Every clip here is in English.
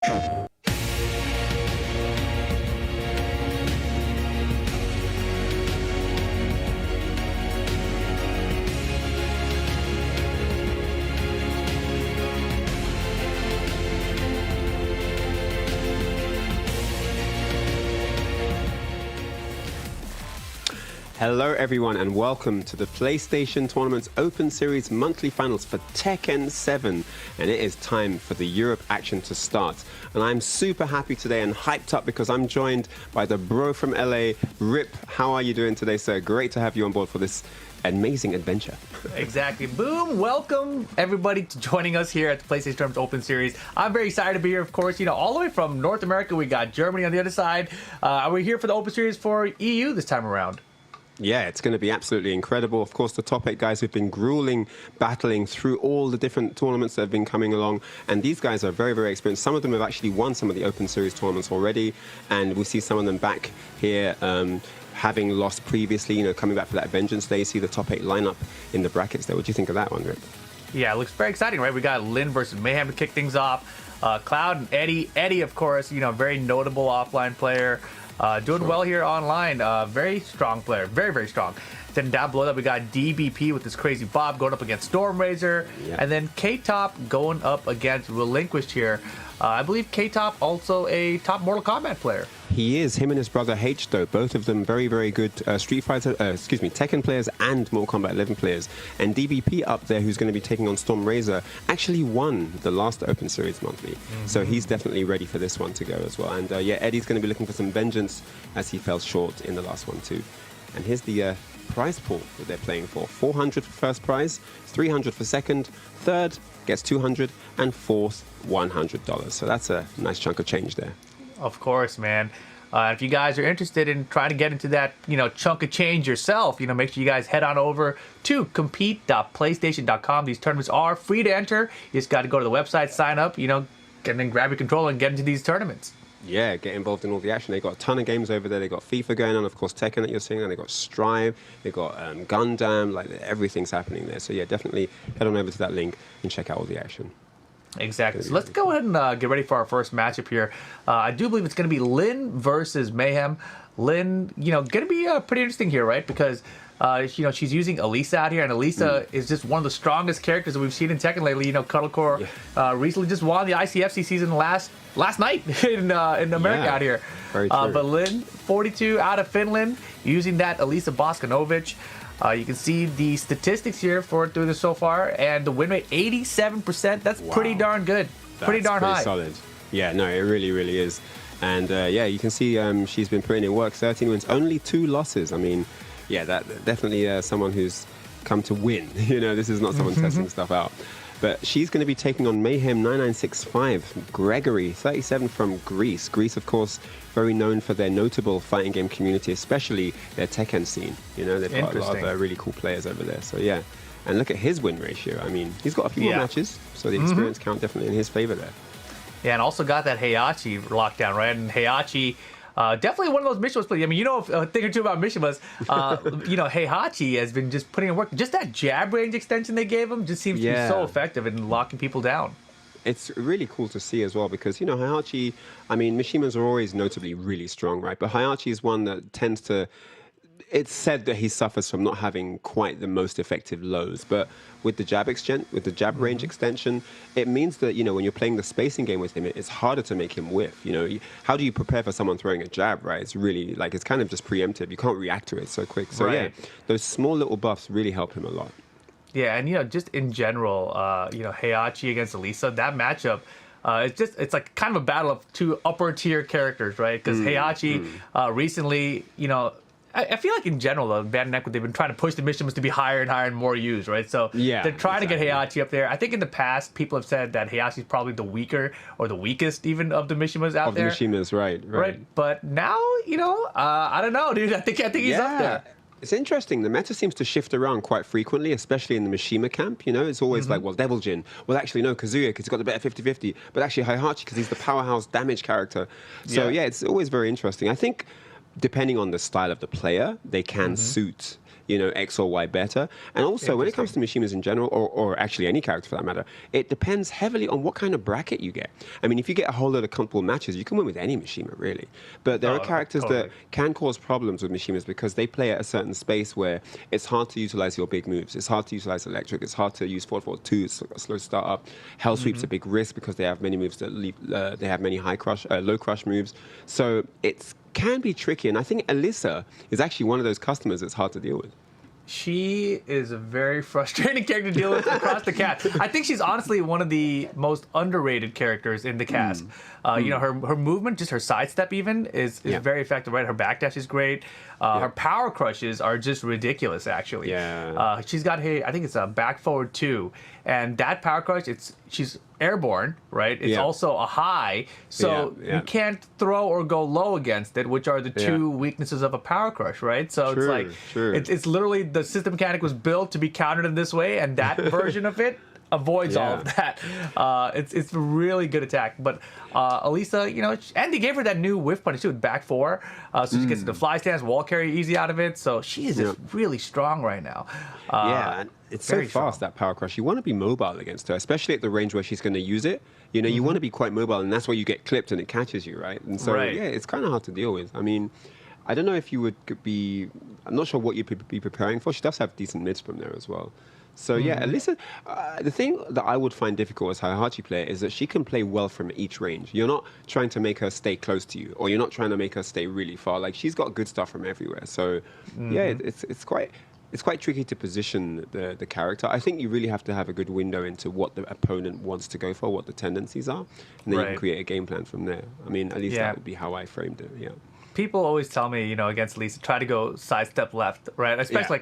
Hello everyone and welcome to the PlayStation Tournament's Open Series monthly finals for Tekken 7, and it is time for the Europe action to start. And I'm super happy today and hyped up because I'm joined by the bro from LA, Rip. How are you doing today, sir? Great to have you on board for this amazing adventure. Exactly. Boom. Welcome everybody to joining us here at the PlayStation Tournament Open Series. I'm very excited to be here, of course. You know, all the way from North America, we got Germany on the other side. We're here for the Open Series for EU this time around. Yeah, it's going to be absolutely incredible. Of course, the top 8 guys who've been grueling, battling through all the different tournaments that have been coming along. And these guys are very, very experienced. Some of them have actually won some of the Open Series tournaments already. And we see some of them back here having lost previously, you know, coming back for that Vengeance Day. You see the top 8 lineup in the brackets there. What do you think of that one, Rip? Yeah, it looks very exciting, right? We got Lin versus Mayhem to kick things off. Cloud and Eddie. Eddie, of course, you know, very notable offline player. Doing well here online. Very strong player. Very, very strong. Then down below that, we got DBP with this crazy Bob going up against Stormrazor. Yeah. And then K-Top going up against Relinquished here. I believe K-Top also a top Mortal Kombat player. He is. Him and his brother H, though, both of them very, very good Tekken players and Mortal Kombat 11 players. And DBP up there, who's going to be taking on Stormrazor, actually won the last Open Series monthly. So he's definitely ready for this one to go as well. And yeah, Eddie's going to be looking for some vengeance as he fell short in the last one too. And here's the prize pool that they're playing for. 400 for first prize, 300 for second, third gets 200, and fourth $100. So that's a nice chunk of change there. Of course, man. If you guys are interested in trying to get into that, you know, chunk of change yourself, you know, make sure you guys head on over to compete.playstation.com. These tournaments are free to enter. You just got to go to the website, sign up, you know, and then grab your controller and get into these tournaments. Yeah, get involved in all the action. They got a ton of games over there. They got FIFA going on, of course, Tekken that you're seeing, and they got Strive, they got Gundam, like everything's happening there. So yeah, definitely head on over to that link and check out all the action. Exactly. So let's go ahead and get ready for our first matchup here. I do believe it's going to be Lin versus Mayhem. Lin, you know, going to be pretty interesting here, right? Because you know, she's using Elisa out here, and Elisa is just one of the strongest characters that we've seen in Tekken lately. You know, Cuddlecore recently just won the ICFC season last night in America out here. Very true. But Lin, 42 out of Finland, using that Elisa Boskanovic. You can see the statistics here for doing this so far, and the win rate 87%. That's pretty darn good. Pretty darn high. Solid. Yeah, no, it really, really is. And yeah, you can see she's been putting in work. 13 wins, only 2 losses. I mean, yeah, that definitely someone who's come to win. You know, this is not someone testing stuff out. But she's going to be taking on Mayhem 9965, Gregory, 37 from Greece. Greece, of course, very known for their notable fighting game community, especially their Tekken scene. You know, they've got a lot of really cool players over there. So yeah, and look at his win ratio. I mean, he's got a few more matches, so the experience count definitely in his favor there. Yeah, and also got that Heihachi lockdown, right? And Heihachi, definitely one of those Mishimas players. I mean, you know a thing or two about Mishimas. You know, Heihachi has been just putting in work. Just that jab range extension they gave him just seems to be so effective in locking people down. It's really cool to see as well because, you know, Heihachi, I mean, Mishimas are always notably really strong, right? But Heihachi is one that tends to... It's said that he suffers from not having quite the most effective lows, but with the jab range extension, it means that, you know, when you're playing the spacing game with him, it's harder to make him whiff. You know, how do you prepare for someone throwing a jab, right? It's really like, it's kind of just preemptive. You can't react to it so quick. So yeah, those small little buffs really help him a lot. Yeah, and you know, just in general, you know, Heihachi against Elisa, that matchup. It's like kind of a battle of 2 upper tier characters, right? Because Heihachi recently, you know, I feel like in general, though, Bandai Namco, they've been trying to push the Mishimas to be higher and higher and more used, right? So they're trying to get Heihachi up there. I think in the past, people have said that Heihachi is probably the weaker or the weakest even of the Mishimas out there. Of the Mishimas, right. But now, you know, I don't know, dude. I think he's up there. It's interesting. The meta seems to shift around quite frequently, especially in the Mishima camp. You know, it's always like, well, Devil Jin. Well, actually, no, Kazuya, because he's got the better 50-50. But actually, Heihachi, because he's the powerhouse damage character. So, yeah, it's always very interesting. I think, depending on the style of the player, they can suit, X or Y better. And also, when it comes to Mishimas in general, or actually any character for that matter, it depends heavily on what kind of bracket you get. I mean, if you get a whole lot of comfortable matches, you can win with any Mishima, really. But there are characters that can cause problems with Mishimas because they play at a certain space where it's hard to utilize your big moves. It's hard to utilize electric. It's hard to use 4-4-2, slow start up. Hell sweep's a big risk because they have many moves that leave, they have many low crush moves. So it can be tricky. And I think Alyssa is actually one of those customers that's hard to deal with. She is a very frustrating character to deal with across the cast. I think she's honestly one of the most underrated characters in the cast. Her movement, just her sidestep even, is very effective, right? Her backdash is great. Her power crushes are just ridiculous, actually. Yeah. She's got, I think it's a back forward 2. And that power crush, she's airborne, right? It's also a high, so you can't throw or go low against it, which are the two weaknesses of a power crush, right? So it's like, it's literally the system mechanic was built to be countered in this way, and that version of it avoids all of that. It's a really good attack. But Alisa, and they gave her that new whiff punish too with back 4. So she gets the fly stance, wall carry easy out of it. So she is just really strong right now. And it's so fast, that power crush. You want to be mobile against her, especially at the range where she's going to use it. You want to be quite mobile, and that's where you get clipped and it catches you, right? And so, it's kind of hard to deal with. I mean, I don't know if you would be... I'm not sure what you'd be preparing for. She does have decent mids from there as well. So, Alyssa, the thing that I would find difficult as a Heihachi player is that she can play well from each range. You're not trying to make her stay close to you, or you're not trying to make her stay really far. Like, she's got good stuff from everywhere. So, it's quite tricky to position the character. I think you really have to have a good window into what the opponent wants to go for, what the tendencies are, and then you can create a game plan from there. I mean, at least that would be how I framed it, People always tell me, against Lisa, try to go sidestep left, right? Especially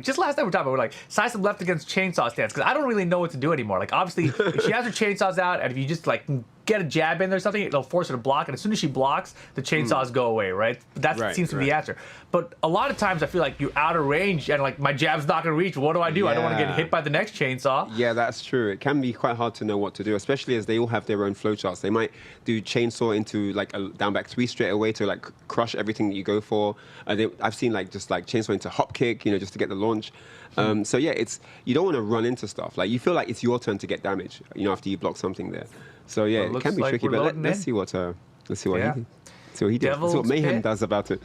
just last time we talked about, we're like, sidestep left against chainsaw stance, because I don't really know what to do anymore. Like, obviously, if she has her chainsaws out, and if you just, get a jab in there or something, it'll force her to block, and as soon as she blocks, the chainsaws go away, right? That seems to be the answer. But a lot of times I feel like you're out of range and my jab's not gonna reach. What do? I don't want to get hit by the next chainsaw. Yeah, that's true. It can be quite hard to know what to do, especially as they all have their own flowcharts. They might do chainsaw into a down back 3 straight away to crush everything that you go for. I've seen just chainsaw into hop kick, just to get the launch. So it's you don't want to run into stuff. You feel like it's your turn to get damage, after you block something there. So it can be tricky, but let's see what he does. Let's see what Mayhem does about it.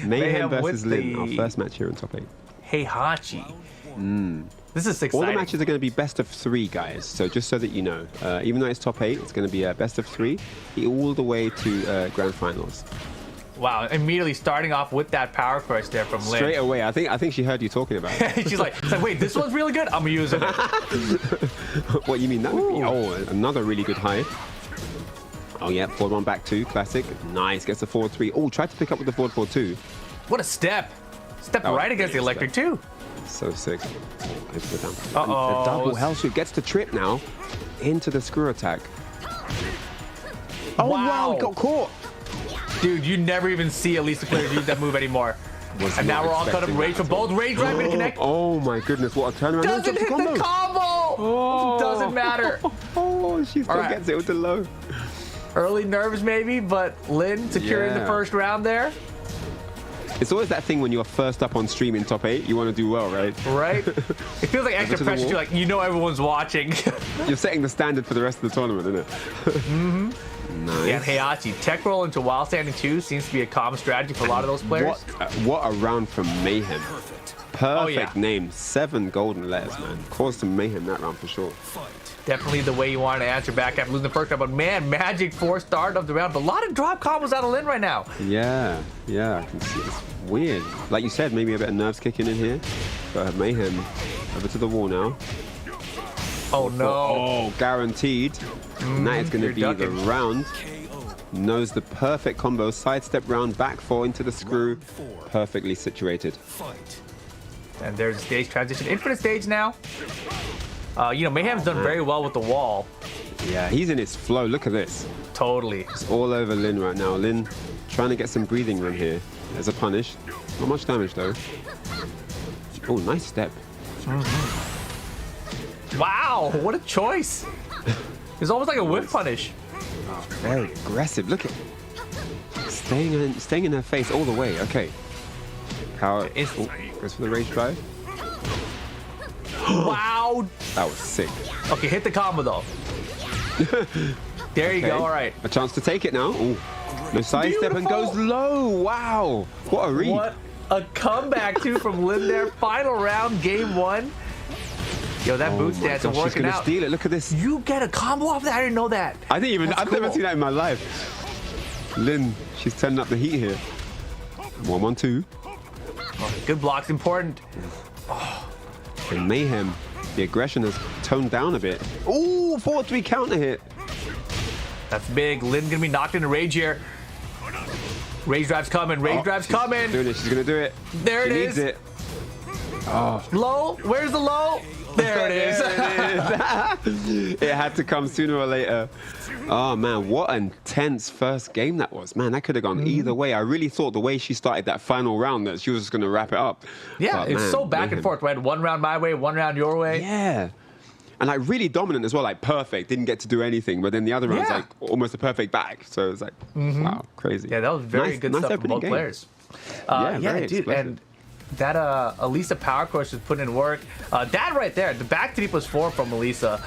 Mayhem versus Lin, our first match here in top 8. Heihachi. This is exciting. All the matches are going to be best of 3, guys. So just so that you know, even though it's top 8, it's going to be a best of 3, all the way to grand finals. Wow! Immediately starting off with that power crush there from Lin. Straight away, I think she heard you talking about it. She's like, wait, this one's really good. I'm using it. What you mean? That would be another really good high. Oh yeah, forward 1 back 2, classic. Nice, gets the forward 3. Oh, tried to pick up with the forward 4-2. What a step! Step right against the electric too. So sick. The double hell sweep gets the trip now into the screw attack. Oh wow, he got caught. Dude, you never even see Alisa players use that move anymore. And now we're all caught up in rage from both. Rage right to connect. Oh my goodness, what a turnaround. Doesn't hit the combo! Oh. Doesn't matter. Oh, she still gets it with the low. Early nerves maybe, but Lin securing the first round there. It's always that thing when you're first up on stream in top 8, you want to do well, right? Right. It feels like extra pressure too, everyone's watching. You're setting the standard for the rest of the tournament, isn't it? Nice. Yeah, Heihachi, tech roll into while standing 2 seems to be a common strategy for a lot of those players. What a round from Mayhem. Perfect name. 7 golden letters, man. Caused some mayhem that round for sure. Definitely the way you want to answer back after losing the first round. But man, magic 4 start of the round. But a lot of drop combos out of Lin right now. Yeah, I can see. It's weird. Like you said, maybe a bit of nerves kicking in here. But Mayhem over to the wall now. Oh no. Oh, guaranteed. And that is going to be the round. Knows the perfect combo. Sidestep round, back 4 into the screw. Perfectly situated. And there's a stage transition. Infinite stage now. Mayhem's done very well with the wall. Yeah, he's in his flow. Look at this. Totally. It's all over Lin right now. Lin trying to get some breathing room here. There's a punish. Not much damage though. Oh, nice step. Wow, what a choice. It's almost like a whip punish. Oh, very aggressive. Look at staying in her face all the way. Okay. Power. It's- Goes for the rage drive. Wow. That was sick. Okay, hit the combo though. There you Okay. go. All right. A chance to take it now. Ooh. No sidestep and Beautiful. goes low. Wow. What a read. What a comeback too from Lin there. Final round, game 1. Yo, that boot my stance is gosh, she's working gonna out. steal it. Look at this. You get a combo off that? I didn't know that. I didn't even. That's I've never cool. seen that in my life. Lin, she's turning up the heat here. 1-1-2. Good blocks, important. And Mayhem, the aggression has toned down a bit. Ooh, 4-3 counter hit. That's big. Lin gonna be knocked into rage here. Rage drive's coming. Rage drive's She's coming. doing it. She's gonna do it. There she it needs is. it. Oh, Low. Where's the low? There it is. it had to come sooner or later. Oh man, what an intense first game that was. Man, that could have gone either way. I really thought the way she started that final round that she was just gonna wrap it up. Yeah, But, it's man, so back and Mayhem. forth, right? One round my way, one round your way. Yeah. And like really dominant as well, like perfect. Didn't get to do anything, but then the other round's Yeah. like almost a perfect back. So it's like, wow, crazy. Yeah, that was very good stuff from opening both game. players. Yeah, very dude, explosive. and that Elisa power course is putting in work. That right there, the back 3+4 from Elisa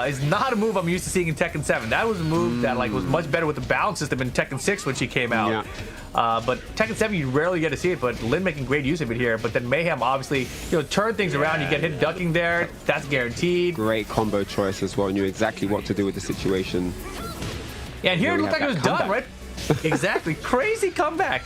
is not a move I'm used to seeing in Tekken 7. That was a move that like was much better with the balance system in Tekken 6 when she came out. Yeah. But Tekken 7 you rarely get to see it, but Lin making great use of it here. But then Mayhem obviously, turn things around. You get hit ducking there, that's guaranteed. Great combo choice as well. Knew exactly what to do with the situation. Yeah, and here Yeah, it we looked like have it was that done, right? comeback. Exactly. Crazy comeback.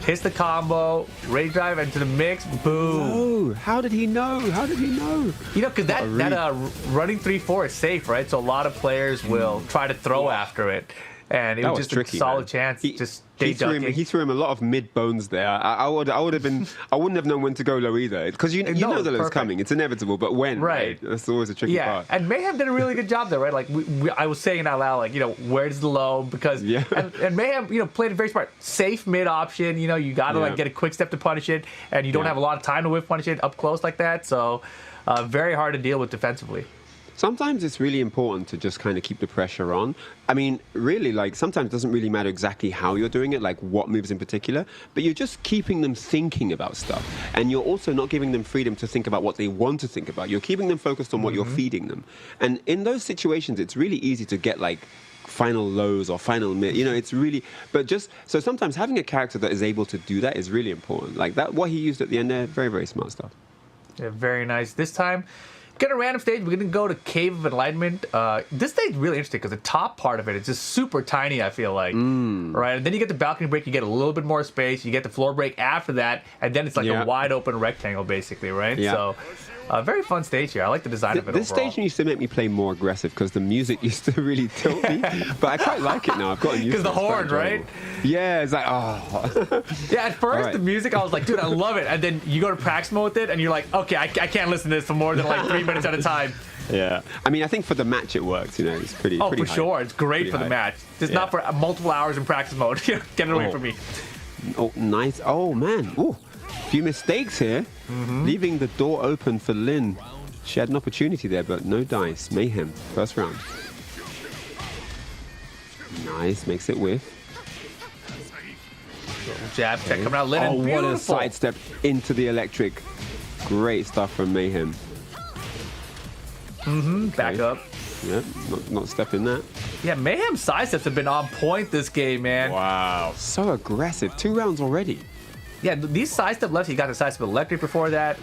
Hits the combo, rage drive into the mix, boom. Oh, how did he know? How did he know? Because What a read. that running 3-4 is safe, right? So a lot of players will try to throw after it. And it That was was just tricky, a solid man. chance. He- Just stay He threw, ducking. he threw him a lot of mid bones there. I would have been. I wouldn't have known when to go low either, because you No, know the low's perfect. coming. It's inevitable, but when? Right. That's always a tricky Yeah, part. and Mayhem did a really good job there, right? Like I was saying it out loud, like where's the low? Because Yeah. and Mayhem, played it very smart, safe mid option. You got to Yeah. like get a quick step to punish it, and you don't Yeah. have a lot of time to whip punish it up close like that. So very hard to deal with defensively. Sometimes it's really important to just kind of keep the pressure on. I mean, really, like sometimes it doesn't really matter exactly how you're doing it, like what moves in particular, but you're just keeping them thinking about stuff. And you're also not giving them freedom to think about what they want to think about. You're keeping them focused on what you're feeding them. And in those situations, it's really easy to get like final lows or final mid. It's really, but just, so sometimes having a character that is able to do that is really important. Like that, what he used at the end there, very, very smart stuff. Yeah, very nice. This time, get a random stage. We're gonna go to Cave of Enlightenment. This stage is really interesting because the top part of it is just super tiny. I feel like, right? And then you get the balcony break. You get a little bit more space. You get the floor break after that, and then it's like Yeah. a wide open rectangle, basically, right? Yeah. So, very fun stage here. I like the design of it This overall. stage used to make me play more aggressive because the music used to really tilt me, but I quite like it now. I've gotten used to it. Because the It's quite horn, right? enjoyable. Yeah, it's like, oh. Yeah, at first right. the music, I was like, dude, I love it. And then you go to practice mode with it, and you're like, okay, I can't listen to this for more than like 3 minutes at a time. Yeah. I mean, I think for the match it works, it's pretty Oh, pretty for hype. sure. It's great Pretty for the hype. match. Just Yeah. not for multiple hours in practice mode. Get it away Oh. from me. Oh, nice. Oh, man. Ooh. Few mistakes here. Leaving the door open for Lin. She had an opportunity there, but no dice. Mayhem. First round. Nice. Makes it whiff. Jab check coming out. Lin, Oh, what a beautiful. sidestep into the electric. Great stuff from Mayhem. Back Okay. up. Yep, not stepping that. Yeah, Mayhem's sidesteps have been on point this game, man. Wow. So aggressive. 2 rounds already. Yeah, these sidestep lefts, he got the sidestep electric before that.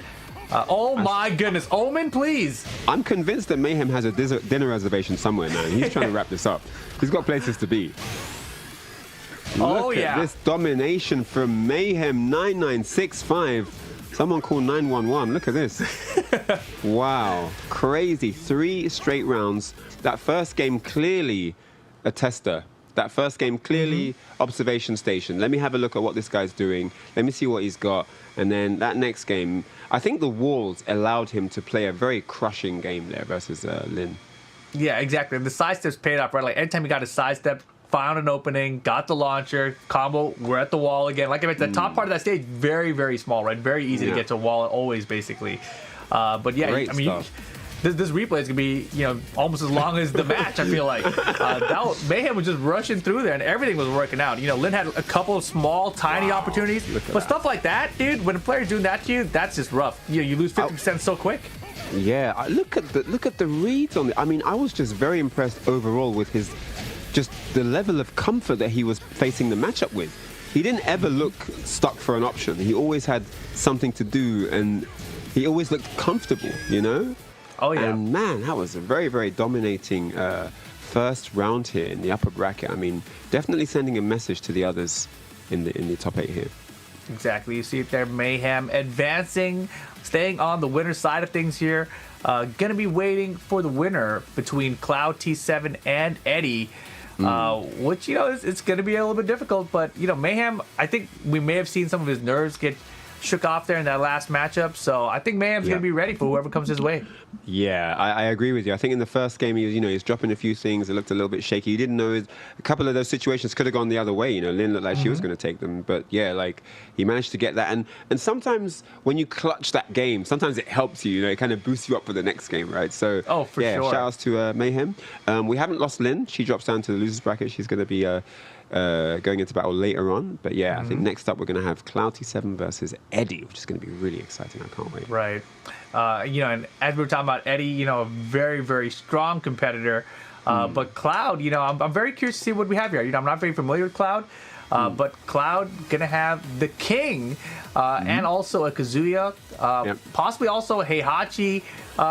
Oh my goodness. Omen, please. I'm convinced that Mayhem has a dinner reservation somewhere now. He's trying to wrap this up. He's got places to be. Oh, Look yeah. at this domination from Mayhem 9965. Someone call 911. Look at this. Wow. Crazy. 3 straight rounds. That first game clearly a tester. That first game clearly observation station. Let me have a look at what this guy's doing. Let me see what he's got. And then that next game, I think the walls allowed him to play a very crushing game there versus Lin. Yeah, exactly. The sidesteps paid off, right? Like anytime he got a sidestep, found an opening, got the launcher, combo, we're at the wall again. Like I mentioned, the top part of that stage, very, very small, right? Very easy to Yeah. get to a wall always, basically. But yeah, Great I mean, stuff. this replay is gonna be almost as long as the match. I feel like Mayhem was just rushing through there, and everything was working out. Lin had a couple of small, tiny opportunities, but stuff like that, dude. When a player's doing that to you, that's just rough. You lose 50% so quick. Yeah, look at the reads on it. I mean, I was just very impressed overall with just the level of comfort that he was facing the matchup with. He didn't ever look stuck for an option. He always had something to do, and he always looked comfortable, Oh, yeah. And man, that was a very, very dominating first round here in the upper bracket. I mean, definitely sending a message to the others in the top 8 here. Exactly. You see it there, Mayhem advancing, staying on the winner's side of things here. Gonna be waiting for the winner between Cloud, T7, and Eddie. Which it's going to be a little bit difficult, but Mayhem, I think we may have seen some of his nerves get shook off there in that last matchup, so I think Mayhem's going to be ready for whoever comes his way. Yeah, I agree with you. I think in the first game he was dropping a few things. It looked a little bit shaky. You didn't know a couple of those situations could have gone the other way. Lin looked like she was going to take them, but yeah, like he managed to get that. And sometimes when you clutch that game, sometimes it helps you. It kind of boosts you up for the next game, right? So for sure. Shout outs to Mayhem. We haven't lost Lin. She drops down to the losers bracket. She's going to be going into battle later on. But yeah, I think next up we're going to have Cloud T7 versus Eddie, which is going to be really exciting. I can't wait. Right. And as we were talking about Eddie, a very, very strong competitor. But Cloud, I'm very curious to see what we have here. I'm not very familiar with Cloud. But Cloud gonna have the King and also a Kazuya, possibly also a Heihachi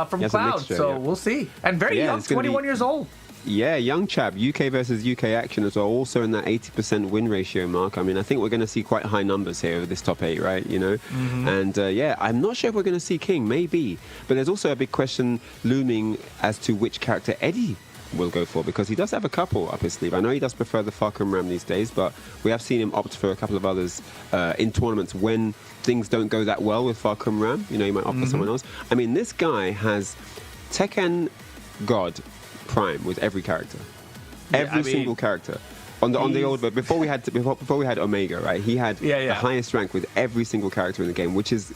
from Cloud. Mixture, we'll see. And very young, 21 years old. Yeah, young chap. UK versus UK action as well, also in that 80% win ratio mark. I mean, I think we're going to see quite high numbers here with this top 8, right? And I'm not sure if we're going to see King, maybe. But there's also a big question looming as to which character Eddie will go for, because he does have a couple up his sleeve. I know he does prefer the Falcon Ram these days, but we have seen him opt for a couple of others in tournaments when things don't go that well with Falcon Ram. He might opt for someone else. I mean, this guy has Tekken God Prime with every character, every single character on the old. But before we had Omega, right? He had the highest rank with every single character in the game, which is,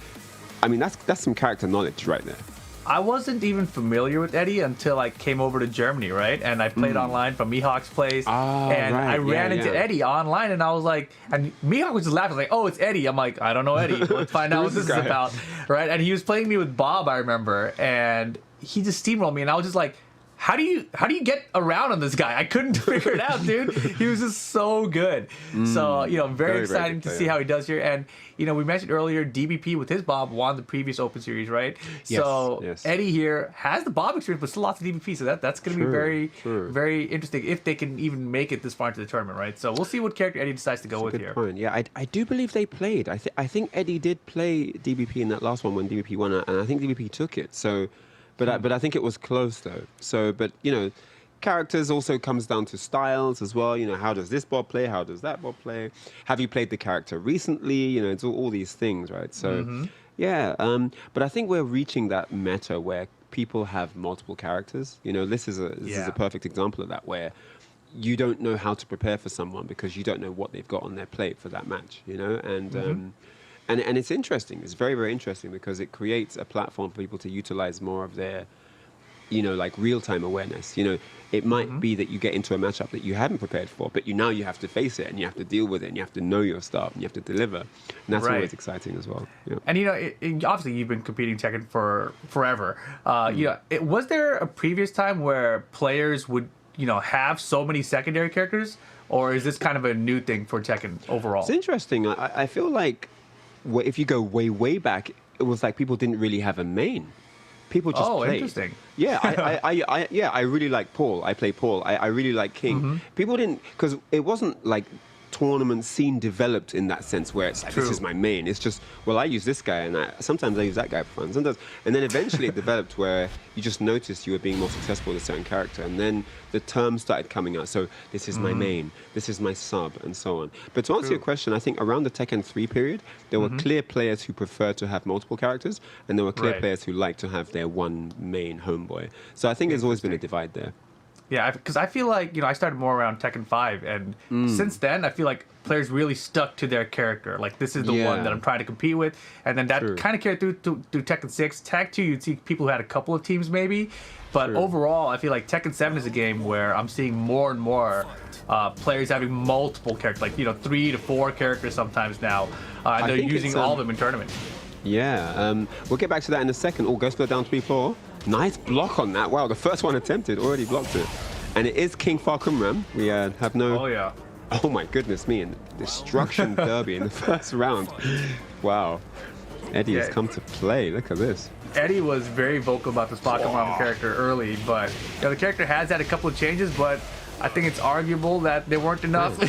I mean, that's some character knowledge right there. I wasn't even familiar with Eddie until I came over to Germany, right? And I played online from Mihawk's place, and I ran into Eddie online, and I was like, and Mihawk was just laughing, like, "Oh, it's Eddie." I'm like, "I don't know Eddie. Let's find out what this is about," right? And he was playing me with Bob, I remember, and he just steamrolled me, and I was just like, How do you get around on this guy? I couldn't figure it out, dude. He was just so good. So, very exciting to see how he does here. And, we mentioned earlier DBP with his Bob won the previous Open Series, right? Yes, so yes. Eddie here has the Bob experience, but still lots of DBP. So that's going to be very, very interesting if they can even make it this far into the tournament, right? So we'll see what character Eddie decides to go with here. Point. Yeah, I do believe they played. I think Eddie did play DBP in that last one when DBP won it, and I think DBP took it. So. But I think it was close though. So, but characters also comes down to styles as well. How does this Bob play? How does that Bob play? Have you played the character recently? It's all these things, right? So, but I think we're reaching that meta where people have multiple characters. This is a perfect example of that, where you don't know how to prepare for someone because you don't know what they've got on their plate for that match. And it's interesting. It's very, very interesting because it creates a platform for people to utilize more of their, like real-time awareness. It might be that you get into a matchup that you hadn't prepared for, but now you have to face it and you have to deal with it and you have to know your stuff and you have to deliver. And that's always exciting as well. Yeah. And obviously you've been competing Tekken for forever. Was there a previous time where players would have so many secondary characters, or is this kind of a new thing for Tekken overall? It's interesting. I feel like if you go way, way back, it was like people didn't really have a main. People just played. Interesting. Yeah, I really like Paul. I play Paul. I really like King. People didn't, because it wasn't like tournament scene developed in that sense where it's like, this is my main. It's just, well, I use this guy and sometimes I use that guy for fun. Sometimes, and then eventually it developed where you just noticed you were being more successful with a certain character, and then the terms started coming out. So this is my main, this is my sub, and so on. But to answer your question, I think around the Tekken 3 period, there were clear players who preferred to have multiple characters, and there were clear players who liked to have their one main homeboy. So I think there's always been a divide there. Yeah, because I feel like, I started more around Tekken 5, and since then, I feel like players really stuck to their character. Like, this is the one that I'm trying to compete with. And then that kind of carried through to Tekken 6. Tag 2, you'd see people who had a couple of teams maybe. But overall, I feel like Tekken 7 is a game where I'm seeing more and more players having multiple characters, like, 3 to 4 characters sometimes now. And they're using all of them in tournaments. Yeah, we'll get back to that in a second. Oh, Ghost Blow down 3-4. Nice block on that. Wow, the first one attempted, already blocked it. And it is King Farkumram. We have no... Oh, yeah. Oh, my goodness me. And Destruction Derby in the first round. Wow. Eddie has come to play. Look at this. Eddie was very vocal about this Farkumram character early, but the character has had a couple of changes, but I think it's arguable that they weren't enough.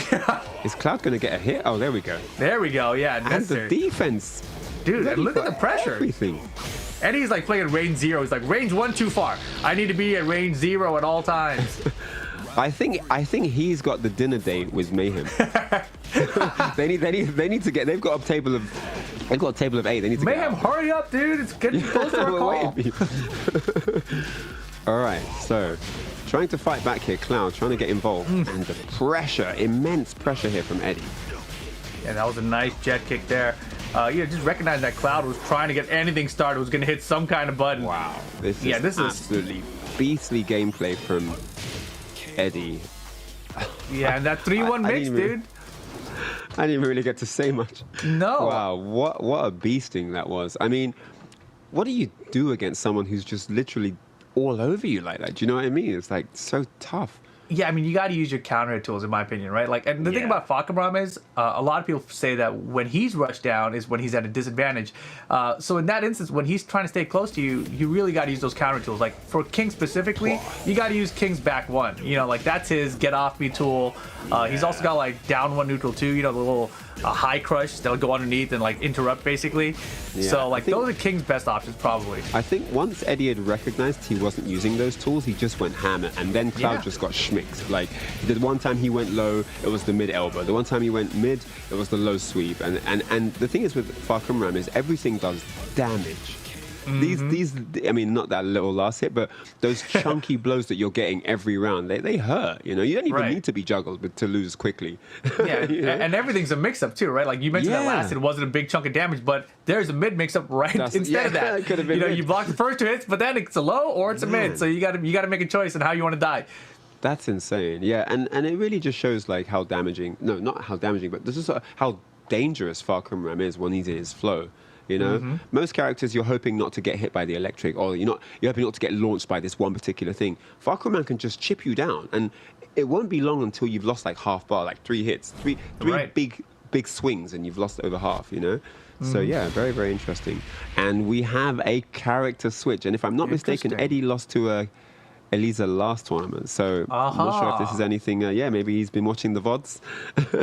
Is Cloud going to get a hit? Oh, there we go. There we go, yeah. And the defense. Dude, and look at the pressure. Everything. Eddie's like playing range 0. He's like, range 1 too far. I need to be at range 0 at all times. I think he's got the dinner date with Mayhem. they need to get. They've got a table of 8. They need to Mayhem, hurry up, dude! It's getting close to our call. All right, so trying to fight back here, Cloud trying to get involved, and the pressure, immense pressure here from Eddie. Yeah, that was a nice jet kick there. Just recognize that Cloud was trying to get anything started, was going to hit some kind of button. Wow, this is absolutely beastly gameplay from Eddie. Yeah, and that 3-1 mix, dude. I didn't even really get to say much. No. Wow, what a beasting that was. I mean, what do you do against someone who's just literally all over you like that? Do you know what I mean? It's like so tough. Yeah, I mean, you got to use your counter tools, in my opinion, right? Like, and the thing about Farkumram is, a lot of people say that when he's rushed down is when he's at a disadvantage. So in that instance, when he's trying to stay close to you, you really got to use those counter tools. Like for King specifically, you got to use King's back 1. Like that's his get off me tool. He's also got like down 1 neutral 2. The little high crush that'll go underneath and like interrupt basically. Yeah, so like those are King's best options probably. I think once Eddie had recognized he wasn't using those tools, he just went hammer, and then Cloud just got schmicked. Like the one time he went low, it was the mid elbow. The one time he went mid, it was the low sweep. And the thing is with Farkumram is everything does damage. These, I mean, not that little last hit, but those chunky blows that you're getting every round, they hurt. You don't even need to be juggled to lose quickly. Yeah, and everything's a mix-up too, right? Like you mentioned that last, it wasn't a big chunk of damage, but there's a mid mix-up instead of that. Could have been you block the first 2 hits, but then it's a low or it's a mid, so you got to make a choice on how you want to die. That's insane. Yeah, and it really just shows like how damaging. No, not how damaging, but this is how dangerous Farkumram is when he's in his flow. Most characters you're hoping not to get hit by the electric, or you're hoping not to get launched by this one particular thing. Farkumram can just chip you down, and it won't be long until you've lost like half bar, like 3 hits, three big swings, and you've lost over half. So yeah, very, very interesting. And we have a character switch, and if I'm not mistaken, Eddie lost to Elisa last tournament, so I'm not sure if this is anything. Maybe he's been watching the VODs.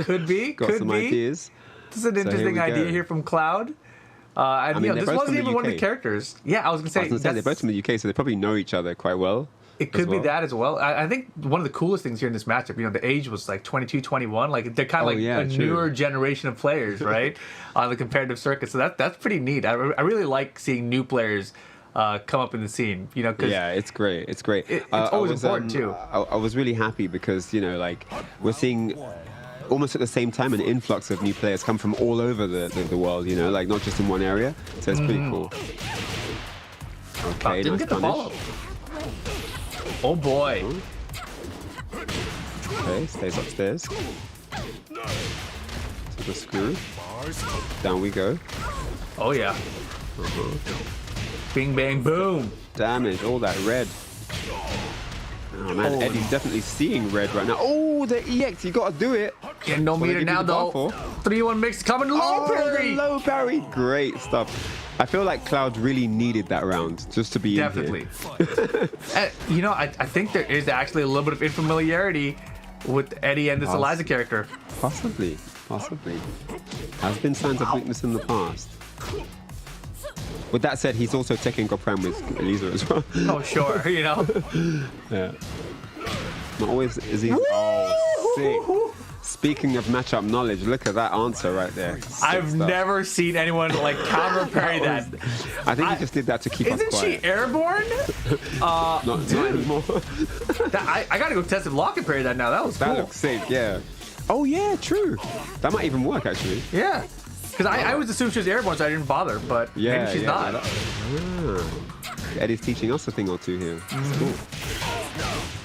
Could be. Got some ideas. This is an interesting idea here from Cloud. This wasn't even one of the characters. Yeah, I was going to say they're both from the UK, so they probably know each other quite well. It could be that as well. I think one of the coolest things here in this matchup, the age was like 22, 21. Like they're kind of a newer generation of players, right, on the competitive circuit. So that's pretty neat. I really like seeing new players come up in the scene. Cause it's great. It's great. It's always important too. I was really happy because we're seeing almost at the same time an influx of new players come from all over the world. Like not just in one area. So it's pretty cool. Okay, didn't get the follow. Oh boy. Okay, stays upstairs. To the screw. Down we go. Oh yeah. Bing bang boom. Damage, all that red. Oh man, Eddie's definitely seeing red right now. Oh, the EX, you gotta do it. Yeah, no meter now though. 3-1 mix coming, low parry. Low parry, great stuff. I feel like Cloud really needed that round just to be in here. I think there is actually a little bit of infamiliarity with Eddie and this Eliza character. Possibly. Has been signs of weakness in the past. With that said, he's also taking Gopram with Elisa as well. Oh, sure, Yeah. Not always is he. Oh, sick. Speaking of matchup knowledge, look at that answer right there. I've never seen anyone like counter parry that. I think he just did that to keep us Isn't quiet. she airborne? Not anymore. I gotta go test if lock and parry that now. That was cool. That looks sick, yeah. Oh yeah, true. That might even work actually. Yeah. Because I always assumed she was airborne, so I didn't bother. But Yeah, maybe she's yeah, not. Eddie's teaching us a thing or two here. That's cool.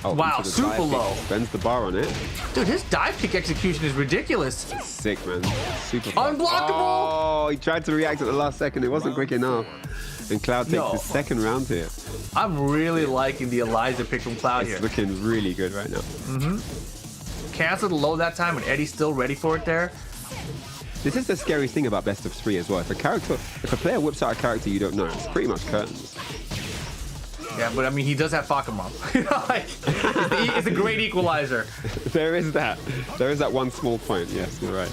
Oh, Wow, into the super dive kick. low. Bends the bar on it. Dude, his dive kick execution is ridiculous. Sick, man. Super fast. Unblockable. Oh, he tried to react at the last second. It wasn't quick enough. And Cloud takes No. his second round here. I'm really liking the Eliza pick from Cloud here. It's looking really good right now. Cancel the low that time, and Eddie's still ready for it there. This is the scary thing about best of 3 as well. If a player whips out a character you don't know, it's pretty much curtains. Yeah, but I mean, he does have Fakamon. Like, it's a great equalizer. There is that. There is that one small point. Yes, you're right.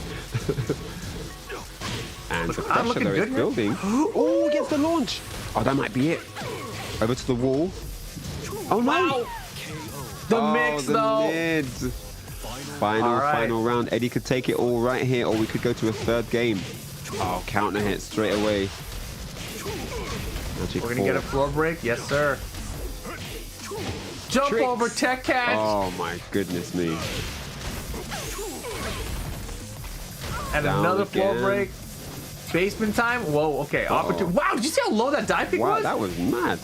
And the I'm pressure looking there is good here. building. Oh, gets the launch. Oh, that might be it. Over to the wall. Oh no! Wow. The mix, the though. mid. Final, All right. final round. Eddie could take it all right here, or we could go to a third game. Oh, counter hit straight away. Magic We're gonna get a floor break, yes sir. Jump Tricks. over tech catch, Oh my goodness me. and down another floor again. break. Basement time. Whoa, okay. Opportunity. Wow, did you see how low that dive pick Wow, was? that was mad.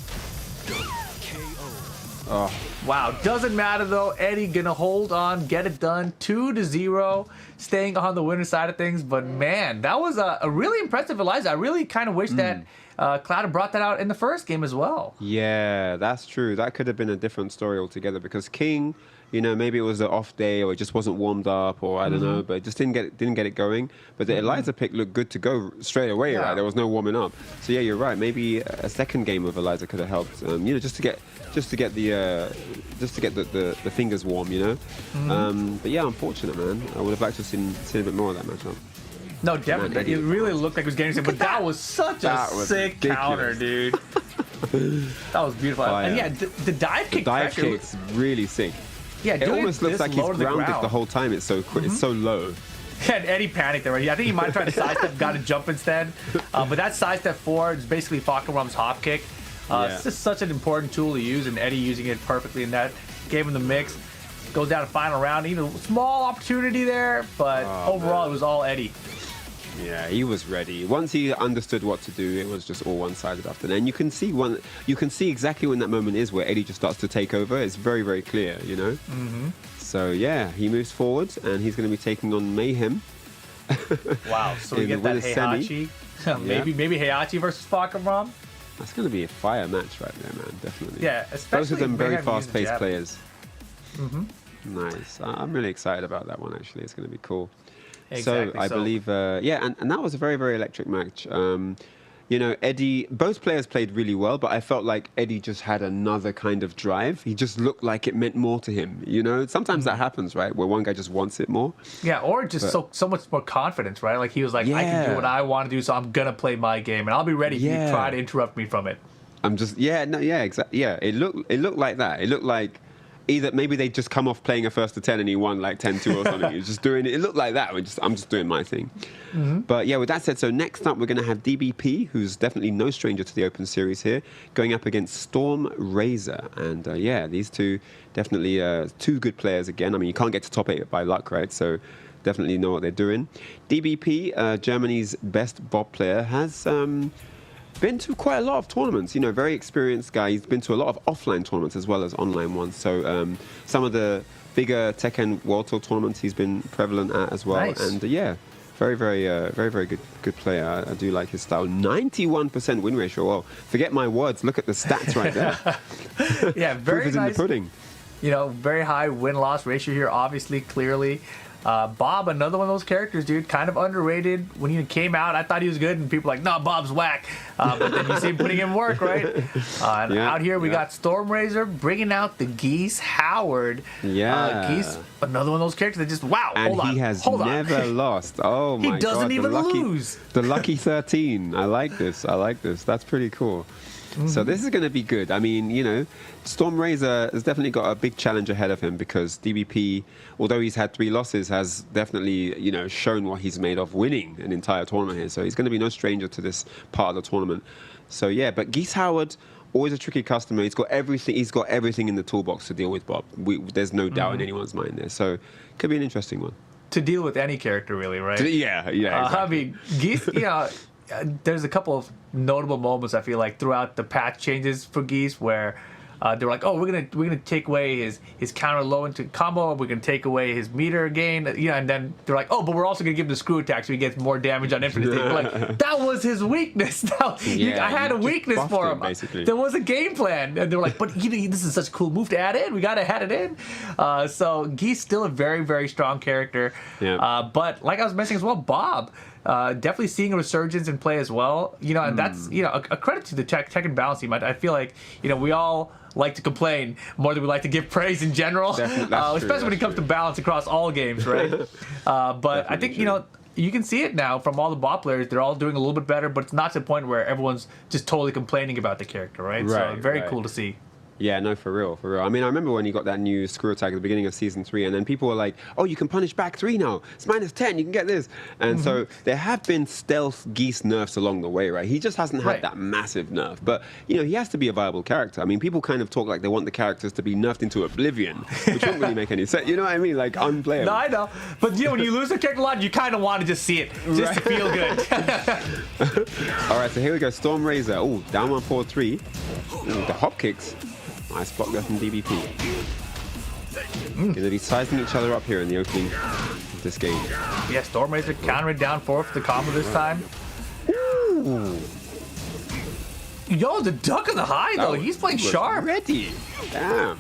Oh, Wow, doesn't matter though. Eddie gonna hold on, get it done. 2-0, staying on the winner side of things. But man, that was a really impressive Eliza. I really kind of wish that Cloud had brought that out in the first game as well. yeah, that's true. That could have been a different story altogether because King, you know, maybe it was an off day or it just wasn't warmed up or I don't know, but it just didn't get it going. But the Eliza pick looked good to go straight away, Yeah. right? There was no warming up. So yeah, you're right. Maybe a second game with Eliza could have helped. You know, just to get the fingers warm, you know. But yeah, unfortunate, man. I would have liked to have seen a bit more of that matchup. No, definitely. Eddie It was really looked like it was getting it, but that was such That a was sick ridiculous. counter, dude. That was beautiful. Oh, And yeah. yeah, the dive kick Dive pressure. kick's really sick. Yeah, It doing almost looks this like he's low to the grounded ground. the whole time. It's so quick. It's so low. And Eddie panicked already. I think he might have tried to sidestep, got a jump instead. But that sidestep forward is basically Fakamram's hop kick. Yeah. It's just such an important tool to use, and Eddie using it perfectly in that. Gave him the mix. Goes down to final round. Even a small opportunity there, but overall it was all Eddie. Yeah, he was ready. Once he understood what to do, it was just all one-sided after that. And you can see exactly when that moment is where Eddie just starts to take over. It's very, very clear, you know. So yeah, he moves forward, and he's going to be taking on Mayhem. Wow. So we In get the that winner's semi. Heihachi. maybe Heihachi versus Fakamram. That's going to be a fire match right there, man. Definitely. Yeah, especially both of them very Mayhem using the fast-paced jab. players. Nice. I'm really excited about that one. Actually, it's going to be cool. Exactly, So I believe, and that was a very, very electric match. You know, Eddie, both players played really well, but I felt like Eddie just had another kind of drive. He just looked like it meant more to him. You know, sometimes that happens, right? Where one guy just wants it more. Yeah, or just so much more confidence, right? Like he was like, I can do Yeah. what I want to do, so I'm gonna play my game, and I'll be ready if Yeah. you try to interrupt me from it. I'm just, exactly. Yeah, it looked like that. It looked like either maybe they just come off playing a first to 10 and he won like 10-2 or something. He was just doing it. It looked like that. I'm just doing my thing. But yeah, with that said, so next up we're going to have DBP, who's definitely no stranger to the Open Series here, going up against Storm Razor. And yeah, these two definitely two good players again. I mean, you can't get to top 8 by luck, right? So definitely know what they're doing. DBP, Germany's best Bob player, has been to quite a lot of tournaments. You know, very experienced guy. He's been to a lot of offline tournaments as well as online ones. So some of the bigger Tekken World Tour tournaments he's been prevalent at as well. Nice. And yeah, very good player. I do like his style. 91% win ratio. Well, forget my words. Look at the stats right there. Yeah, very Proof is in nice. the pudding. You know, very high win-loss ratio here, obviously, clearly. Bob, another one of those characters, dude, kind of underrated. When he came out, I thought he was good, and people were like, nah, Bob's whack. But then you see him putting in work, right? And out here, we got Storm Razor bringing out the Geese Howard. Yeah. Geese, another one of those characters that just, wow, And hold on. he has hold on. never lost. Oh my god. He doesn't even lose. The lucky 13. I like this. That's pretty cool. So this is going to be good. I mean, Stormrazor has definitely got a big challenge ahead of him because DBP, although he's had 3 losses, has definitely, shown what he's made of winning an entire tournament here. So he's going to be no stranger to this part of the tournament. So yeah, but Geese Howard, always a tricky customer. He's got everything. He's got everything in the toolbox to deal with Bob. There's no doubt in anyone's mind there. So could be an interesting one. To deal with any character, really, right? Yeah, exactly. I mean, Geese, there's a couple of notable moments I feel like throughout the patch changes for Geese where they were like, oh, we're gonna take away his counter low into combo, we're gonna take away his meter gain, and then they're like, oh, but we're also gonna give him the screw attack so he gets more damage on infinite. Like, that was his weakness. I had a weakness for him. Basically. There was a game plan, and they were like, but this is such a cool move to add in. We gotta add it in. So Geese still a very, very strong character. Yeah. But like I was mentioning as well, Bob. Definitely seeing a resurgence in play as well. And that's a credit to the Tekken balance team. I feel like we all like to complain more than we like to give praise in general, especially when it comes to balance across all games, right? But I think you can see it now from all the Bob players. They're all doing a little bit better, but it's not to the point where everyone's just totally complaining about the character, right? So very cool to see. Yeah, no, for real. I mean, I remember when he got that new screw attack at the beginning of Season 3, and then people were like, oh, you can punish back 3 now. It's -10, you can get this. And so there have been stealth Geese nerfs along the way, right? He just hasn't had that massive nerf. But, he has to be a viable character. I mean, people kind of talk like they want the characters to be nerfed into oblivion, which won't really make any sense. You know what I mean? Like, unplayable. No, I know. But, when you lose a character a lot, you kind of want to just see it, just to feel good. All right, so here we go. Stormrazor. Oh, down 1-4-3. The hop kicks. Nice block there from DBP. Going to be sizing each other up here in the opening of this game. Yeah, Stormrazor countering down 4 for the combo this time. Ooh. Yo, the duck of the high, though. He's playing sharp. Ready. Damn.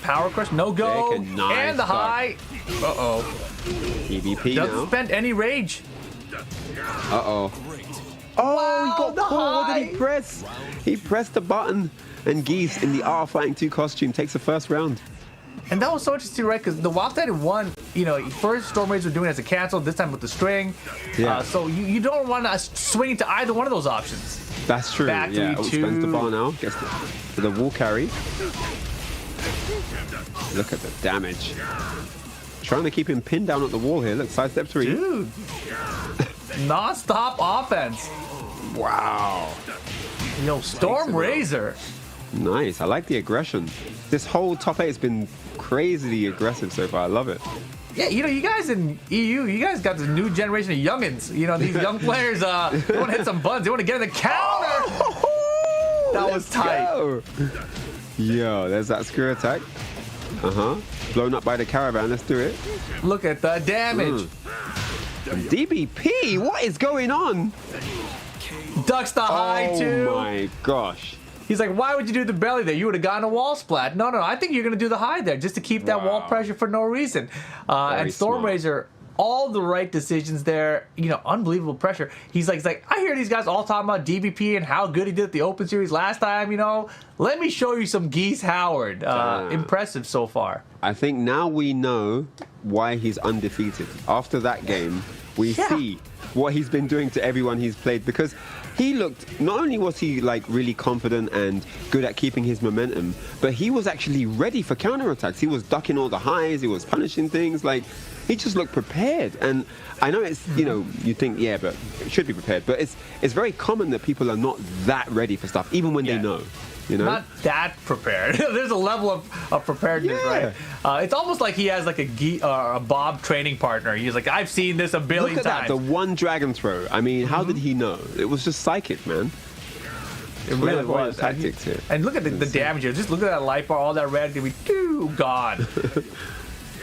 Power crush, no go. And the high. Uh-oh. DBP doesn't spend any rage. Uh-oh. Oh, he got caught. What did he press? He pressed the button, and Geese in the R Fighting 2 costume takes the first round. And that was so interesting, right? Because the Wild Titan won, first Stormrazor were doing it as a cancel, this time with the string. Yeah. So you don't want to swing into either one of those options. That's true. Back yeah. 3-2. Spends the bar now. Gets the wall carry. Look at the damage. Trying to keep him pinned down at the wall here. Look, sidestep 3. Dude. Non-stop offense. Wow. Stormrazor. Nice. I like the aggression. This whole top 8 has been crazily aggressive so far. I love it. Yeah, you guys in EU, you guys got this new generation of youngins. These young players, they want to hit some buttons. They want to get in the counter. That was tight. Go. Yo, there's that screw attack. Blown up by the caravan. Let's do it. Look at the damage. DBP, what is going on? Ducks the high, too. Oh my gosh. He's like, why would you do the belly there? You would have gotten a wall splat. No, I think you're going to do the high there just to keep that wall pressure for no reason. And Stormrazor, all the right decisions there. Unbelievable pressure. He's like, I hear these guys all talking about DBP and how good he did at the Open Series last time. Let me show you some Geese Howard. Impressive so far. I think now we know why he's undefeated. After that game, we see what he's been doing to everyone he's played, because he looked, not only was he really confident and good at keeping his momentum, but he was actually ready for counterattacks. He was ducking all the highs, he was punishing things, he just looked prepared. And I know it's, you think, but it should be prepared, but it's very common that people are not that ready for stuff, even when they know. Not that prepared. There's a level of preparedness, right? It's almost like he has a Bob training partner. He's like, I've seen this a billion times. Look at that, the one dragon throw. I mean, how did he know? It was just psychic, man. It really was. Tactics here. And look at the damage here. Just look at that life bar, all that red, gonna be gone.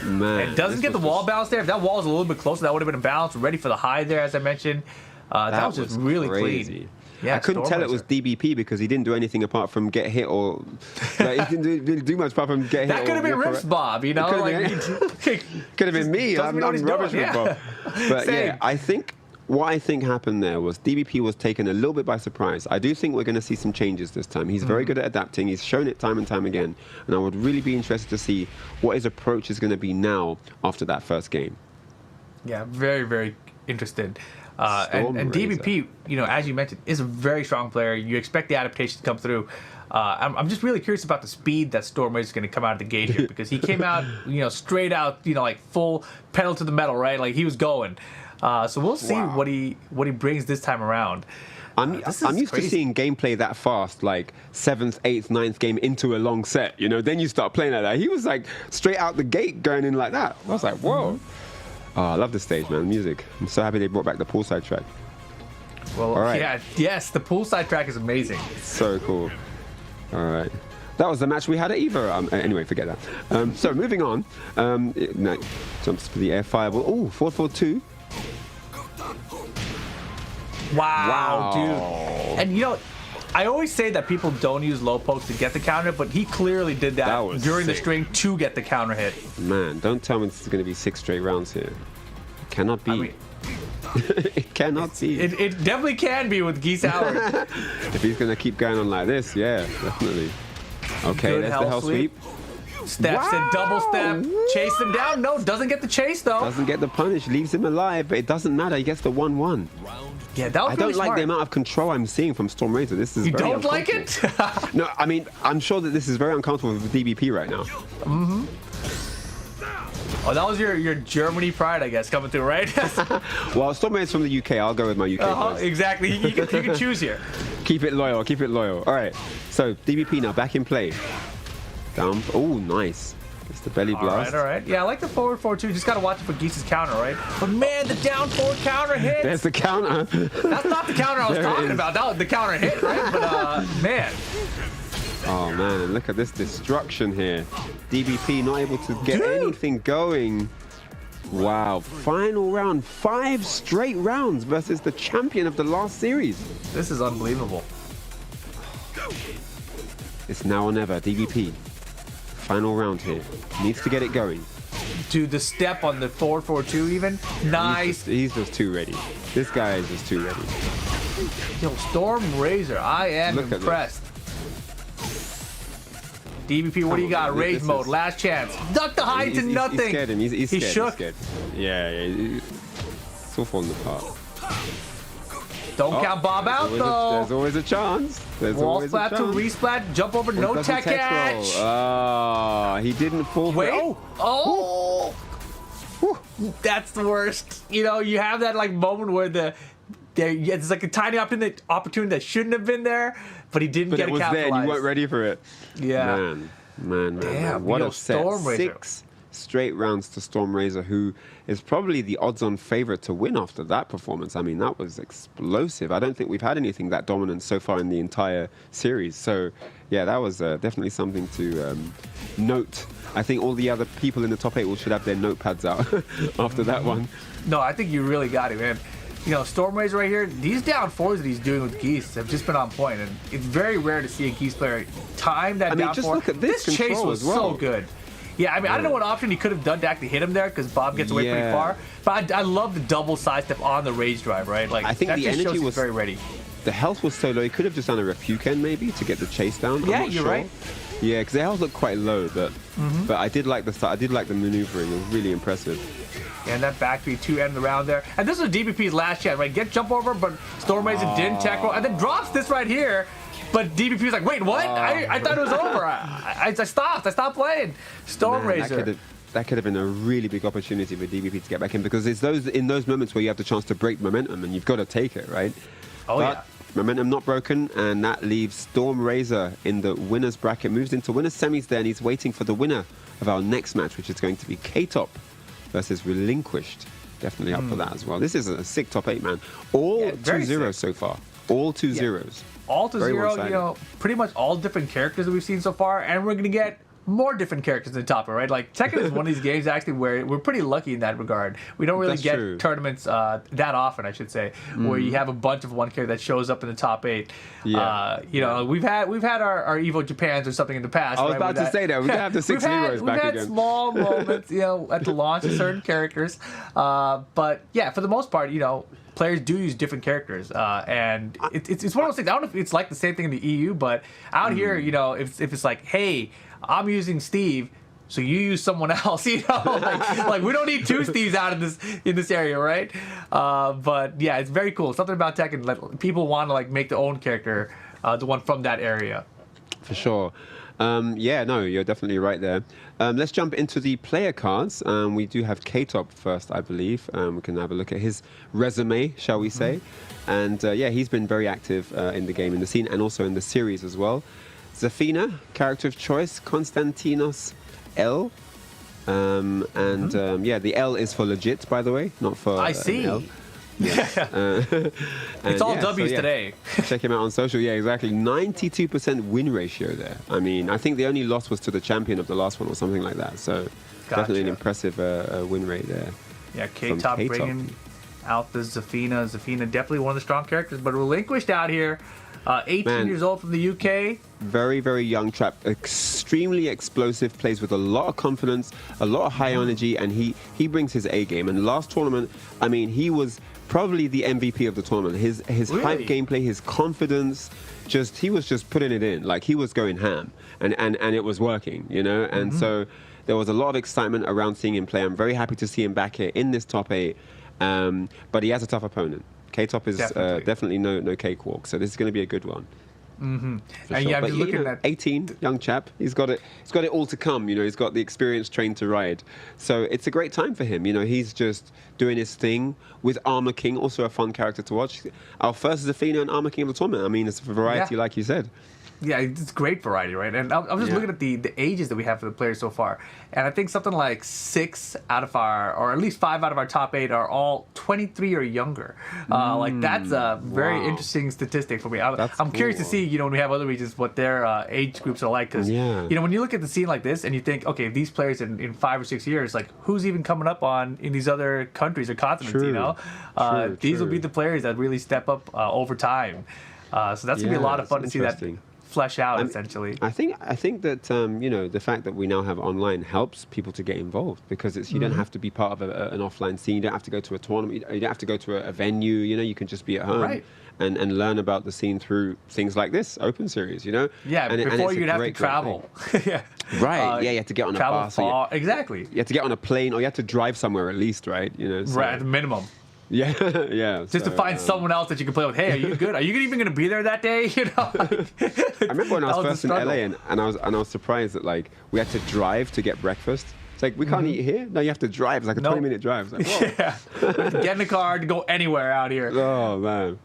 Man, it doesn't get the wall bounce there. If that wall was a little bit closer, that would have been a bounce. Ready for the high there, as I mentioned. That was just really clean. Yeah, I couldn't tell it was DBP because he didn't do anything apart from get hit, or he didn't do much apart from get hit. That could have been Rips Bob, Could have been me. I'm rubbish with Bob. But what I think happened there was DBP was taken a little bit by surprise. I do think we're going to see some changes this time. He's very good at adapting. He's shown it time and time again. And I would really be interested to see what his approach is going to be now after that first game. Yeah, very, very interested. And DBP, as you mentioned, is a very strong player. You expect the adaptation to come through. I'm just really curious about the speed that Storm is going to come out of the gate here, because he came out, straight out, like full pedal to the metal, right? Like he was going. So we'll see what he brings this time around. I'm used to seeing gameplay that fast, like 7th, 8th, 9th game into a long set. Then you start playing like that. He was like straight out the gate going in like that. I was like, whoa. Oh, I love the stage, man. Music. I'm so happy they brought back the poolside track. Well, all right. Yeah, yes, the poolside track is amazing. So cool. All right. That was the match we had at EVO. Anyway, forget that. So moving on. Jumps for the air fireball. Oh, 4-4-2. Wow, dude. And I always say that people don't use low pokes to get the counter, but he clearly did that during the string to get the counter hit. Man, don't tell me this is going to be 6 straight rounds here. It cannot be. It cannot be. It definitely can be with Geese Howard. If he's going to keep going on like this, yeah, definitely. Okay, good there's the hell sweep. Steps in, double step, chase him down. No, doesn't get the chase though. Doesn't get the punish, leaves him alive, but it doesn't matter. He gets the 1-1. Yeah, that was I don't like the amount of control I'm seeing from Storm Razor. This is you very don't like it? No, I mean, I'm sure that this is very uncomfortable with DBP right now. Mm-hmm. Oh, that was your Germany pride, I guess, coming through, right? Well, Storm Razor's from the UK. I'll go with my UK voice. Exactly. You can choose here. Keep it loyal. Keep it loyal. All right. So DBP now back in play. Down. Oh, nice. It's the belly blast. All right. Yeah, I like the forward 4-2. Just got to watch it for Geese's counter, right? But man, the down forward counter hit. There's the counter. That's not the counter I was talking about. That was the counter hit, right? But, man. Oh, man. And look at this destruction here. DBP not able to get anything going. Wow. Final round. 5 straight rounds versus the champion of the last series. This is unbelievable. It's now or never. DBP. Final round here. Needs to get it going. Dude, the step on the forward 4-2 even. Nice. He's just too ready. This guy is just too ready. Yo, Storm Razor. I am impressed. DBP, what do you got? Rage mode. Last chance. Duck the high to nothing. He's scared him. He's scared. Shook. He's scared. Yeah. It's all falling apart. Don't count Bob out, though. There's always a chance. Wall splat to resplat, jump over, no tech catch. He didn't fall. Wait. Oh. That's the worst. You have that moment where it's like a tiny opportunity that shouldn't have been there, but he didn't get it capitalized. There and you weren't ready for it. Yeah. Man. Damn, what a set. Storm Razor. 6 straight rounds to Storm Razor, who is probably the odds-on favorite to win after that performance. I mean, that was explosive. I don't think we've had anything that dominant so far in the entire series. So, yeah, that was definitely something to note. I think all the other people in the top 8 should have their notepads out after that one. No, I think you really got it, man. Storm Razor right here, these down fours that he's doing with Geese have just been on point, and it's very rare to see a Geese player time that down just four. Look at this chase was well. so good. Yeah, I mean, I don't know what option he could have done to actually hit him there, because Bob gets away pretty far. But I love the double sidestep on the rage drive, right? Like, I think that the just energy shows was he's very ready. The health was so low. He could have just done a Refuken maybe to get the chase down. Yeah, I'm not you're sure. right. Yeah, because the health looked quite low, but I did like the start. I did like the maneuvering. It was really impressive. And that back 3-2 end of the round there. And this was DBP's last chance, right? Get jump over, but Storm Razor didn't tech roll, and then drops this right here. But DBP was like, wait, what? I thought it was over. I stopped. I stopped playing. Storm Razor. That could have been a really big opportunity for DBP to get back in, because it's in those moments where you have the chance to break momentum, and you've got to take it, right? But momentum not broken, and that leaves Storm Razor in the winner's bracket. Moves into winner's semis there, and he's waiting for the winner of our next match, which is going to be K-Top versus Relinquished. Definitely up for that as well. This is a sick top 8, man. All 2-0 so far. All 2-0s. All 2-0, pretty much all different characters that we've seen so far, and we're going to get more different characters in the top, right? Like, Tekken is one of these games actually where we're pretty lucky in that regard. We don't really get tournaments that often, I should say, where you have a bunch of one character that shows up in the top 8. Yeah. We've had our Evo Japans or something in the past. I was about to say that. We have the 6 Leroys back again. We've had small moments, at the launch of certain characters. But yeah, for the most part, players do use different characters, and it's one of those things. I don't know if it's like the same thing in the EU, but out here, if it's like, hey, I'm using Steve, so you use someone else, you know, like we don't need two Steves out in this area, right? But yeah, it's very cool. Something about Tekken, like people want to like make their own character, the one from that area. For sure. Yeah, no, you're definitely right there. Let's jump into the player cards. We do have K-Top first, I believe. We can have a look at his resume, shall we say. And yeah, he's been very active in the game, in the scene, and also in the series as well. Zafina, character of choice, Konstantinos L. Yeah, the L is for legit, by the way, not for I see. L. Yes. It's all W's today. Check him out on social. Yeah, exactly. 92% win ratio there. I mean, I think the only loss was to the champion of the last one or something like that. So definitely an impressive win rate there. Yeah, K-Top bringing out the Zafina. Zafina definitely one of the strong characters, but relinquished out here. 18 years old from the UK. Very, very young chap. Extremely explosive. Plays with a lot of confidence, a lot of high energy, and he brings his A game. And last tournament, I mean, he was probably the MVP of the tournament. His really? hype gameplay, his confidence, he was just putting it in. Like, he was going ham, and it was working, you know? And so there was a lot of excitement around seeing him play. I'm very happy to see him back here in this top 8. But he has a tough opponent. K-Top is definitely no cakewalk, so this is going to be a good one. And sure. yeah, I'm but, just looking at 18, young chap. He's got it all to come. You know, he's got the experience, trained to ride. So it's a great time for him. You know, he's just doing his thing with Armor King, also a fun character to watch. Our first Zafina and Armor King of the tournament. I mean, it's a variety, like you said. Yeah, it's great variety, right? And I'm just looking at the ages that we have for the players so far. And I think something like 6 out of or at least 5 out of our top 8 are all 23 or younger. Like, that's a very interesting statistic for me. I'm curious to see, you know, when we have other regions, what their age groups are like. Because, you know, when you look at the scene like this and you think, okay, these players in 5 or 6 years, like, who's even coming up in these other countries or continents, you know? These will be the players that really step up over time. So that's going to be a lot of fun to see that flesh out, essentially. I think that you know, the fact that we now have online helps people to get involved, because it's you don't have to be part of an offline scene. You don't have to go to a tournament. You don't have to go to a venue. You know, you can just be at home and learn about the scene through things like this open series. You know, before you'd have to travel. You have to get on a bus. Exactly. You have to get on a plane, or you have to drive somewhere at least, right? You know, so. Right, at the minimum. Yeah. Just to find someone else that you can play with. Hey, are you good? Are you even going to be there that day? You know. I remember when I was first in LA, and I was surprised that like we had to drive to get breakfast. It's like, we can't eat here. No, you have to drive. It's like a 20-minute drive. It's like, whoa. Get in the car to go anywhere out here. Oh man,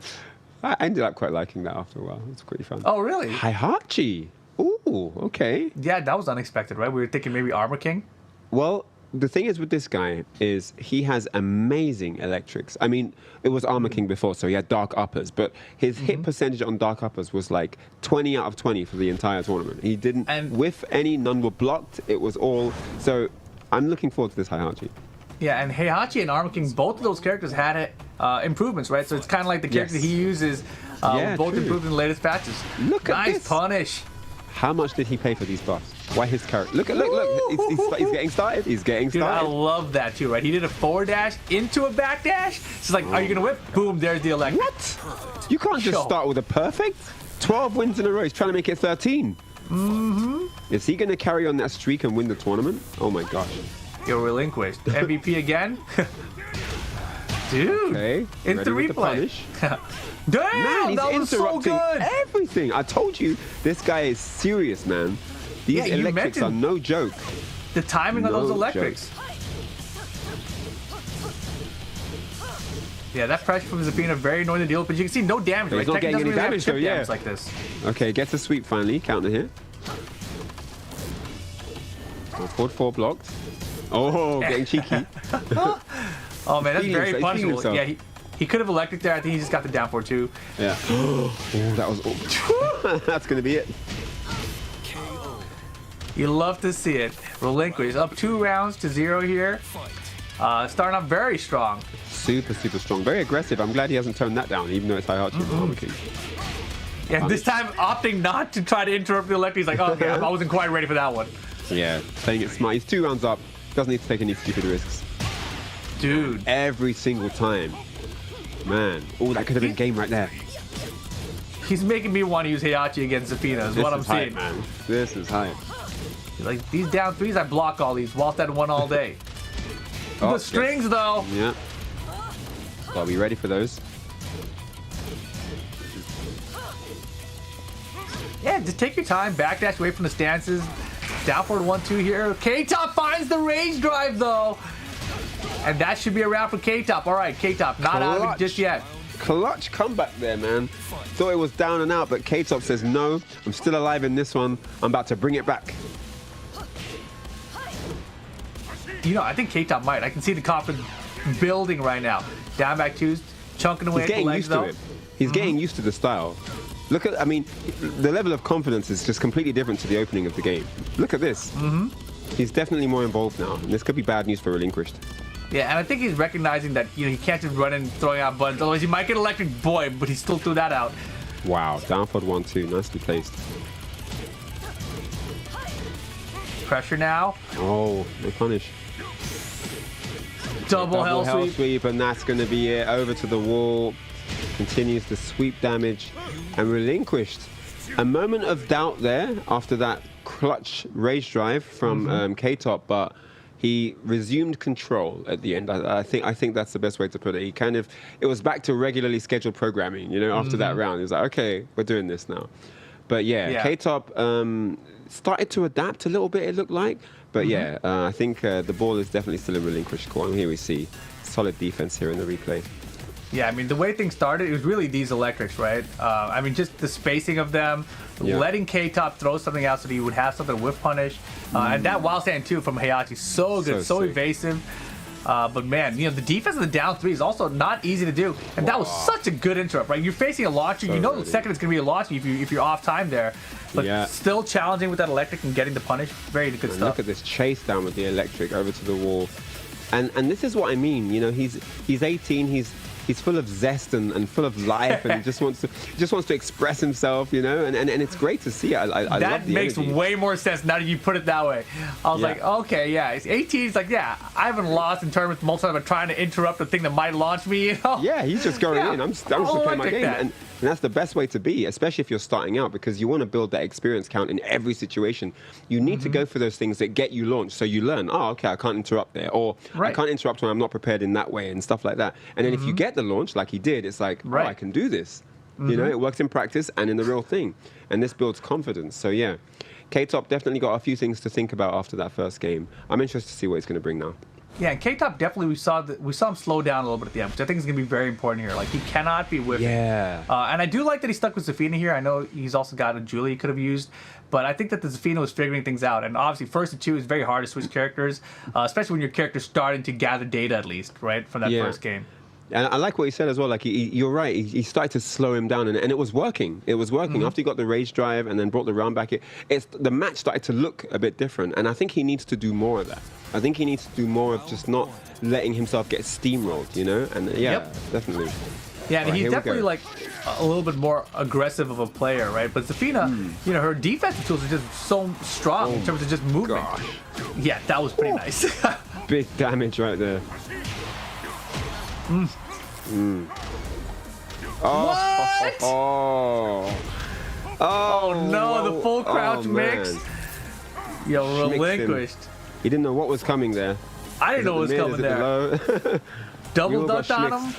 I ended up quite liking that after a while. It's pretty fun. Oh really? Heihachi. Ooh, okay. Yeah, that was unexpected, right? We were thinking maybe Armor King. Well, the thing is with this guy is he has amazing electrics. I mean, it was Armor King before, so he had dark uppers, but his hit percentage on dark uppers was like 20 out of 20 for the entire tournament. He didn't whiff any, none were blocked. It was all... So I'm looking forward to this Heihachi. Yeah, and Heihachi and Armor King, both of those characters had improvements, right? So it's kind of like the character he uses, both improved in the latest patches. Look at this. Nice punish. How much did he pay for these buffs? Why his character? Look! He's getting started. He's getting started. Dude, I love that too, right? He did a forward dash into a back dash. It's like, are you gonna whip? Boom! There's the electric. What? You can't just start with a perfect. 12 wins in a row. He's trying to make it 13. Is he gonna carry on that streak and win the tournament? Oh my gosh! You're relinquished. MVP again. Dude, into replay. Damn, man, that was so good. Everything. I told you, this guy is serious, man. These electrics are no joke. The timing of those electrics. Yeah, that pressure from Zafina very annoying to deal with, but you can see no damage. He's not getting any damage, though, damage like this. Okay, gets a sweep finally. Counter here. Forward 4 blocked. Oh, getting cheeky. Oh man, that's very punishable. Yeah, he could have electric there. I think he just got the down for 2. Yeah. Oh, that was... That's going to be it. You love to see it. Relinquish. Up 2 rounds to 0 here. Starting off very strong. Super strong. Very aggressive. I'm glad he hasn't toned that down, even though it's Heihachi and Armor King. Yeah, this time opting not to try to interrupt the electric. He's like, oh, okay, I wasn't quite ready for that one. Yeah, playing it smart. He's 2 rounds up. Doesn't need to take any stupid risks. Dude. Every single time. Man. Oh, that could have been game right there. He's making me want to use Heihachi against Zafina, is what I'm seeing. Man. This is hype. Like, these down threes, I block all these. Whilst that one all day. Oh, the strings, yes. though. Yeah. Gotta be ready for those. Yeah, just take your time. Backdash away from the stances. Down forward 1-2 here. K-Top finds the rage drive, though. And that should be around for K-Top. All right, K-Top, not out of it just yet. Clutch comeback there, man. Thought it was down and out, but K-Top says, no, I'm still alive in this one. I'm about to bring it back. You know, I think K-Top might. I can see the confidence building right now. Down back twos, chunking away He's at the getting legs, used though. to it. He's getting used to the style. Look at, I mean, the level of confidence is just completely different to the opening of the game. Look at this. He's definitely more involved now. And this could be bad news for Relinquished. Yeah, and I think he's recognizing that, you know, he can't just run in throwing out buttons. Otherwise, he might get electric boy, but he still threw that out. Wow, down forward 1-2, nicely placed. Pressure now. Oh, no punish. Double hell sweep. And that's going to be it. Over to the wall. Continues the sweep damage. And Relinquished. A moment of doubt there after that clutch rage drive from K-Top, but he resumed control at the end. I think that's the best way to put it. He kind of, it was back to regularly scheduled programming, you know, after that round. He was like, okay, we're doing this now. But yeah. K-Top started to adapt a little bit, it looked like. But yeah, I think the ball is definitely still in Relinquished court. And here we see solid defense here in the replay. Yeah, I mean, the way things started, it was really these electrics, right? I mean, just the spacing of them, letting K-Top throw something out so that he would have something to whiff punish. And that wild stand, too, from Heihachi, so good, so evasive. But man, you know, the defense of the down three is also not easy to do. And that was such a good interrupt, right? You're facing a launcher. You know the second it's going to be a launcher if you're off time there. But still challenging with that electric and getting the punish. Very good stuff. Look at this chase down with the electric over to the wall. And this is what I mean. You know, he's 18. He's full of zest and full of life, and he just wants to express himself, you know, and it's great to see. I love that the makes energy. way more sense now that you put it that way. I was like, okay, yeah, he's 18. He's like, yeah, I haven't lost in tournaments multiple times, but trying to interrupt the thing that might launch me, you know? Yeah, he's just going in. I'm just playing my game, that. and that's the best way to be, especially if you're starting out, because you want to build that experience count in every situation. You need to go for those things that get you launched, so you learn. Oh, okay, I can't interrupt there, or I can't interrupt when I'm not prepared in that way, and stuff like that. And then if you get the launch, like he did, it's like, oh, I can do this. You know, it works in practice and in the real thing, and this builds confidence. So yeah, K-Top definitely got a few things to think about after that first game. I'm interested to see what he's going to bring now. Yeah, and K-Top definitely, we saw him slow down a little bit at the end, which I think is going to be very important here. Like, he cannot be whiffing. Yeah. And I do like that he stuck with Zafina here. I know he's also got a Julie he could have used, but I think that the Zafina was figuring things out. And obviously, first and two is very hard to switch characters, especially when your character's starting to gather data, at least, right, from that first game. And I like what he said as well. Like, you're right. He started to slow him down, and it was working. It was working. After he got the rage drive and then brought the round back, the match started to look a bit different. And I think he needs to do more of that. I think he needs to do more of just not letting himself get steamrolled, you know? And definitely. Yeah, and he's definitely like a little bit more aggressive of a player, right? But Zafina, you know, her defensive tools are just so strong in terms of just movement. Gosh. Yeah, that was pretty nice. Big damage right there. What? Oh no, the full crouch mix. Yo, Relinquished. He didn't know what was coming there. I didn't know what was coming there. Double dutch on him.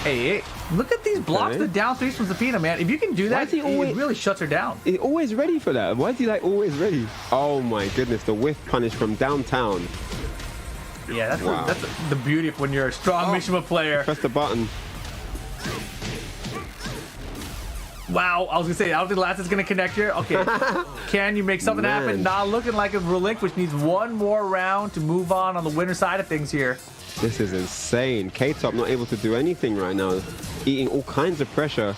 Hey, look at these blocks, the down threes from Zafina, man. If you can do that, it really shuts her down. He's always ready for that. Why is he like always ready? Oh my goodness, the whiff punish from downtown. Yeah, that's the beauty of when you're a strong Mishima player. Press the button. Wow, I was gonna say, I don't think Last is gonna connect here. Okay, can you make something happen? Not looking like a Relinquish needs one more round to move on the winner side of things here. This is insane. K-Top not able to do anything right now. Eating all kinds of pressure.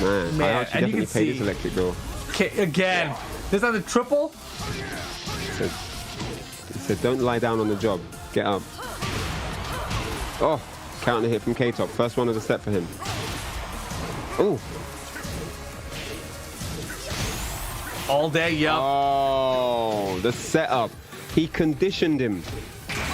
Man, Heihachi definitely paid his electric bill. Again, this is a triple. He said, don't lie down on the job. Get up. Oh, counter hit from K-Top. First one of the set for him. Oh. All day, yup. Oh, the setup. He conditioned him.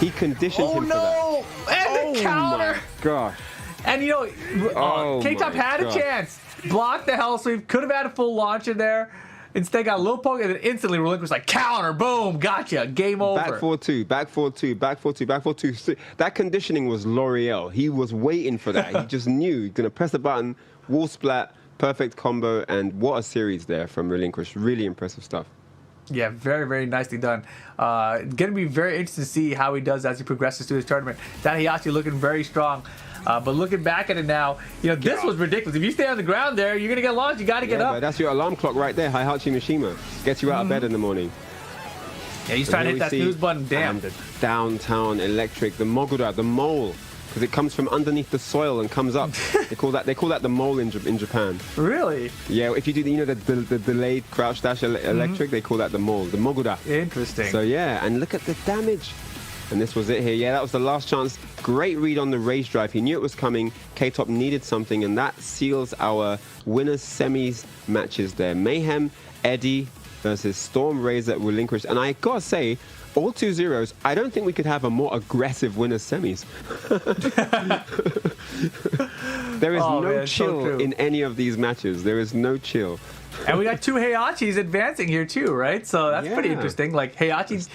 He conditioned him for that. Oh no! And the counter. My gosh. And you know, K-Top had a chance. Blocked the hell sweep. Could have had a full launch in there. Instead, got a little poke, and then instantly relinquished, like, counter, boom, gotcha, game over. Back 4-2, back 4-2, back 4-2, back 4-2. That conditioning was L'Oreal. He was waiting for that. He just knew he's going to press the button, wall splat, perfect combo, and what a series there from Relinquish. Really impressive stuff. Yeah, very, very nicely done. Going to be very interesting to see how he does as he progresses through his tournament. That Heihachi looking very strong. But looking back at it now, this was ridiculous. If you stay on the ground there, you're going to get launched. You got to get up. But that's your alarm clock right there. Heihachi Mishima gets you out of bed in the morning. Yeah, he's trying to hit that snooze button. Damn. The downtown electric, the Mogura, the mole, because it comes from underneath the soil and comes up. They call that the mole in Japan. Really? Yeah, if you do the delayed crouch dash electric, they call that the mole, the Mogura. Interesting. So yeah, and look at the damage. And this was it here. Yeah, that was the last chance. Great read on the rage drive. He knew it was coming. K-Top needed something, and that seals our winners semis matches there. Mayhem, Eddie versus Storm Razor Relinquished. And I gotta say, all 2-0s, I don't think we could have a more aggressive winners semis. There is no chill in any of these matches. There is no chill. And we got two Heihachis advancing here too, right? So that's pretty interesting. Like Heihachi's,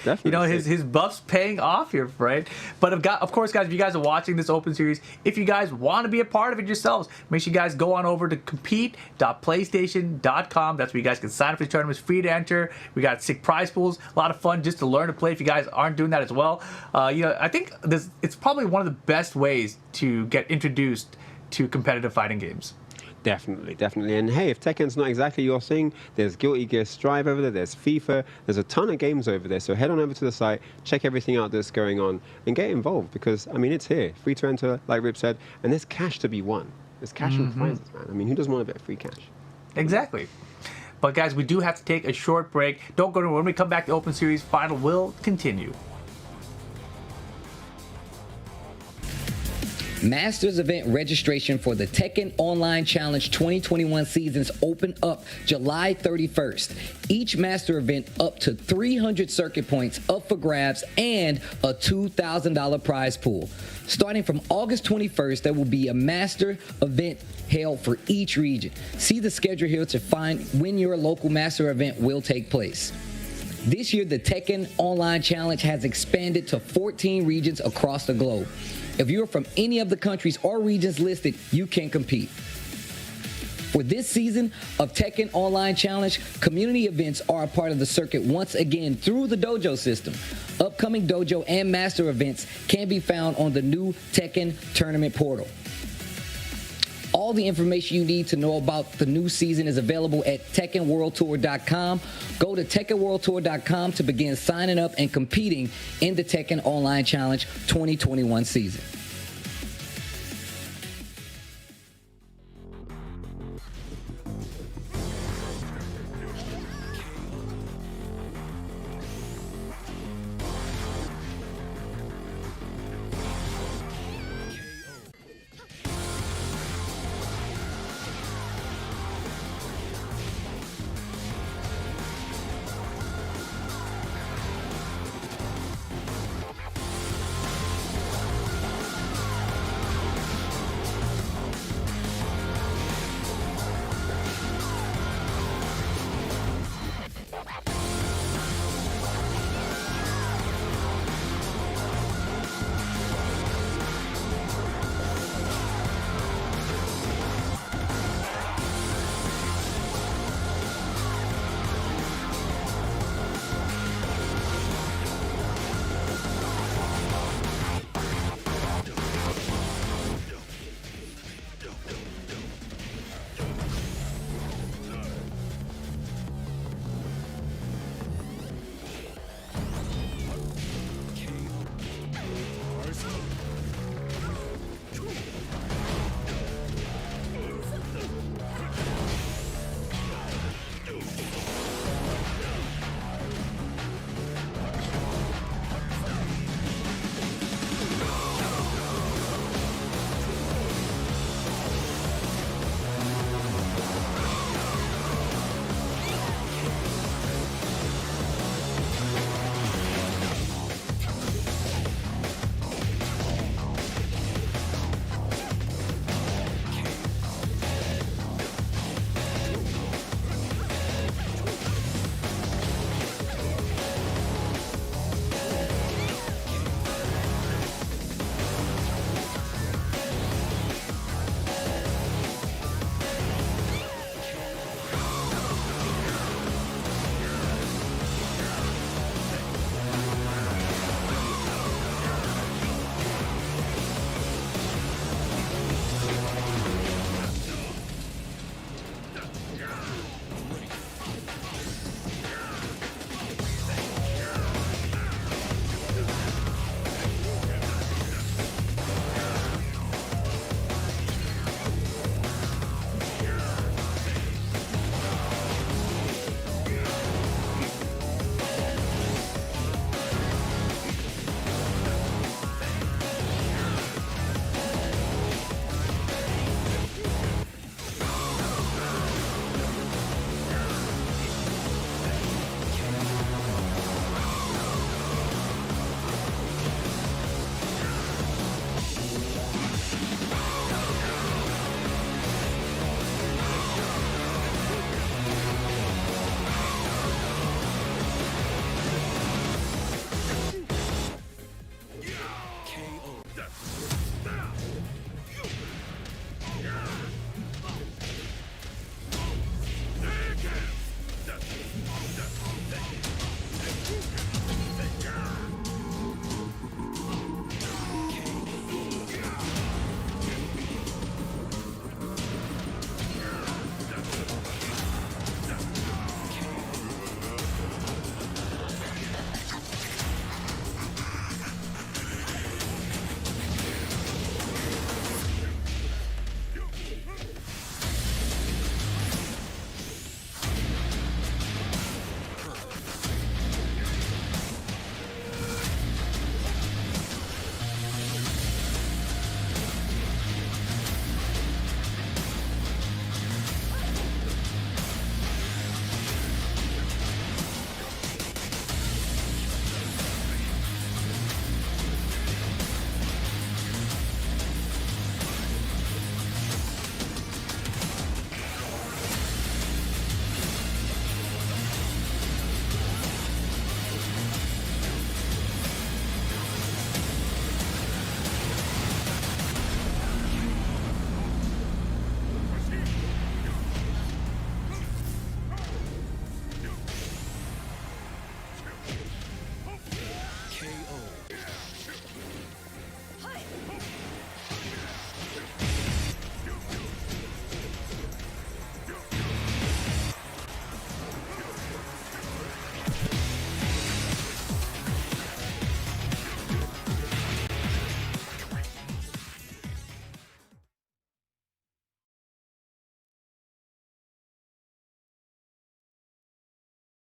his buffs paying off here, right? But of course, guys, if you guys are watching this Open Series, if you guys want to be a part of it yourselves, make sure you guys go on over to compete.playstation.com. That's where you guys can sign up for the tournaments, free to enter. We got sick prize pools, a lot of fun just to learn to play. If you guys aren't doing that as well, I think it's probably one of the best ways to get introduced to competitive fighting games. Definitely. And hey, if Tekken's not exactly your thing, there's Guilty Gear Strive over there, there's FIFA, there's a ton of games over there. So head on over to the site, check everything out that's going on, and get involved because, it's here. Free to enter, like Rip said, and there's cash to be won. There's cash and prizes, man. Who doesn't want a bit of free cash? Exactly. But guys, we do have to take a short break. Don't go to when we come back, the Open Series final will continue. Masters event registration for the Tekken Online Challenge 2021 seasons open up July 31st. Each master event up to 300 circuit points up for grabs and a $2,000 prize pool. Starting from August 21st, there will be a master event held for each region. See the schedule here to find when your local master event will take place. This year, the Tekken Online Challenge has expanded to 14 regions across the globe. If you're from any of the countries or regions listed, you can compete. For this season of Tekken Online Challenge, community events are a part of the circuit once again through the dojo system. Upcoming dojo and master events can be found on the new Tekken Tournament portal. All the information you need to know about the new season is available at TekkenWorldTour.com. Go to TekkenWorldTour.com to begin signing up and competing in the Tekken Online Challenge 2021 season.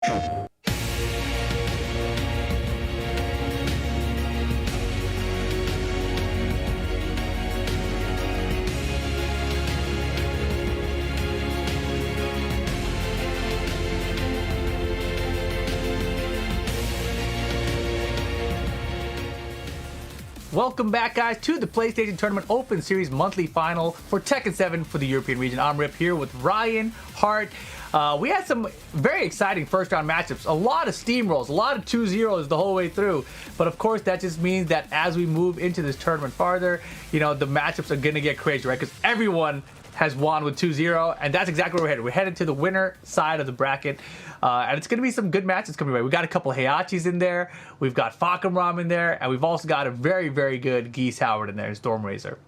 Welcome back, guys, to the PlayStation Tournament Open Series monthly final for Tekken 7 for the European region. I'm Rip here with Ryan Hart. We had some very exciting first round matchups, a lot of steamrolls, a lot of 2-0s the whole way through. But of course, that just means that as we move into this tournament farther, the matchups are going to get crazy, right? Because everyone has won with 2-0, and that's exactly where we're headed. We're headed to the winner side of the bracket, and it's going to be some good matches coming away. We got a couple Heiachis in there, we've got Fakumram in there, and we've also got a very, very good Geese Howard in there, Stormrazor.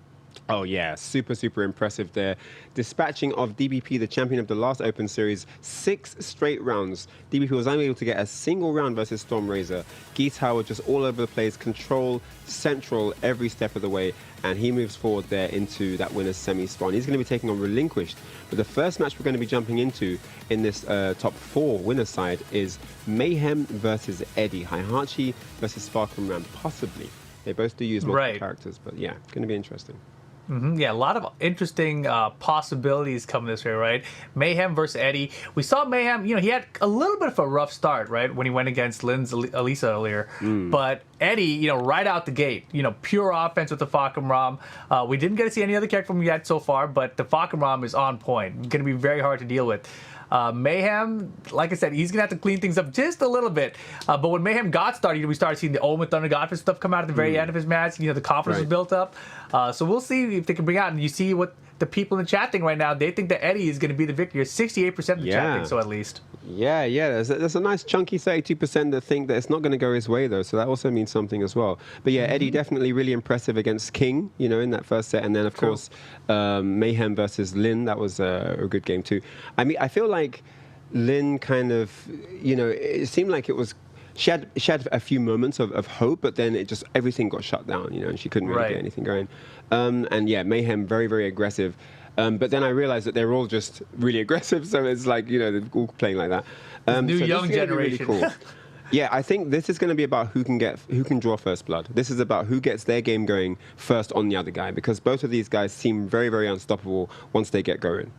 Oh yeah, super impressive there. Dispatching of DBP, the champion of the last Open Series, 6 straight rounds. DBP was unable to get a single round versus Stormrazor. Geese Howard just all over the place, control, central every step of the way, and he moves forward there into that winner's semi-spawn. He's going to be taking on Relinquished. But the first match we're going to be jumping into in this top 4 winner side is Mayhem versus Eddie. Heihachi versus Fakumram, possibly. They both do use multiple characters, but yeah, going to be interesting. Yeah, a lot of interesting possibilities coming this way, right? Mayhem versus Eddie. We saw Mayhem, he had a little bit of a rough start, right, when he went against Lynn's Elisa earlier. But Eddie, right out the gate, pure offense with the Fakumram. We didn't get to see any other character from him yet so far, but the Fakumram is on point. Going to be very hard to deal with. Mayhem, like I said, he's going to have to clean things up just a little bit. But when Mayhem got started, we started seeing the Omen Thunder Godfrey stuff come out at the very end of his match. The confidence was built up. So we'll see if they can bring out. And you see what the people in the chat think right now. They think that Eddie is going to be the victor. 68% of the chat think so, at least. Yeah. There's a nice chunky 32% that think that it's not going to go his way, though. So that also means something as well. But yeah, Eddie definitely really impressive against King, in that first set. And then, of course, Mayhem versus Lynn. That was a good game, too. I mean, I feel like Lynn kind of, it seemed like it was... She had a few moments of hope, but then everything got shut down, and she couldn't really get anything going. And yeah, Mayhem, very, very aggressive. But then I realized that they're all just really aggressive, so it's like, they're all playing like that. New young generation. Really cool. Yeah, I think this is going to be about who can draw first blood. This is about who gets their game going first on the other guy, because both of these guys seem very, very unstoppable once they get going.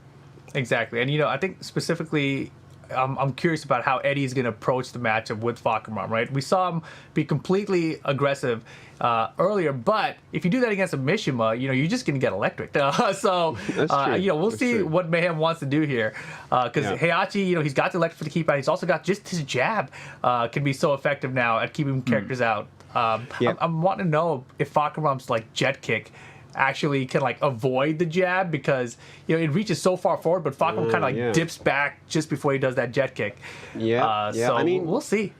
Exactly. And, I think specifically... I'm curious about how Eddie's going to approach the matchup with Fakumram, right? We saw him be completely aggressive earlier, but if you do that against a Mishima, you're just going to get electric. So, we'll see what Mayhem wants to do here. Because Heihachi, he's got the electric for the keep out. He's also got just his jab can be so effective now at keeping characters out. I'm wanting to know if Fakumram's jet kick actually can avoid the jab, because it reaches so far forward, but Fakumram kind of dips back just before he does that jet kick. So I mean, we'll see.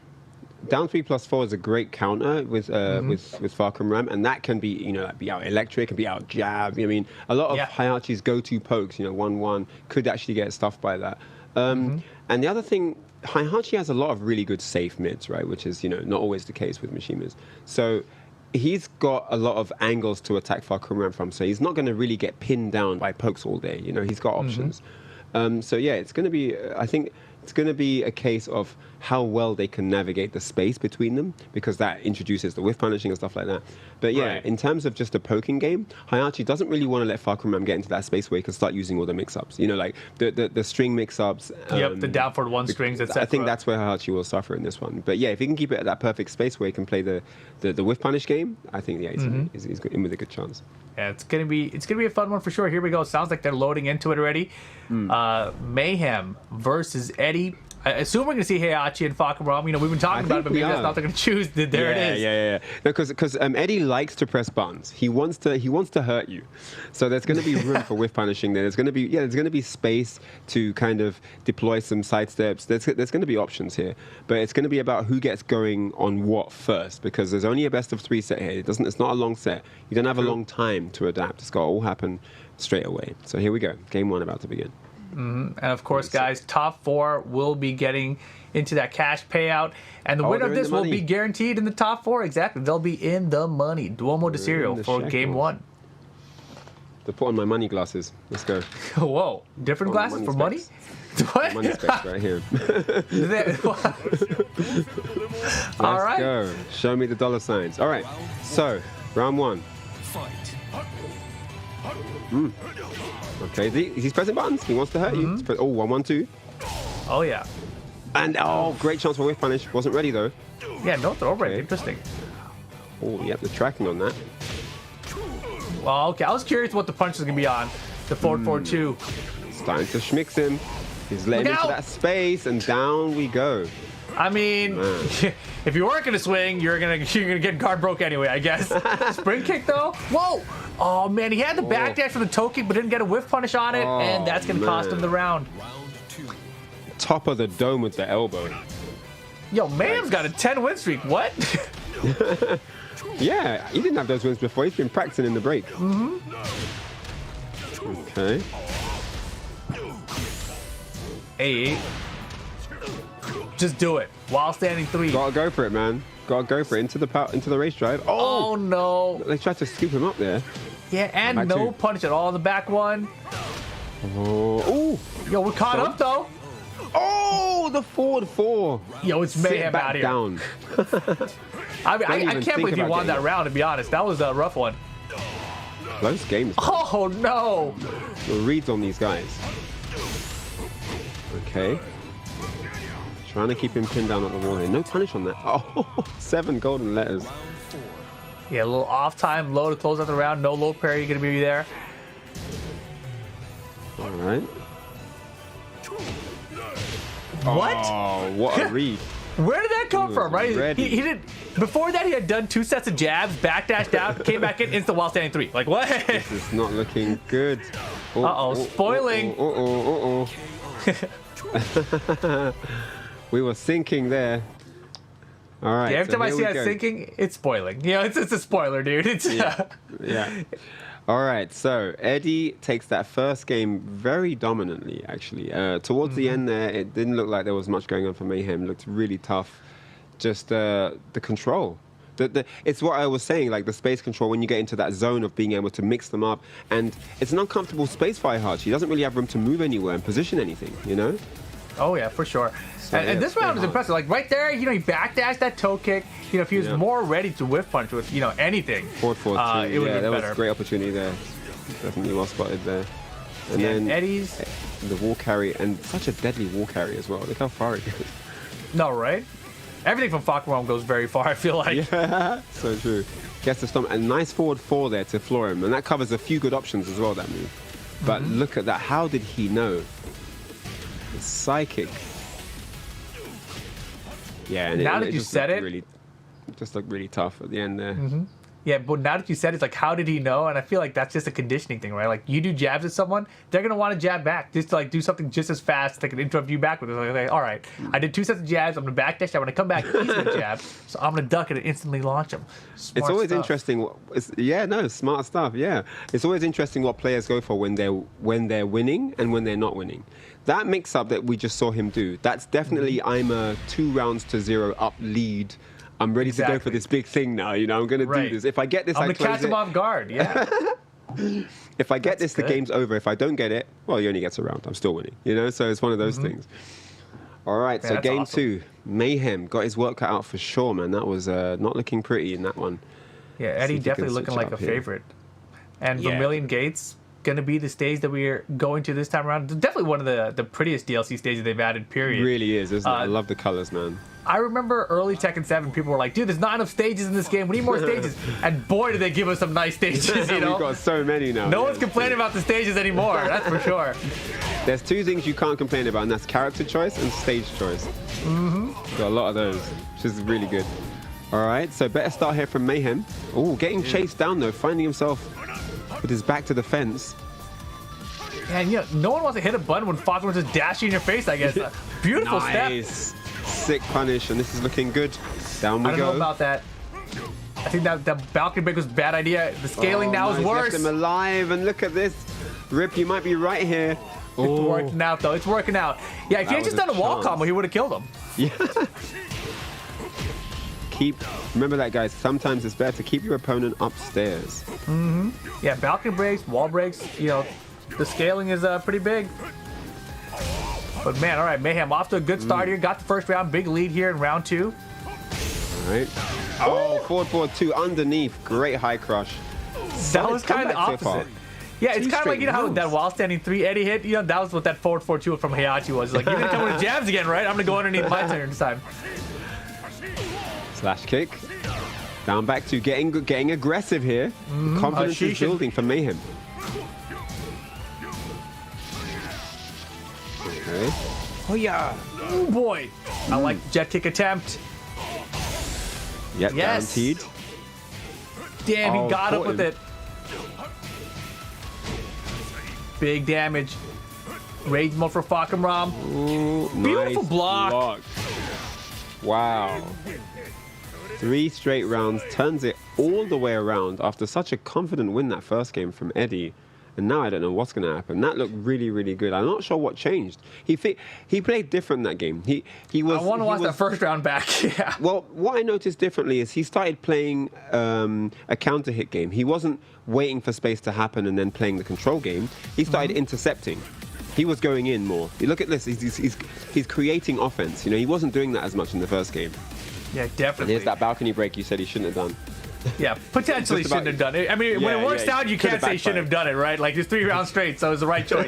Down 3+4 is a great counter with Fakumram, and that can be be out electric, can be out jab. I mean, a lot of Heihachi's go-to pokes, 1-1 could actually get stuffed by that. And the other thing, Heihachi has a lot of really good safe mids, right? Which is not always the case with Mishimas. So he's got a lot of angles to attack Fakumram from, so he's not going to really get pinned down by pokes all day. He's got options. So yeah, it's going to be, I think it's going to be a case of how well they can navigate the space between them, because that introduces the whiff punishing and stuff like that. But yeah, in terms of just a poking game, Heihachi doesn't really want to let Fakumram get into that space where he can start using all the mix-ups. Like the string mix-ups. The down forward one strings, etc. I think that's where Heihachi will suffer in this one. But yeah, if he can keep it at that perfect space where he can play the whiff punish game, I think he's in with a good chance. Yeah, it's gonna be a fun one for sure. Here we go. Sounds like they're loading into it already. Mayhem versus Eddie. I assume we're going to see Heihachi and Fakumram. We've been talking about it, but maybe that's not they're going to choose. There it is. Yeah. Because Eddie likes to press buttons. He wants to hurt you. So there's going to be room for whiff punishing. There's going to be space to kind of deploy some side steps. There's going to be options here, but it's going to be about who gets going on what first, because there's only a best of 3 set here. It's not a long set. You don't have a long time to adapt. It's got to all happen straight away. So here we go. Game 1 about to begin. And of course, guys, top 4 will be getting into that cash payout, and the winner of this will be guaranteed in the top 4. Exactly, they'll be in the money. Duomo de Sirio for game 1. To put on my money glasses. Let's go. Whoa, different glasses for money? What? Money specs right here. All right. Let's go. Show me the dollar signs. All right. So, round 1. Okay, he's pressing buttons. He wants to hurt you. Oh, 1, 1, 2. Oh, yeah. And, great chance for whiff punish. Wasn't ready, though. Yeah, no throw break. Okay. Interesting. Oh, yep, the tracking on that. Well, okay. I was curious what the punch is going to be on. The 4-4-2. Starting to schmix him. He's letting Look into out. that space, and down we go. I mean, if you weren't gonna swing, you're gonna get guard broke anyway, I guess. Spring kick though. Whoa! Oh man, he had the backdash for the toe kick, but didn't get a whiff punish on it, and that's gonna cost him the round. Top of the dome with the elbow. Yo, Mayhem's got a 10-win streak. What? Yeah, he didn't have those wins before. He's been practicing in the break. Okay. Hey, just do it while standing 3. Gotta go for it, man. Gotta go for it into the race drive. Oh no! They tried to scoop him up there. Yeah, and Back no 2. punish at all in the back one. Oh, Yo, we're caught up though. oh, the forward 4. Yo, it's Sit Mayhem back out here. down. I mean, I even can't think believe he about won getting that round. To be honest, that was a rough one. Close games. Oh no! The reads on these guys. Okay. Trying to keep him pinned down at the wall here. No punish on that. Oh, 7 golden letters. Yeah, a little off time, low to close out the round. No low parry gonna be there. All right. What? Oh, what a read. Where did that come from? Right? ready. He did. Before that, he had done 2 sets of jabs, backdashed out, came back in, instant while standing 3. Like what? This is not looking good. Uh-oh, spoiling. We were sinking there. All right. Yeah, every time I here see we that go. sinking, it's spoiling. You know, it's a spoiler, dude. It's Yeah. All right. So Eddie takes that first game very dominantly, actually. Towards the end there, it didn't look like there was much going on for Mayhem. It looked really tough. Just the control. It's what I was saying, like the space control when you get into that zone of being able to mix them up. And it's an uncomfortable space for Heihachi. He doesn't really have room to move anywhere and position anything, you know? Oh yeah, for sure. So, and this round was impressive. Like right there, you know, he backdashed that toe kick. You know, if he was more ready to whiff punch with, you know, anything, Forward 4-2. it would Yeah, have that been was better. a great opportunity there. Definitely well spotted there. And Yeah, then Eddie's. the wall carry, and such a deadly wall carry as well. Look how far it goes. No, right? Everything from Fakram goes very far, I feel like. Yeah, so true. Gets the stomp. A nice forward 4 there to floor him. And that covers a few good options as well, that move. But look at that. How did he know? The psychic. Yeah, and Now that you just said looked it- really, just looked really tough at the end there. Yeah, but now that you said it, it's like, how did he know? And I feel like that's just a conditioning thing, right? Like, you do jabs at someone, they're going to want to jab back, just to, like, do something just as fast they can interrupt you back with it. Like, all right, I did 2 sets of jabs, I'm going to backdash, I'm going to come back, he's going to jab, so I'm going to duck it and instantly launch him. Smart It's always stuff. interesting. Smart stuff. Yeah, it's always interesting what players go for when they're winning and when they're not winning. That mix-up that we just saw him do, that's definitely I'm a 2-0 up lead. I'm ready to go for this big thing now. You know, I'm going to do this. If I get this, I'm I going to catch close him it. off guard. Yeah. If I get this, the good. game's over. If I don't get it, well, he only gets a round. I'm still winning. You know, so it's one of those things. All right, Yeah, so that's game awesome. 2, Mayhem got his work cut out for sure, man. That was not looking pretty in that one. Yeah, See Eddie if he definitely can looking switch like up a here. favorite. And Yeah. Vermilion Gates going to be the stage that we're going to this time around. Definitely one of the prettiest DLC stages they've added, period. It really is, isn't it? I love the colors, man. I remember early Tekken 7, people were like, dude, there's not enough stages in this game. We need more stages. And boy, did they give us some nice stages, you know? We've got so many now. No one's complaining about the stages anymore, that's for sure. There's 2 things you can't complain about, and that's character choice and stage choice. Got a lot of those, which is really good. All right, so better start here from Mayhem. Oh, getting chased down, though, finding himself with his back to the fence. And, you know, no one wants to hit a button when Fatima just dashing in your face, I guess. Beautiful step. Nice. Sick punish, and this is looking good. Down we I don't go. know about that. I think that balcony break was a bad idea. The scaling now is he's worse. Left him alive, and look at this. Rip, you might be right here. It's working out, though. It's working out. Yeah, if he had was just done a wall chance. combo, he would have killed him. Remember that, guys. Sometimes it's better to keep your opponent upstairs. Yeah, balcony breaks, wall breaks, you know, the scaling is pretty big. But man, all right, Mayhem off to a good start here. Got the first round, big lead here in round 2. All right. Oh, forward 2 underneath. Great high crush. That was kind of the opposite. So far. Yeah, it's Two kind of like, you know how straight that while standing 3 Eddie hit, you know, that was what that forward 4-2 from Heihachi was. Like, you're going to come with jabs again, right? I'm going to go underneath my turn this time. Slash kick. Down back to getting aggressive here. Confidence is building for Mayhem. Okay. Oh, yeah. Oh, boy. I like jet kick attempt. Yep, Yes. guaranteed. Damn, he got up with him. it. Big damage. Rage mode for Fakamram. Ooh, Beautiful nice block. Wow. 3 straight rounds, turns it all the way around after such a confident win that first game from Eddie. And now I don't know what's going to happen. That looked really, really good. I'm not sure what changed. He played different in that game. He was. I want to watch that first round back. Yeah. Well, what I noticed differently is he started playing a counter hit game. He wasn't waiting for space to happen and then playing the control game. He started intercepting. He was going in more. You look at this. He's creating offense. You know, he wasn't doing that as much in the first game. Yeah, And definitely. here's that balcony break you said he shouldn't have done. Yeah, potentially Just about- shouldn't have done it. I mean, when it works yeah, out, you could've can't say shouldn't have done it, right? Like, it's 3 rounds straight, so it was the right choice.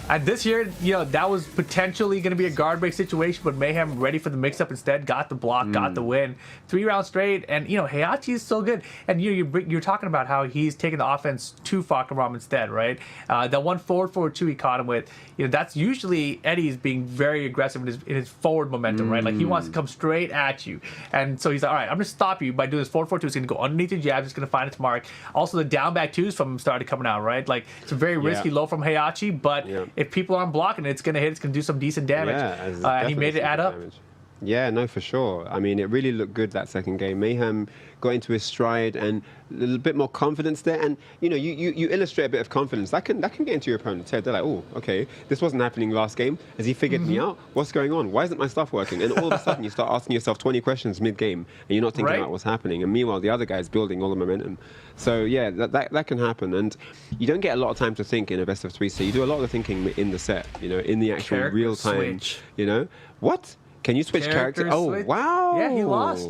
And this year, you know, that was potentially going to be a guard break situation, but Mayhem ready for the mix-up instead, got the block, got the win. 3 rounds straight, and, you know, Heihachi is so good. And you're talking about how he's taking the offense to Fakamram instead, right? That one forward 2 he caught him with, you know, that's usually Eddie's being very aggressive in his forward momentum, right? Like, he wants to come straight at you. And so he's like, all right, I'm going to stop you by doing this forward 4-2. It's going to go underneath the jabs. It's going to find its mark. Also, the down back 2s from him started coming out, right? Like, it's a very risky low from Heihachi, but if people aren't blocking it, it's going to hit. It's going to do some decent damage. And he made it add up. Damage. Yeah, no, for sure. I mean, it really looked good that second game. Mayhem got into his stride and a little bit more confidence there. And, you know, you illustrate a bit of confidence. That can get into your opponent's head. They're like, oh, okay, this wasn't happening last game. Has he figured me out? What's going on? Why isn't my stuff working? And all of a sudden, you start asking yourself 20 questions mid-game, and you're not thinking about what's happening. And meanwhile, the other guy's building all the momentum. So, yeah, that can happen. And you don't get a lot of time to think in a best of 3. So you do a lot of the thinking in the set, you know, in the actual Character real time. switch. You know? What? Can you switch characters? Oh, switch. wow. Yeah, he lost.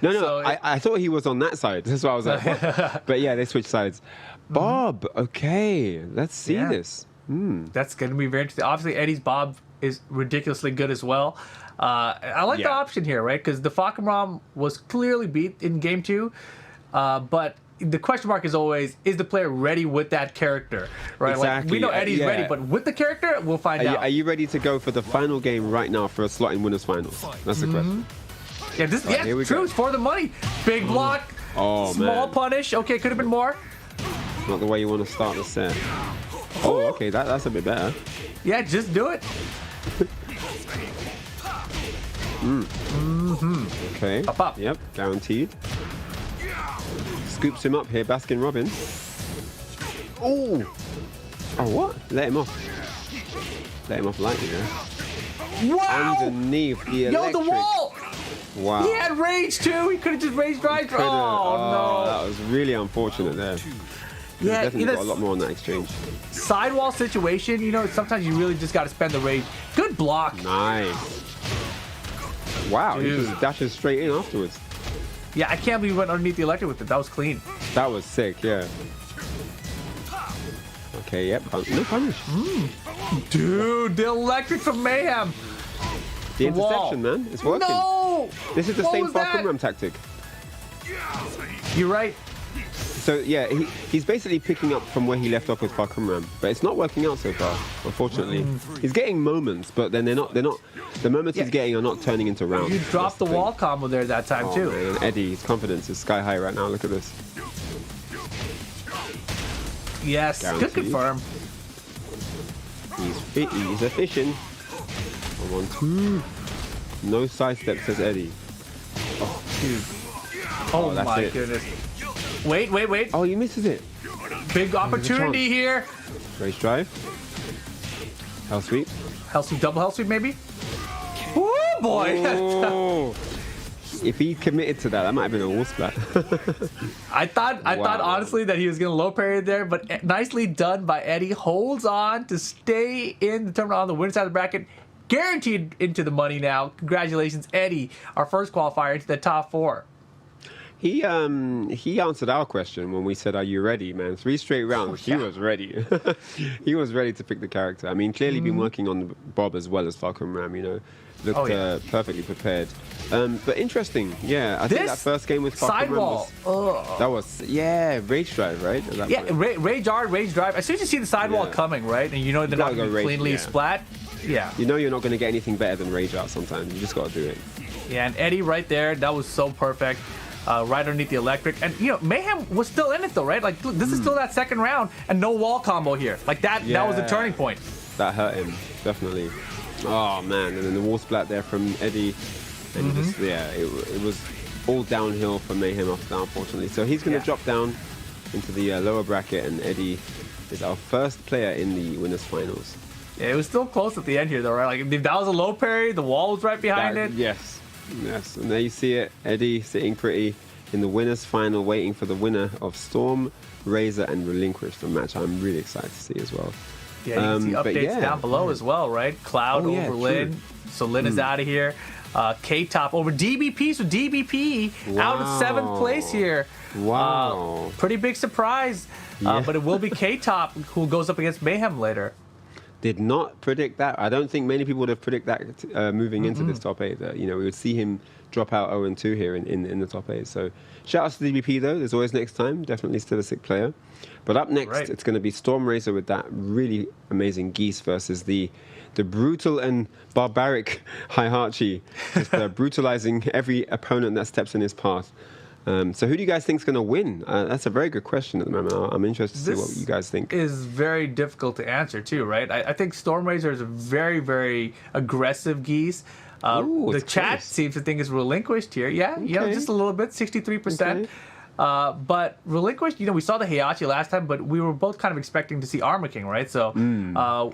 No, So I thought he was on that side. That's why I was like, what? But yeah, they switched sides. Bob, okay. Let's see this. That's going to be very interesting. Obviously, Eddie's Bob is ridiculously good as well. I like the option here, right? Because the Fakamram was clearly beat in game 2, but the question mark is always, is the player ready with that character, right? Exactly. Like, we know Eddie's ready, but with the character, we'll find out. Are you ready to go for the final game right now for a slot in winners finals? That's the question. Yeah, this here we true. go. It's for the money. Big block. Oh, Small man. punish. Okay, could have been more. Not the way you want to start the set. Oh, okay, that's a bit better. Yeah, just do it. Okay. Up. Yep, guaranteed. Scoops him up here, Baskin Robbins. Oh! Oh, what? Let him off. Let him off lightly there. Wow. Underneath the Yo, electric. the wall. Wow. He had rage too. He could have just rage drive. Oh, no. That was really unfortunate there. Yeah, Definitely got a lot more on that exchange. Sidewall situation, you know, sometimes you really just got to spend the rage. Good block. Nice. Wow, he Dude. just dashes straight in afterwards. Yeah, I can't believe he went underneath the electric with it. That was clean. That was sick, yeah. Okay, yep. No punish. Dude, the electric from Mayhem. The wall. interception, man. It's working. No. This is the What same was that? Fakamram tactic. You're right. So yeah, he's basically picking up from where he left off with Fakamram, but it's not working out so far, unfortunately. He's getting moments, but then they're not. The moments he's getting are not turning into rounds. You dropped the That's wall thing. combo there that time Oh, too. man. Eddie's confidence is sky high right now. Look at this. Yes, Guaranteed. good confirm. He's efficient. 1-1-2. No sidestep, says Eddie. Dude. Oh that's my it. goodness. Wait. Oh, he misses it. Big opportunity here. Race drive. Hell sweep. Hell sweep, double hell sweep maybe? Oh boy. Oh. if he committed to that, that might have been a wall splat. I thought honestly that he was gonna low parry there, but nicely done by Eddie. Holds on to stay in the tournament on the winner side of the bracket. Guaranteed into the money now. Congratulations, Eddie, our first qualifier into the top 4. He answered our question when we said, "Are you ready, man?" 3 straight rounds. He was ready. He was ready to pick the character. I mean, clearly been working on Bob as well as Falcon Ram. You know, looked perfectly prepared. But interesting, yeah. I think that first game with Falcon Ram was Rage Drive, right? Rage R, Rage Drive. As soon as you see the sidewall coming, right, and you know they're not going to cleanly splat. Yeah. You know you're not going to get anything better than Rage Out sometimes. You just got to do it. Yeah, and Eddie right there, that was so perfect. Right underneath the electric. And, you know, Mayhem was still in it, though, right? Like, this is still that second round and no wall combo here. Like, that was the turning point. That hurt him, definitely. Oh, man. And then the wall splat there from Eddie. And it was all downhill for Mayhem after that, unfortunately. So he's going to drop down into the lower bracket, and Eddie is our first player in the winners finals. Yeah, it was still close at the end here, though, right? Like, if that was a low parry, the wall was right behind it. Yes. And there you see it. Eddie sitting pretty in the winners final, waiting for the winner of Storm, Razor, and Relinquish, the match I'm really excited to see as well. Yeah, you can see updates down below as well, right? Cloud over Lin. So Lin is out of here. K-Top over DBP. So DBP out of 7th place here. Wow. Pretty big surprise. But it will be K-Top who goes up against Mayhem later. Did not predict that. I don't think many people would have predicted that moving into this top 8. That, you know, we would see him drop out 0-2 here in the top 8. So shout out to DBP though. There's always next time. Definitely still a sick player. But up next, it's going to be Storm Razor with that really amazing Geese versus the brutal and barbaric Heihachi, just brutalizing every opponent that steps in his path. So who do you guys think is going to win? That's a very good question at the moment. I'm interested to see what you guys think. This is very difficult to answer too, right? I think Storm Razor is a very, very aggressive Geese. The chat seems to think it's Relinquished here. Yeah, just a little bit, 63%. Okay. But Relinquished, you know, we saw the Heihachi last time, but we were both kind of expecting to see Armor King, right? So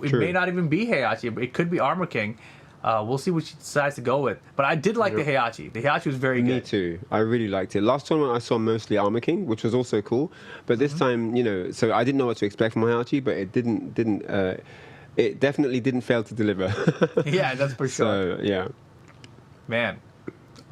it may not even be Heihachi, but it could be Armor King. We'll see what she decides to go with. But I did like the Heihachi. The Heihachi was very good. Me too. I really liked it. Last tournament I saw mostly Armor King, which was also cool. But this time, you know, so I didn't know what to expect from Heihachi, but it definitely didn't fail to deliver. Yeah, that's for sure. So, yeah. Man.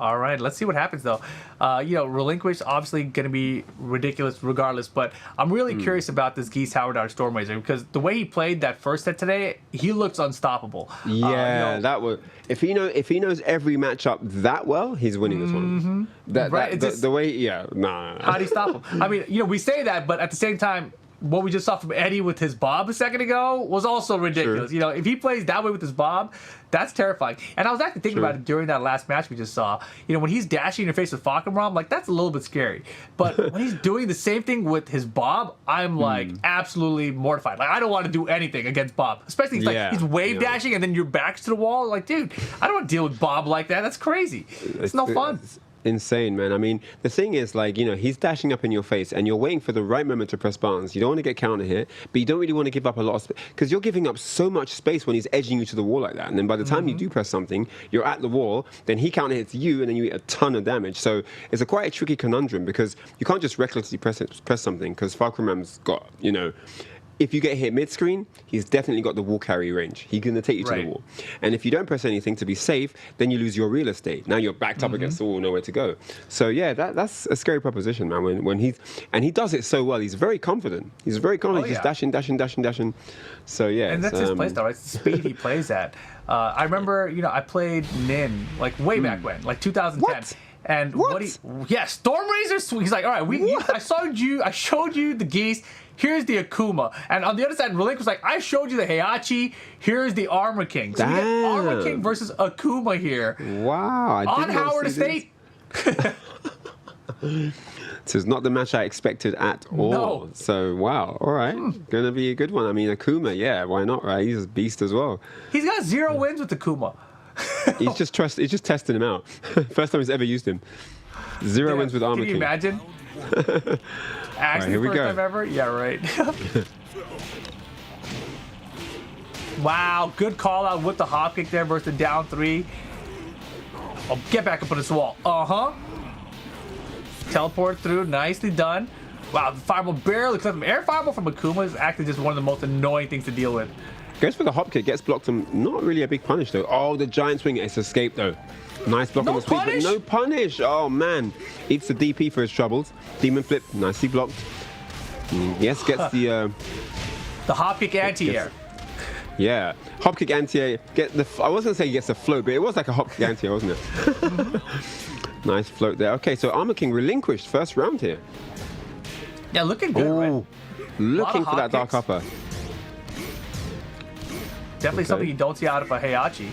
All right, let's see what happens, though. You know, Relinquish, obviously going to be ridiculous regardless, but I'm really curious about this Geese Howard out Storm Razor because the way he played that first set today, he looks unstoppable. Yeah, that was... If he knows every matchup that well, he's winning this one. The way... How do you stop him? I mean, you know, we say that, but at the same time, what we just saw from Eddie with his Bob a second ago was also ridiculous. You know, if he plays that way with his Bob, that's terrifying. And I was actually thinking about it during that last match we just saw. You know, when he's dashing in your face with Falcon Rom, like, that's a little bit scary. But when he's doing the same thing with his Bob, I'm, like, absolutely mortified. Like, I don't want to do anything against Bob. Especially, he's wave dashing and then your back's to the wall. Like, dude, I don't want to deal with Bob like that. That's crazy. It's no fun. Insane, man. I mean, the thing is, like, you know, he's dashing up in your face and you're waiting for the right moment to press buttons. You don't want to get counter hit, but you don't really want to give up a lot of space because you're giving up so much space when he's edging you to the wall like that. And then by the time you do press something, you're at the wall, then he counter hits you and then you eat a ton of damage. So it's quite a tricky conundrum because you can't just recklessly press something because Falcon Ram's got, you know, if you get hit mid-screen, he's definitely got the wall carry range. He's going to take you to the wall. And if you don't press anything to be safe, then you lose your real estate. Now you're backed up against the wall, nowhere to go. So yeah, that's a scary proposition, man. When he does it so well. He's very confident. He's very confident. He's dashing. So yeah. And that's his playstyle, right? It's the speed he plays at. I remember, you know, I played Nin like way back when, like 2010. What? And Storm Razor. He's like, all right, I showed you the Geese. Here's the Akuma. And on the other side, Relink was like, I showed you the Heihachi. Here's the Armor King. So we get Armor King versus Akuma here. Wow. On Howard Estate. This is not the match I expected at all. No. So, wow. All right. Going to be a good one. I mean, Akuma, yeah, why not, right? He's a beast as well. He's got 0 wins with Akuma. He's just testing him out. First time he's ever used him. 0 wins with Armor King. Can you imagine? Actually, right, first time ever? Yeah, right. Wow, good call out with the hop kick there versus the down 3. Oh, get back up on this wall. Teleport through, nicely done. Wow, the fireball barely clipped him. Air fireball from Akuma is actually just one of the most annoying things to deal with. Goes for the hop kick, gets blocked, and not really a big punish though. Oh, the giant swing, it's escaped though. Nice block on the sweep, but no punish. Oh man, eats the DP for his troubles. Demon flip, nicely blocked. Yes, gets the hop kick anti-air. Yeah, hop kick anti-air. I was gonna say he gets a float, but it was like a hop kick anti-air, wasn't it? Nice float there. Okay, so Armor King relinquished first round here. Yeah, looking good, right? Looking for that dark upper. Definitely something you don't see out of a Heihachi.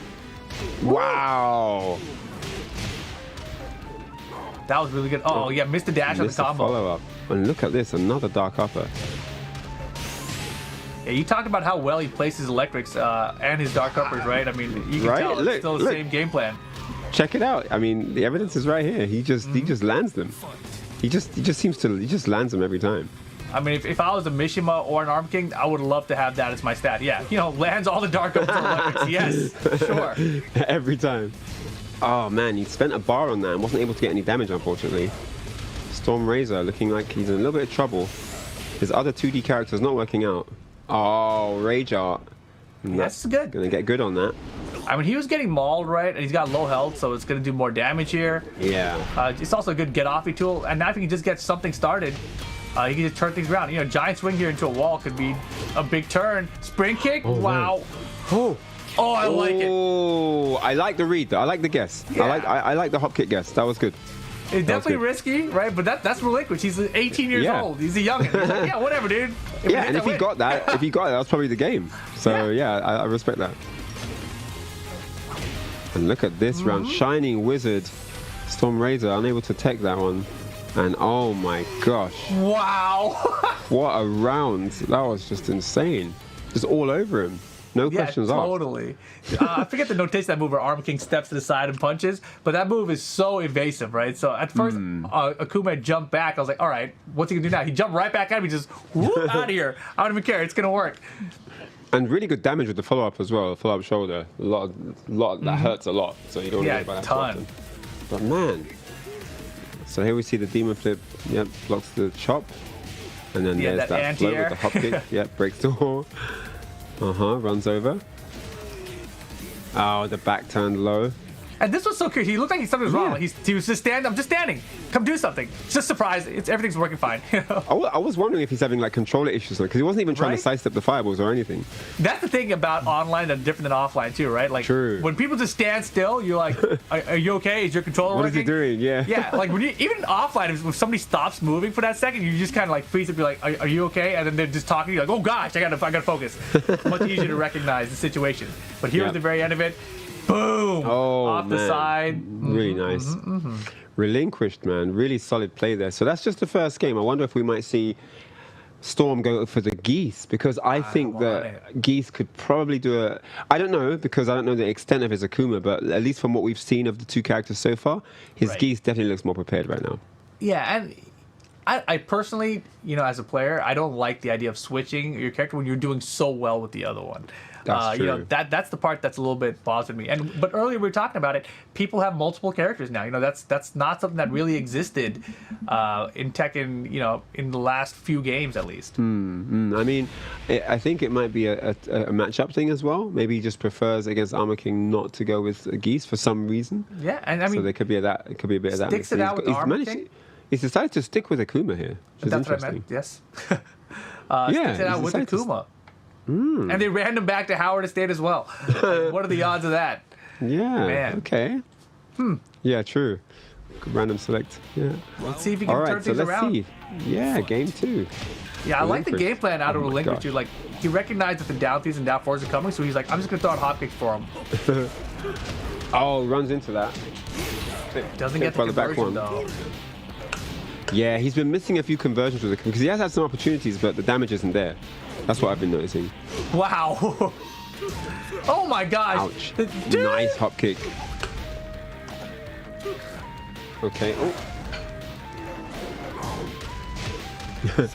Wow. That was really good. Oh, yeah, missed the dash on the combo. Follow up. And look at this, another dark upper. Yeah, you talked about how well he places electrics and his dark uppers, right? I mean, you can tell it's still the same game plan. Check it out. I mean, the evidence is right here. He just lands them. He just lands them every time. I mean, if I was a Mishima or an Arm King, I would love to have that as my stat. Yeah, lands all the dark uppers and electrics. Yes, sure. Every time. Oh man, he spent a bar on that and wasn't able to get any damage, unfortunately. Storm Razor looking like he's in a little bit of trouble. His other 2D character's not working out. Oh, Rage Art. That's good. Gonna get good on that. I mean, he was getting mauled, right? And he's got low health, so it's going to do more damage here. Yeah. It's also a good get-offy tool. And now if he can just get something started, he can just turn things around. Giant swing here into a wall could be a big turn. Spring kick? Oh, wow. Oh, I like it. Oh, I like the read, though. I like the guess. Yeah. I like the hop kick guess. That was good. It's definitely risky, right? But that's relinquished. He's 18 years old. He's a youngin'. He's like, yeah, whatever, dude. And if he got that, that was probably the game. So, yeah, I respect that. And look at this round. Shining Wizard. Storm Razor unable to tech that one. And oh my gosh. Wow. What a round. That was just insane. Just all over him. No questions asked. Totally. I forget the notation of that move where Arm King steps to the side and punches, but that move is so evasive, right? So at first, Akuma jumped back. I was like, all right, what's he going to do now? He jumped right back at me, just whoop, out of here. I don't even care. It's going to work. And really good damage with the follow-up as well. Follow-up shoulder. A lot that hurts a lot. So you don't worry about that. Ton. But man. So here we see the demon flip. Yep, blocks the chop. And then there's that flow with the hop kick. Yep, breaks the wall. Runs over. Oh, the back turned low. And this was so curious. He looked like something was wrong. Like he was just standing. I'm just standing. Come do something. Just surprised. Everything's working fine. I was wondering if he's having like controller issues because he wasn't even trying to sidestep the fireballs or anything. That's the thing about online that's different than offline too, right? Like when people just stand still, you're like, are you okay? Is your controller working? What is he doing? Yeah. Yeah. Like even offline, if somebody stops moving for that second, you just kind of like freeze up. You're like, are you okay? And then they're just talking. You're like, oh gosh, I gotta focus. It's much easier to recognize the situation. But here at the very end of it. Boom! Off the side. Really nice. Relinquished, man. Really solid play there. So that's just the first game. I wonder if we might see Storm go for the Geese, because I think that Geese could probably do I don't know, because I don't know the extent of his Akuma, but at least from what we've seen of the two characters so far, his Geese definitely looks more prepared right now. Yeah, and I personally, as a player, I don't like the idea of switching your character when you're doing so well with the other one. That's true. That's the part that's a little bit bothered me. But earlier we were talking about it. People have multiple characters now. That's not something that really existed in Tekken. In the last few games at least. I mean, I think it might be a matchup thing as well. Maybe he just prefers against Armor King not to go with Geese for some reason. Yeah, and I mean, so there could be that. It could be a bit of that. Sticks it out with Armor King. He's decided to stick with Akuma here. That's what I meant. Yes. Sticks it out with Akuma. And they ran him back to Howard Estate as well. What are the odds of that? Yeah. Man. Okay. Yeah, true. Random select. Yeah. Let's see if he can turn things around. Let's see. Yeah, game 2. Yeah, I like the game plan out of Relinquish. Like, he recognized that the down 3s and down 4s are coming, so he's like, I'm just going to throw out hop kicks for him. Runs into that. Doesn't get the conversion, though. Yeah, he's been missing a few conversions with it because he has had some opportunities, but the damage isn't there. That's what I've been noticing. Wow. Oh my gosh. Ouch. Nice hop kick. Okay. Gets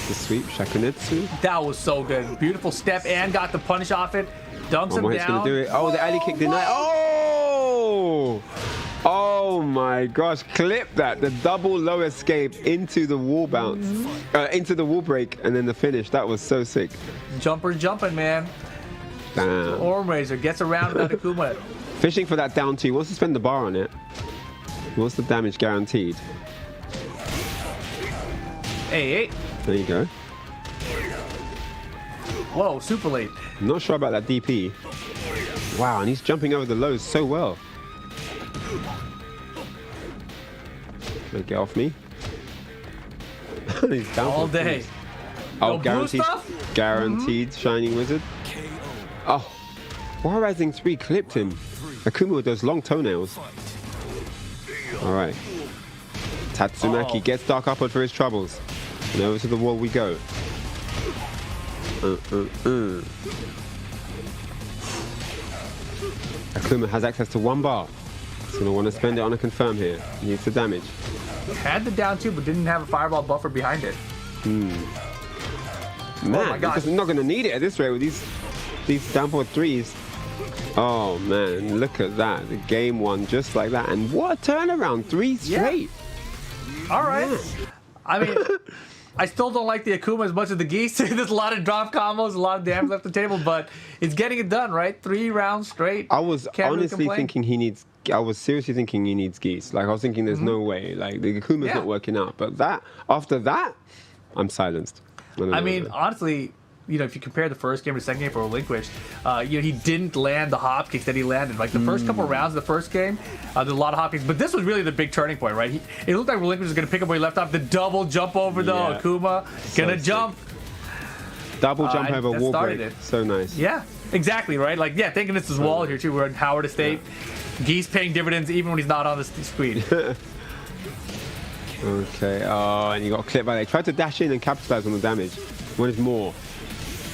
the sweep. Shakunetsu. That was so good. Beautiful step and got the punish off it. Dunks him down. Gonna do it. Oh, the alley kick denied. Oh! Oh. Oh my gosh, clip that. The double low escape into the wall bounce, into the wall break, and then the finish. That was so sick. Jumper jumping, man. Damn. Orm Razor gets around that Akuma. Fishing for that down two. He wants to spend the bar on it. He wants the damage guaranteed. Hey. There you go. Whoa, super late. I'm not sure about that DP. Wow, and he's jumping over the lows so well. Get off me. He's down All day. Oh, No blue guaranteed. stuff? Guaranteed Shining Wizard. Oh, War Rising 3 clipped him. Akuma with those long toenails. All right. Tatsumaki gets Dark Upward for his troubles. And over to the wall we go. Akuma has access to one bar. He's going to want to spend it on a confirm here. He needs the damage. Had the down two, but didn't have a fireball buffer behind it. Man, he's not going to need it at this rate with these down forward threes. Oh man, look at that. The game won just like that. And what a turnaround. 3 straight. Yeah. All right. Yeah. I mean, I still don't like the Akuma as much as the Geese. There's a lot of drop combos, a lot of damage left the table, but it's getting it done, right? 3 rounds straight. I was honestly thinking I was seriously thinking he needs Geese. Like I was thinking there's no way. Like the Akuma's not working out. But after that, I'm silenced. I mean, honestly, you know, if you compare the first game to the second game for Relinquished, you know, he didn't land the hop kicks that he landed. Like the first couple of rounds of the first game, there's a lot of hop kicks, but this was really the big turning point, right? It looked like Relinquished was going to pick up where he left off. The double jump over though, Akuma gonna jump. Double jump over wall break. So nice. Yeah, exactly, right? Like, yeah, thinking this is wall here too. We're in Howard Estate. Geese paying dividends even when he's not on the screen. Okay. Oh, and he got clipped by that. He tried to dash in and capitalize on the damage. Wanted more.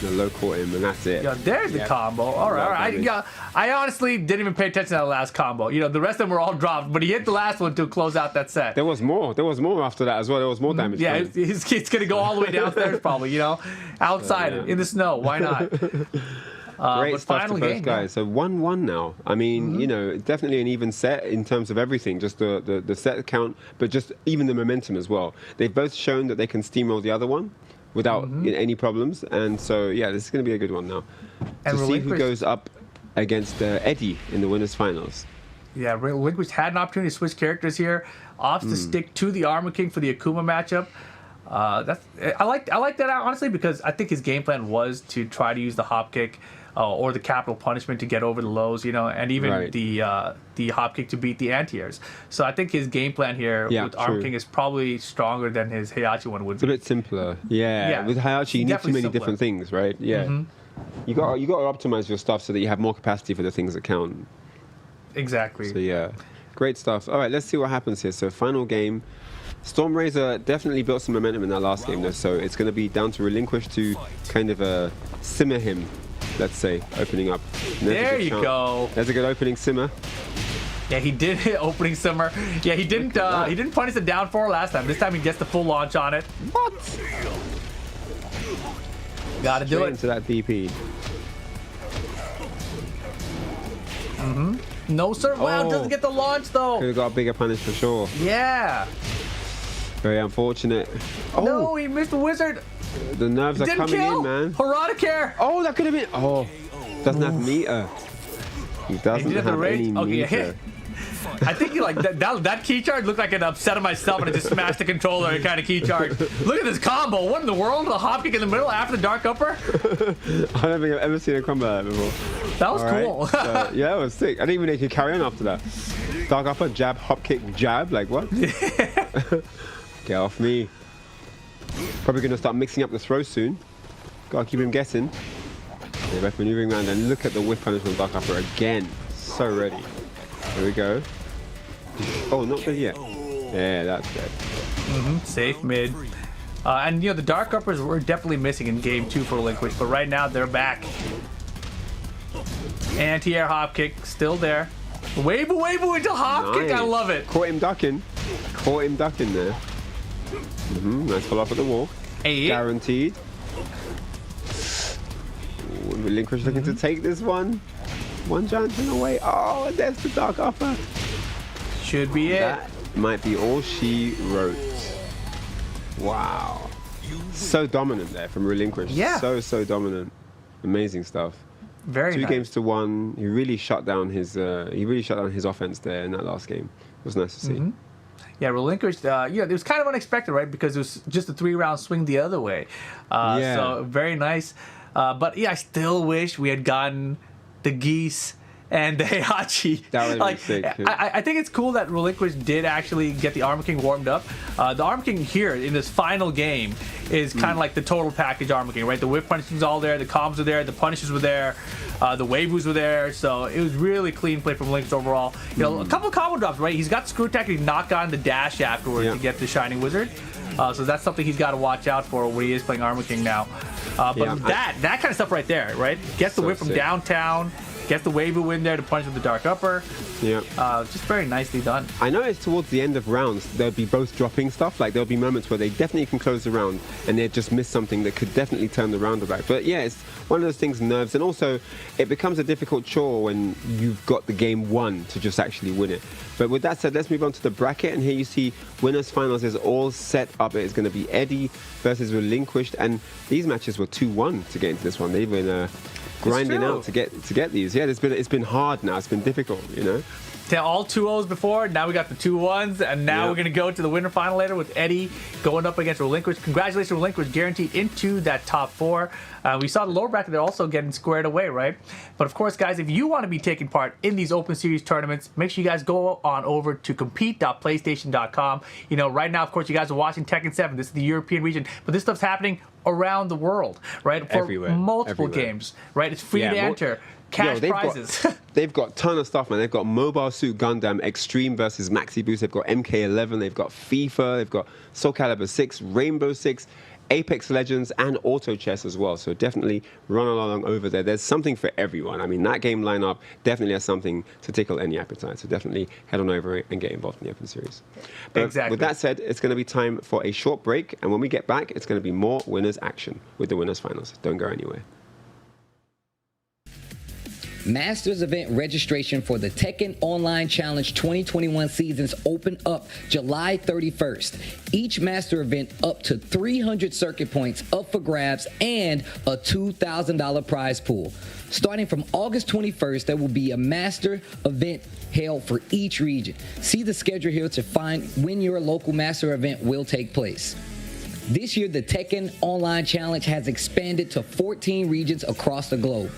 The low caught him, and that's it. Yeah, there's the combo. All right. I honestly didn't even pay attention to that last combo. You know, the rest of them were all dropped, but he hit the last one to close out that set. There was more. There was more after that as well. There was more damage. Yeah, it's going to go all the way downstairs probably, you know, outside in the snow. Why not? Great stuff to both guys. So 1-1 now. I mean, you know, definitely an even set in terms of everything. Just the set count, but just even the momentum as well. They've both shown that they can steamroll the other one without any problems. And so, yeah, this is going to be a good one now. And to see who goes up against Eddie in the winners finals. Yeah, Relinquished had an opportunity to switch characters here. Opts to stick to the Armor King for the Akuma matchup. I like that honestly because I think his game plan was to try to use the hop kick or the capital punishment to get over the lows, you know, and even the hop kick to beat the anti-airs. So I think his game plan here with Armor King is probably stronger than his Heihachi one would be. It's a bit simpler. Yeah. With Heihachi, you need too many different things, right? Yeah. You got to optimize your stuff so that you have more capacity for the things that count. Exactly. So yeah, great stuff. All right, let's see what happens here. So final game. Stormrazor definitely built some momentum in that last game, though, so it's going to be down to Relinquish to kind of simmer him, let's say, opening up. There you go. There's a good opening simmer. Yeah, he did hit opening simmer. Yeah, he didn't punish the down 4 last time. This time he gets the full launch on it. What? Gotta do it. Into that DP. No, sir. Wow, doesn't get the launch, though. Could have got a bigger punish for sure. Yeah. Very unfortunate. Oh. No, he missed the wizard. The nerves are coming in, man. Harada care. Oh, that could have been. Oh, doesn't have meter. He doesn't have any meter. I think like that key charge looked like an upset of myself and I just smashed the controller and kind of key charge. Look at this combo. What in the world? The hop kick in the middle after the dark upper? I don't think I've ever seen a combo like that before. That was cool. So, yeah, it was sick. I didn't even know he could carry on after that. Dark upper, jab, hop kick, jab. Like what? Get off me. Probably going to start mixing up the throws soon. Gotta keep him guessing. They're both maneuvering around and look at the whiff punishment dark upper again. So ready. Here we go. Oh, not good yet. Yeah, that's good. Safe mid. And, you know, the dark uppers were definitely missing in game 2 for Relinquish, but right now they're back. Anti-air hop kick, still there. Wave-a-wave-a into hop kick, I love it. Caught him ducking. Caught him ducking there. Nice follow up at the wall. Guaranteed. Relinquish looking to take this one. One giant turn away. Oh, and there's the dark upper. Should be it. That might be all she wrote. Wow. So dominant there from Relinquish. Yeah. So dominant. Amazing stuff. Very 2 nice. games to 1. He really shut down his offense there in that last game. It was nice to see. Yeah, Relinquished, it was kind of unexpected, right? Because it was just a 3-round swing the other way. Yeah. So very nice. But yeah, I still wish we had gotten the Geese and the Heihachi. That would've been sick, yeah. I think it's cool that Relinquish did actually get the Armor King warmed up. The Armor King here in this final game is kind of like the total package Armor King, right? The whip punishing's all there, the comms are there, the punishes were there, the waivus were there, so it was really clean play from Lynx overall. You know, a couple of combo drops, right? He's got Screw Attack, he knocked on the dash afterwards to get the Shining Wizard. So that's something he's got to watch out for when he is playing Armor King now. But that kind of stuff right there, right? Gets the whip from downtown, gets the waivu in there to punish with the dark upper. Yeah. Just very nicely done. I noticed towards the end of rounds, there'll be both dropping stuff. Like, there'll be moments where they definitely can close the round and they just miss something that could definitely turn the round back. But yeah, it's one of those things, nerves. And also, it becomes a difficult chore when you've got the game won to just actually win it. But with that said, let's move on to the bracket. And here you see winners finals is all set up. It's going to be Eddie versus Relinquished. And these matches were 2-1 to get into this one. They've been grinding out to get these. Yeah, it's been hard now. It's been difficult, you know. All 2-0s before, now we got the 2-1s, and now we're going to go to the winner final later with Eddie going up against Relinquish. Congratulations, Relinquish, guaranteed into that top 4. We saw the lower bracket, they're also getting squared away, right? But of course, guys, if you want to be taking part in these Open Series tournaments, make sure you guys go on over to compete.playstation.com. You know, right now, of course, you guys are watching Tekken 7. This is the European region, but this stuff's happening around the world, right? For multiple games, right? It's free to enter. Cash prizes. They've got a ton of stuff, man. They've got Mobile Suit Gundam Extreme versus Maxi Boost. They've got MK11. They've got FIFA. They've got Soul Calibur 6, Rainbow Six, Apex Legends, and Auto Chess as well. So definitely run along over there. There's something for everyone. I mean, that game lineup definitely has something to tickle any appetite. So definitely head on over and get involved in the Open Series. But with that said, it's going to be time for a short break. And when we get back, it's going to be more winners action with the winners finals. Don't go anywhere. Masters event registration for the Tekken Online Challenge 2021 seasons open up July 31st. Each Master event up to 300 circuit points up for grabs and a $2,000 prize pool. Starting from August 21st, there will be a Master event held for each region. See the schedule here to find when your local Master event will take place. This year, the Tekken Online Challenge has expanded to 14 regions across the globe.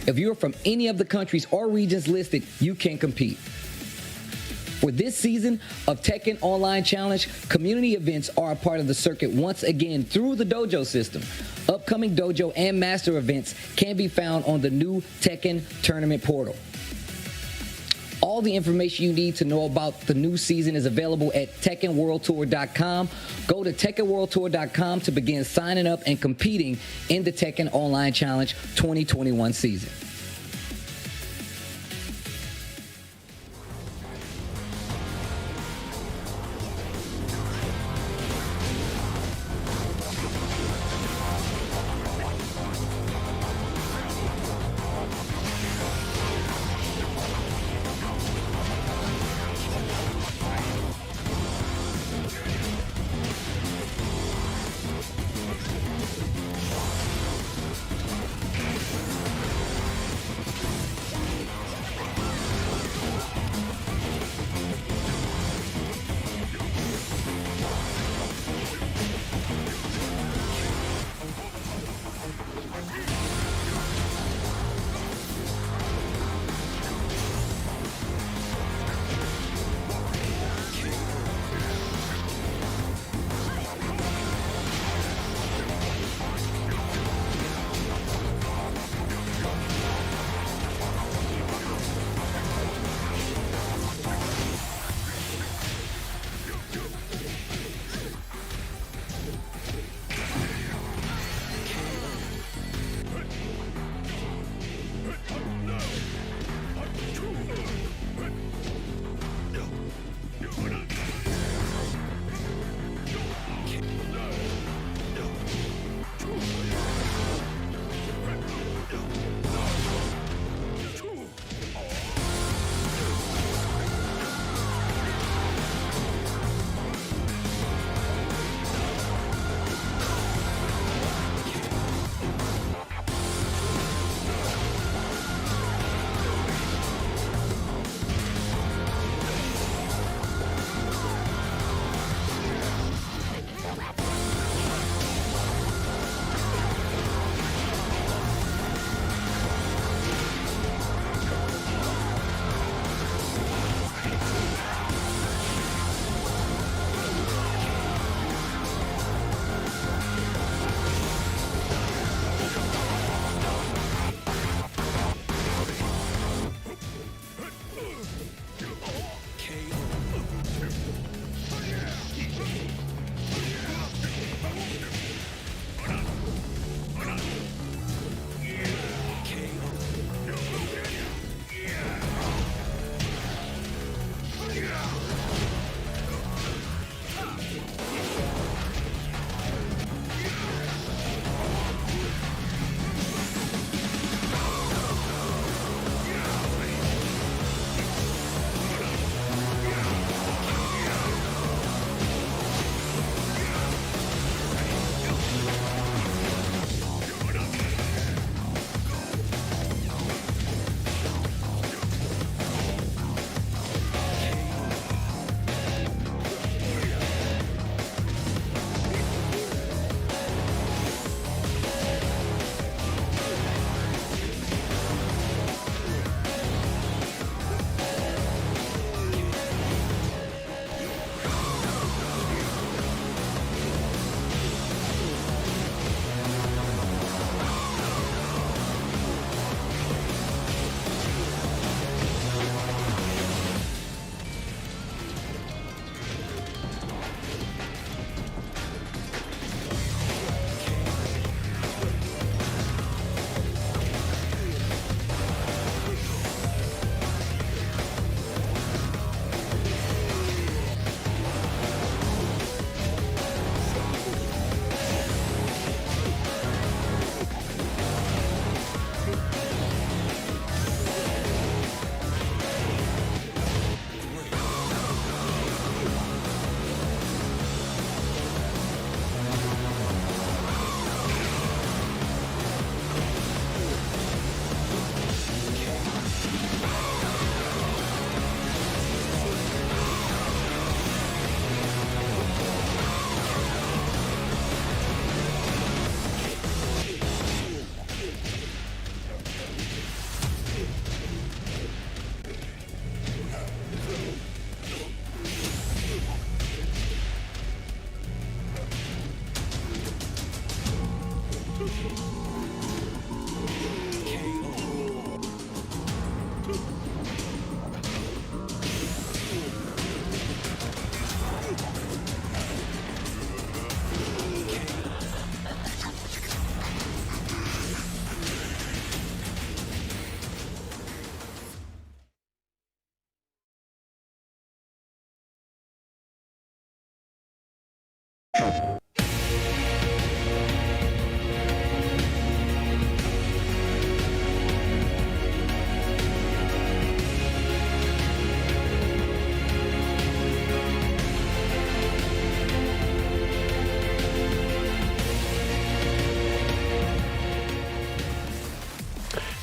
If you're from any of the countries or regions listed, you can compete. For this season of Tekken Online Challenge, community events are a part of the circuit once again through the dojo system. Upcoming dojo and master events can be found on the new Tekken Tournament portal. All the information you need to know about the new season is available at TekkenWorldTour.com. Go to TekkenWorldTour.com to begin signing up and competing in the Tekken Online Challenge 2021 season.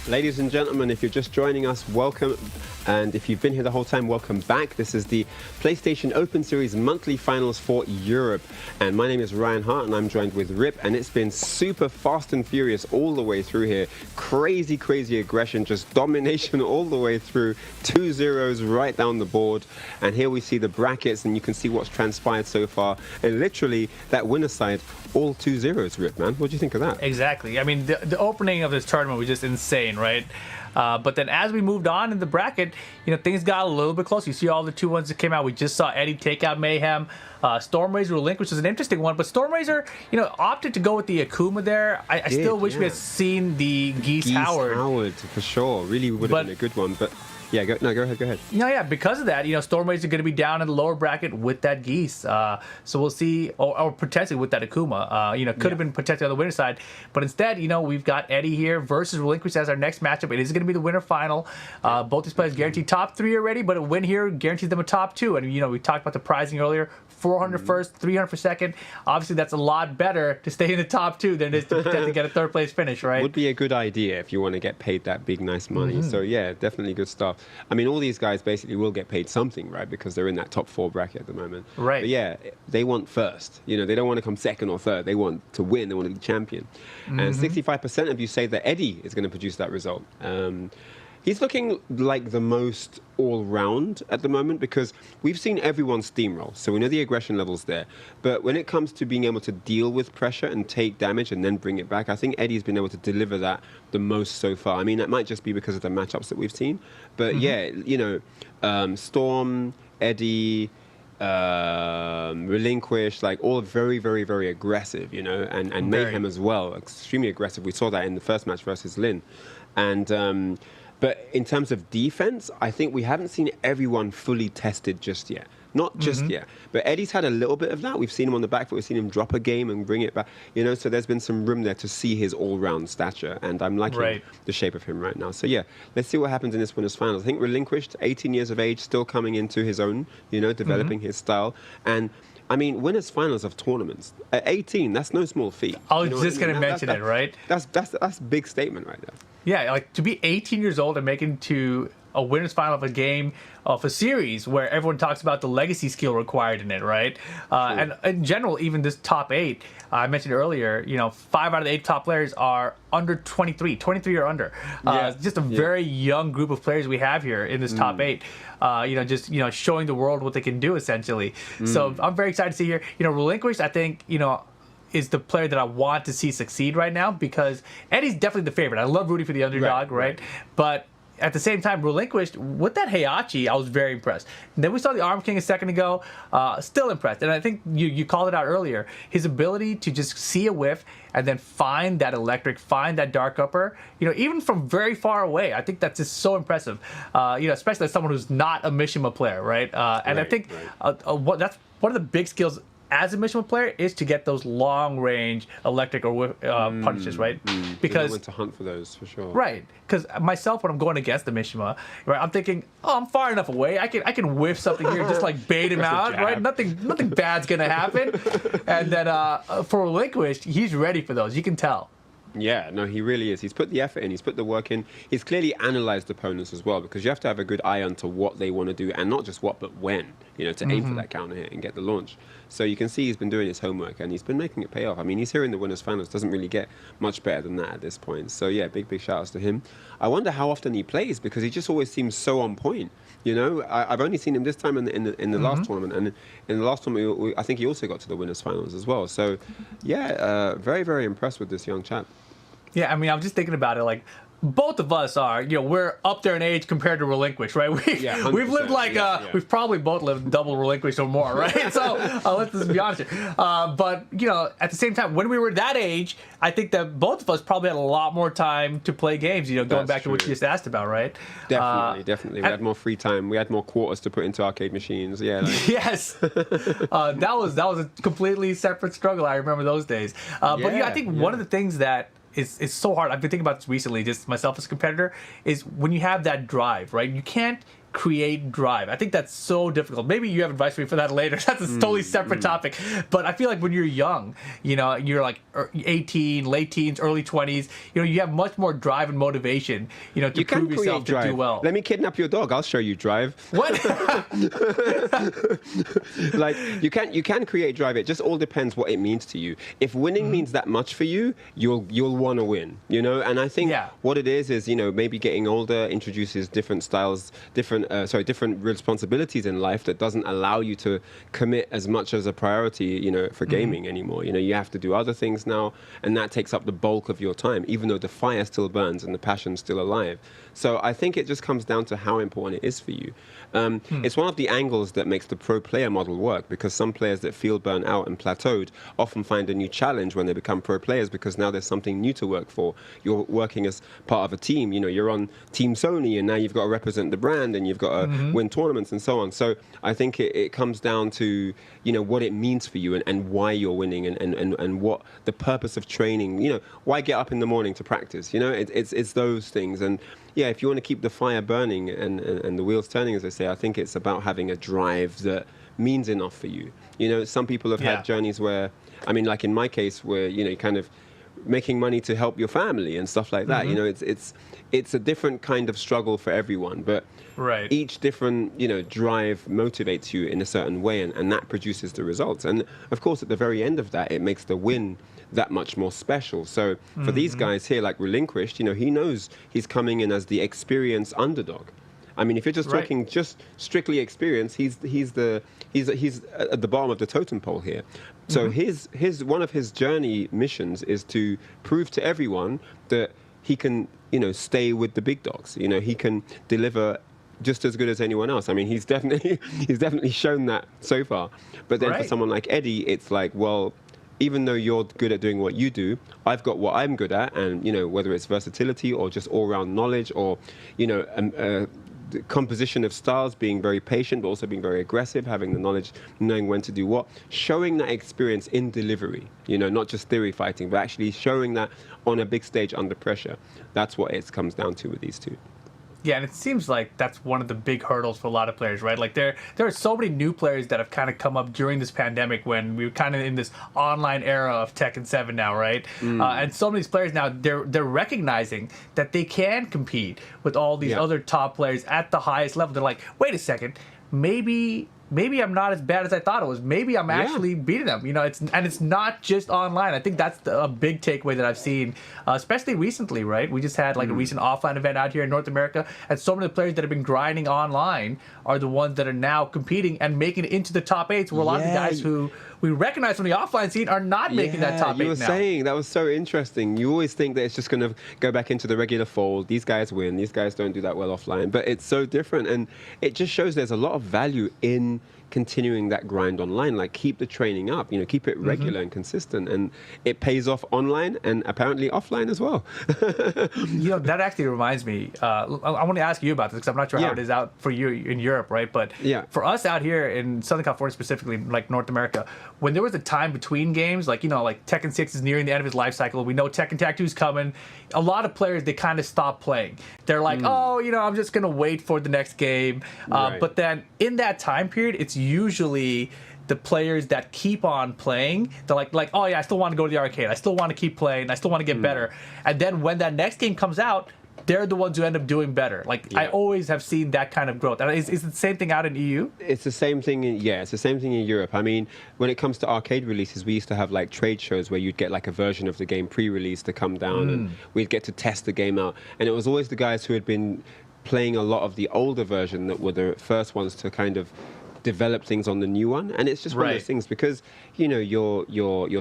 Ladies and gentlemen, if you're just joining us, welcome. And if you've been here the whole time, welcome back. This is the PlayStation Open Series monthly finals for Europe. And my name is Ryan Hart, and I'm joined with Rip. And it's been super fast and furious all the way through here. Crazy, crazy aggression, just domination all the way through. 2-0s right down the board. And here we see the brackets, and you can see what's transpired so far. And literally, that winner side, all 2-0s, Rip, man. What do you think of that? Exactly. I mean, the opening of this tournament was just insane, right? But then as we moved on in the bracket, things got a little bit closer. You see all the 2-1s that came out. We just saw Eddie take out Mayhem. Stormrazor relinquished, which is an interesting one. But Stormrazor, opted to go with the Akuma there. I still wish we had seen the Geese Howard. Howard, for sure. Really would have been a good one. But yeah, go ahead. No, yeah, because of that, Stormrazor is going to be down in the lower bracket with that Geese. So we'll see, or potentially with that Akuma. Could have been potentially on the winner's side. But instead, we've got Eddie here versus Relinquish as our next matchup. It is going to be the winner final. Both these players guaranteed top 3 already, but a win here guarantees them a top 2. And, we talked about the pricing earlier. 400 first, 300 for second. Obviously, that's a lot better to stay in the top 2 than it is to potentially get a third place finish, right? Would be a good idea if you want to get paid that big, nice money. So, yeah, definitely good stuff. I mean, all these guys basically will get paid something, right? Because they're in that top 4 bracket at the moment. Right. But, yeah, they want first. They don't want to come second or third. They want to win. They want to be champion. And 65% of you say that Eddie is going to produce that result. He's looking like the most all-round at the moment because we've seen everyone steamroll, so we know the aggression level's there. But when it comes to being able to deal with pressure and take damage and then bring it back, I think Eddie's been able to deliver that the most so far. I mean, that might just be because of the matchups that we've seen. But yeah, Storm, Eddie, Relinquish, like all very, very, very aggressive, and Mayhem as well, extremely aggressive. We saw that in the first match versus Lin. And but in terms of defense, I think we haven't seen everyone fully tested just yet. Not just yet. But Eddie's had a little bit of that. We've seen him on the back foot. We've seen him drop a game and bring it back. So there's been some room there to see his all-round stature. And I'm liking the shape of him right now. So, yeah, let's see what happens in this winners' finals. I think Relinquished, 18 years of age, still coming into his own, developing his style. And I mean, winners' finals of tournaments at 18, that's no small feat. I was just going to mention it, right? That's a big statement right there. Yeah, like to be 18 years old and making to a winners' final of a game of a series where everyone talks about the legacy skill required in it, right? And in general, even this top 8, I mentioned earlier, 5 out of the 8 top players are under 23 or under. Just a very young group of players we have here in this top 8. Showing the world what they can do essentially. So I'm very excited to see here. Relinquish, I think, is the player that I want to see succeed right now because Eddie's definitely the favorite. I love rooting for the underdog, right? But at the same time, Relinquished, with that Heihachi, I was very impressed. And then we saw the Arm King a second ago, still impressed. And I think you called it out earlier. His ability to just see a whiff and then find that electric, find that dark upper, even from very far away. I think that's just so impressive, especially as someone who's not a Mishima player, right? And I think that's one of the big skills as a Mishima player is to get those long-range electric or punches, right? Because you know when to hunt for those for sure. Right, because myself, when I'm going against the Mishima, right, I'm thinking, I'm far enough away. I can whiff something here, just like bait him out, right? Nothing bad's gonna happen. And then for Relinquished, he's ready for those. You can tell. Yeah, no, he really is. He's put the effort in. He's put the work in. He's clearly analyzed opponents as well because you have to have a good eye onto what they want to do and not just what, but when, to aim for that counter hit and get the launch. So you can see he's been doing his homework and he's been making it pay off. I mean, he's here in the winners' finals. Doesn't really get much better than that at this point. So, yeah, big shout outs to him. I wonder how often he plays because he just always seems so on point. I've only seen him this time in the last tournament. And in the last tournament, I think he also got to the winners' finals as well. So, yeah, very, very impressed with this young chap. Yeah, I mean, I'm just thinking about it, like, both of us are, we're up there in age compared to Relinquish, right? We've lived we've probably both lived double Relinquish or more, right? So let's just be honest here. But, at the same time, when we were that age, I think that both of us probably had a lot more time to play games, going back to what you just asked about, right? Definitely. We had more free time. We had more quarters to put into arcade machines. Yeah. Yes. That was a completely separate struggle. I remember those days. But I think one of the things that is so hard, I've been thinking about this recently, just myself as a competitor, is when you have that drive, right? You can't create drive. I think that's so difficult. Maybe you have advice for me for that later. That's a totally separate topic. But I feel like when you're young, you're like 18, late teens, early 20s, you have much more drive and motivation, to prove yourself to do well. Let me kidnap your dog. I'll show you drive. What? Like you can create drive. It just all depends what it means to you. If winning means that much for you, you'll want to win, And I think what it is, maybe getting older introduces different styles, different responsibilities in life that doesn't allow you to commit as much as a priority, for gaming anymore. You have to do other things now, and that takes up the bulk of your time, even though the fire still burns and the passion's still alive. So I think it just comes down to how important it is for you. It's one of the angles that makes the pro player model work, because some players that feel burnt out and plateaued often find a new challenge when they become pro players, because now there's something new to work for. You're working as part of a team. You're on Team Sony, and now you've got to represent the brand, and you've got to win tournaments and so on. So I think it comes down to, what it means for you and why you're winning and what the purpose of training, why get up in the morning to practice, it's those things. And yeah, if you want to keep the fire burning and the wheels turning, as they say, I think it's about having a drive that means enough for you. Some people have had journeys where, like in my case, where, kind of making money to help your family and stuff like that. It's a different kind of struggle for everyone, but each different, drive motivates you in a certain way, and that produces the results. And of course, at the very end of that, it makes the win that much more special. So for these guys here, like Relinquished, he knows he's coming in as the experienced underdog. If you're just talking just strictly experience, he's at the bottom of the totem pole here. So his one of his journey missions is to prove to everyone that he can, stay with the big dogs. He can deliver just as good as anyone else. He's definitely shown that so far. But then for someone like Eddie, it's like, well, even though you're good at doing what you do, I've got what I'm good at, and whether it's versatility or just all-round knowledge, or the composition of styles, being very patient but also being very aggressive, having the knowledge, knowing when to do what, showing that experience in delivery, not just theory fighting, but actually showing that on a big stage under pressure. That's what it comes down to with these two. Yeah, and it seems like that's one of the big hurdles for a lot of players, right? Like there are so many new players that have kind of come up during this pandemic, when we were kind of in this online era of Tekken 7 now, right? And so many of these players now, they're recognizing that they can compete with all these other top players at the highest level. They're like, wait a second, maybe I'm not as bad as I thought it was. Maybe I'm actually beating them. It's not just online. I think that's a big takeaway that I've seen, especially recently, right? We just had a recent offline event out here in North America, and so many of the players that have been grinding online are the ones that are now competing and making it into the top 8s, where a lot of the guys who we recognize from the offline scene are not making that top 8 now. You were saying, that was so interesting. You always think that it's just going to go back into the regular fold. These guys win. These guys don't do that well offline. But it's so different. And it just shows there's a lot of value in continuing that grind online. Like, keep the training up, keep it regular and consistent. And it pays off online and apparently offline as well. That actually reminds me, I want to ask you about this, because I'm not sure how it is out for you in Europe, right? But for us out here in Southern California, specifically, like North America, when there was a time between games, like Tekken 6 is nearing the end of its life cycle, we know Tekken Tag 2 is coming, a lot of players, they kind of stop playing. They're like, I'm just going to wait for the next game. But then in that time period, it's usually the players that keep on playing. They're like, oh yeah, I still want to go to the arcade. I still want to keep playing. I still want to get better. And then when that next game comes out, they're the ones who end up doing better. I always have seen that kind of growth. And is it the same thing out in EU? It's the same thing it's the same thing in Europe. When it comes to arcade releases, we used to have trade shows where you'd get a version of the game pre-released to come down, and we'd get to test the game out. And it was always the guys who had been playing a lot of the older version that were the first ones to kind of develop things on the new one. And it's just one of those things because, you know, your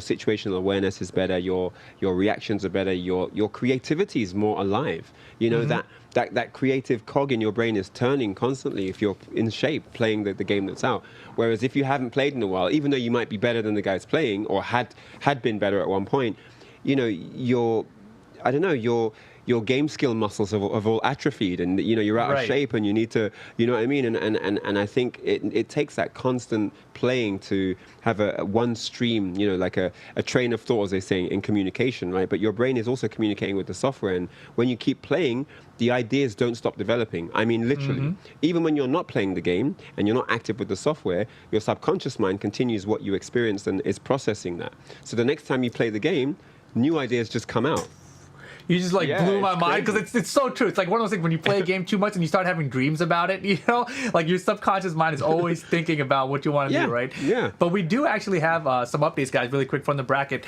situational awareness is better, your reactions are better, your creativity is more alive. You know, that creative cog in your brain is turning constantly if you're in shape playing the game that's out. Whereas if you haven't played in a while, even though you might be better than the guys playing or had been better at one point, you know, your game skill muscles have all atrophied, and you know you're out of shape, and you need to, you know what I mean, and I think it takes that constant playing to have a one stream, you know, like a train of thought, as they say in communication, right? But your brain is also communicating with the software, and when you keep playing, the ideas don't stop developing. I mean, literally, even when you're not playing the game and you're not active with the software, your subconscious mind continues what you experienced and is processing that. So the next time you play the game, new ideas just come out. You just blew my mind because it's so true. It's like one of those things when you play a game too much and you start having dreams about it, you know, like your subconscious mind is always thinking about what you want to do, right? Yeah. But we do actually have some updates, guys, really quick from the bracket,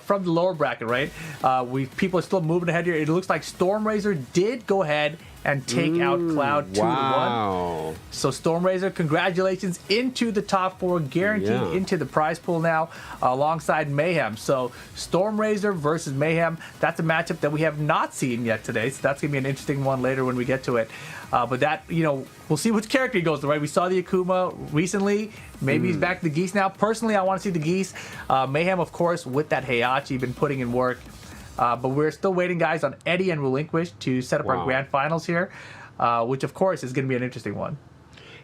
from the lower bracket, right? People are still moving ahead here. It looks like Stormrazor did go ahead and take out Cloud 2-1. So Stormrazor, congratulations, into the top 4, guaranteed into the prize pool now, alongside Mayhem. So Stormrazor versus Mayhem, that's a matchup that we have not seen yet today. So that's gonna be an interesting one later when we get to it. But that, you know, we'll see which character he goes to, right? We saw the Akuma recently. Maybe he's back to the Geese now. Personally, I want to see the Geese. Mayhem, of course, with that Heihachi, been putting in work. But we're still waiting, guys, on Eddie and Relinquish to set up our grand finals here, which, of course, is going to be an interesting one.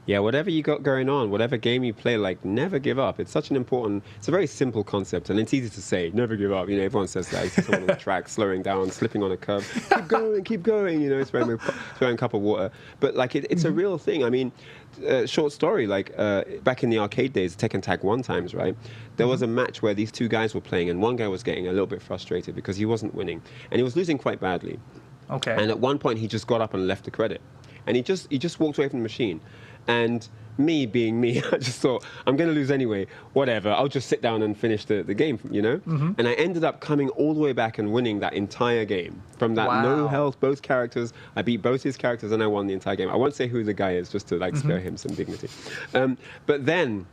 Yeah, whatever you got going on, whatever game you play, like, never give up. It's such an important, it's a very simple concept, and it's easy to say, never give up. You know, everyone says that. It's on the track, slowing down, slipping on a curve. Keep going, you know, throwing a cup of water. But, like, it's a real thing. I mean, short story, like, back in the arcade days, Tekken Tag 1 times, right? There was a match where these two guys were playing, and one guy was getting a little bit frustrated because he wasn't winning, and he was losing quite badly. Okay. And at one point, he just got up and left the credit. And he just walked away from the machine. And me being me, I just thought, I'm going to lose anyway. Whatever. I'll just sit down and finish the game, you know? And I ended up coming all the way back and winning that entire game. From that no health, both characters. I beat both his characters and I won the entire game. I won't say who the guy is, just to like spare him some dignity. But then,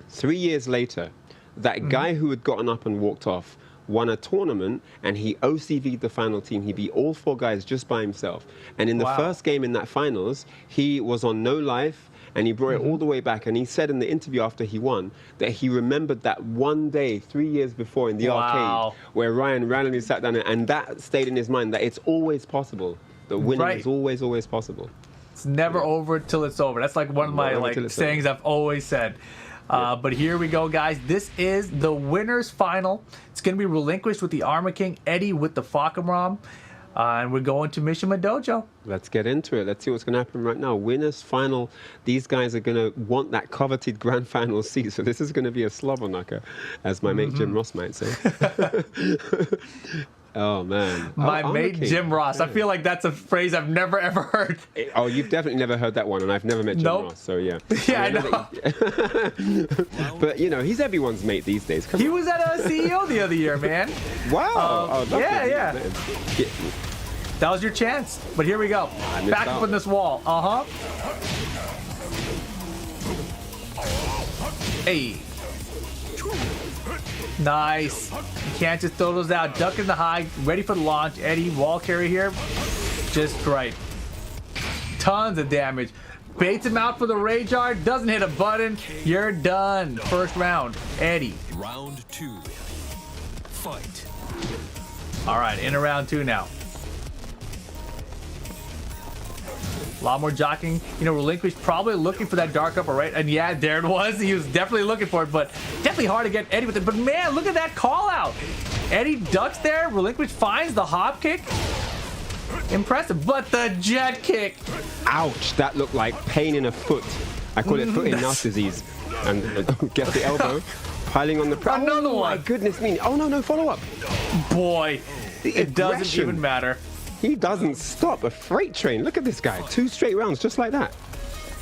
3 years later, that guy who had gotten up and walked off won a tournament, and he OCV'd the final team. He beat all 4 guys just by himself. And in the first game in that finals, he was on no life, and he brought it all the way back. And he said in the interview after he won that he remembered that one day 3 years before in the arcade where Ryan randomly sat down, and that stayed in his mind that it's always possible. That winning is always, always possible. It's never over till it's over. That's like one of my sayings I've always said. But here we go, guys. This is the winner's final. It's going to be Relinquished with the Armor King, Eddie with the Fakamram. And we're going to Mishima Dojo. Let's get into it. Let's see what's going to happen right now. Winner's final. These guys are going to want that coveted grand final seat. So this is going to be a slobber knocker, as my mate Jim Ross might say. Oh, man. My mate Jim Ross. I feel like that's a phrase I've never, ever heard. Oh, you've definitely never heard that one, and I've never met Jim Ross, so yeah. Yeah, I know. But, you know, he's everyone's mate these days. He was at a CEO the other year, man. Wow. Yeah. That was your chance. But here we go. Back up on this wall. Hey. Nice. You can't just throw those out. Duck in the high. Ready for the launch. Eddie, wall carry here. Just right. Tons of damage. Baits him out for the Rage Art. Doesn't hit a button. You're done. First round. Eddie. Round 2. Fight. All right, in round 2 now. A lot more jockeying. You know, Relinquish probably looking for that dark upper right. And yeah, there it was. He was definitely looking for it, but definitely hard to get Eddie with it. But man, look at that call out. Eddie ducks there. Relinquish finds the hop kick. Impressive. But the jet kick. Ouch. That looked like pain in a foot. I call it foot in mouse disease. And get the elbow. Piling on the press. Another one. My goodness me. Oh, no, follow up. Boy, it doesn't even matter. He doesn't stop a freight train. Look at this guy. 2 straight rounds just like that.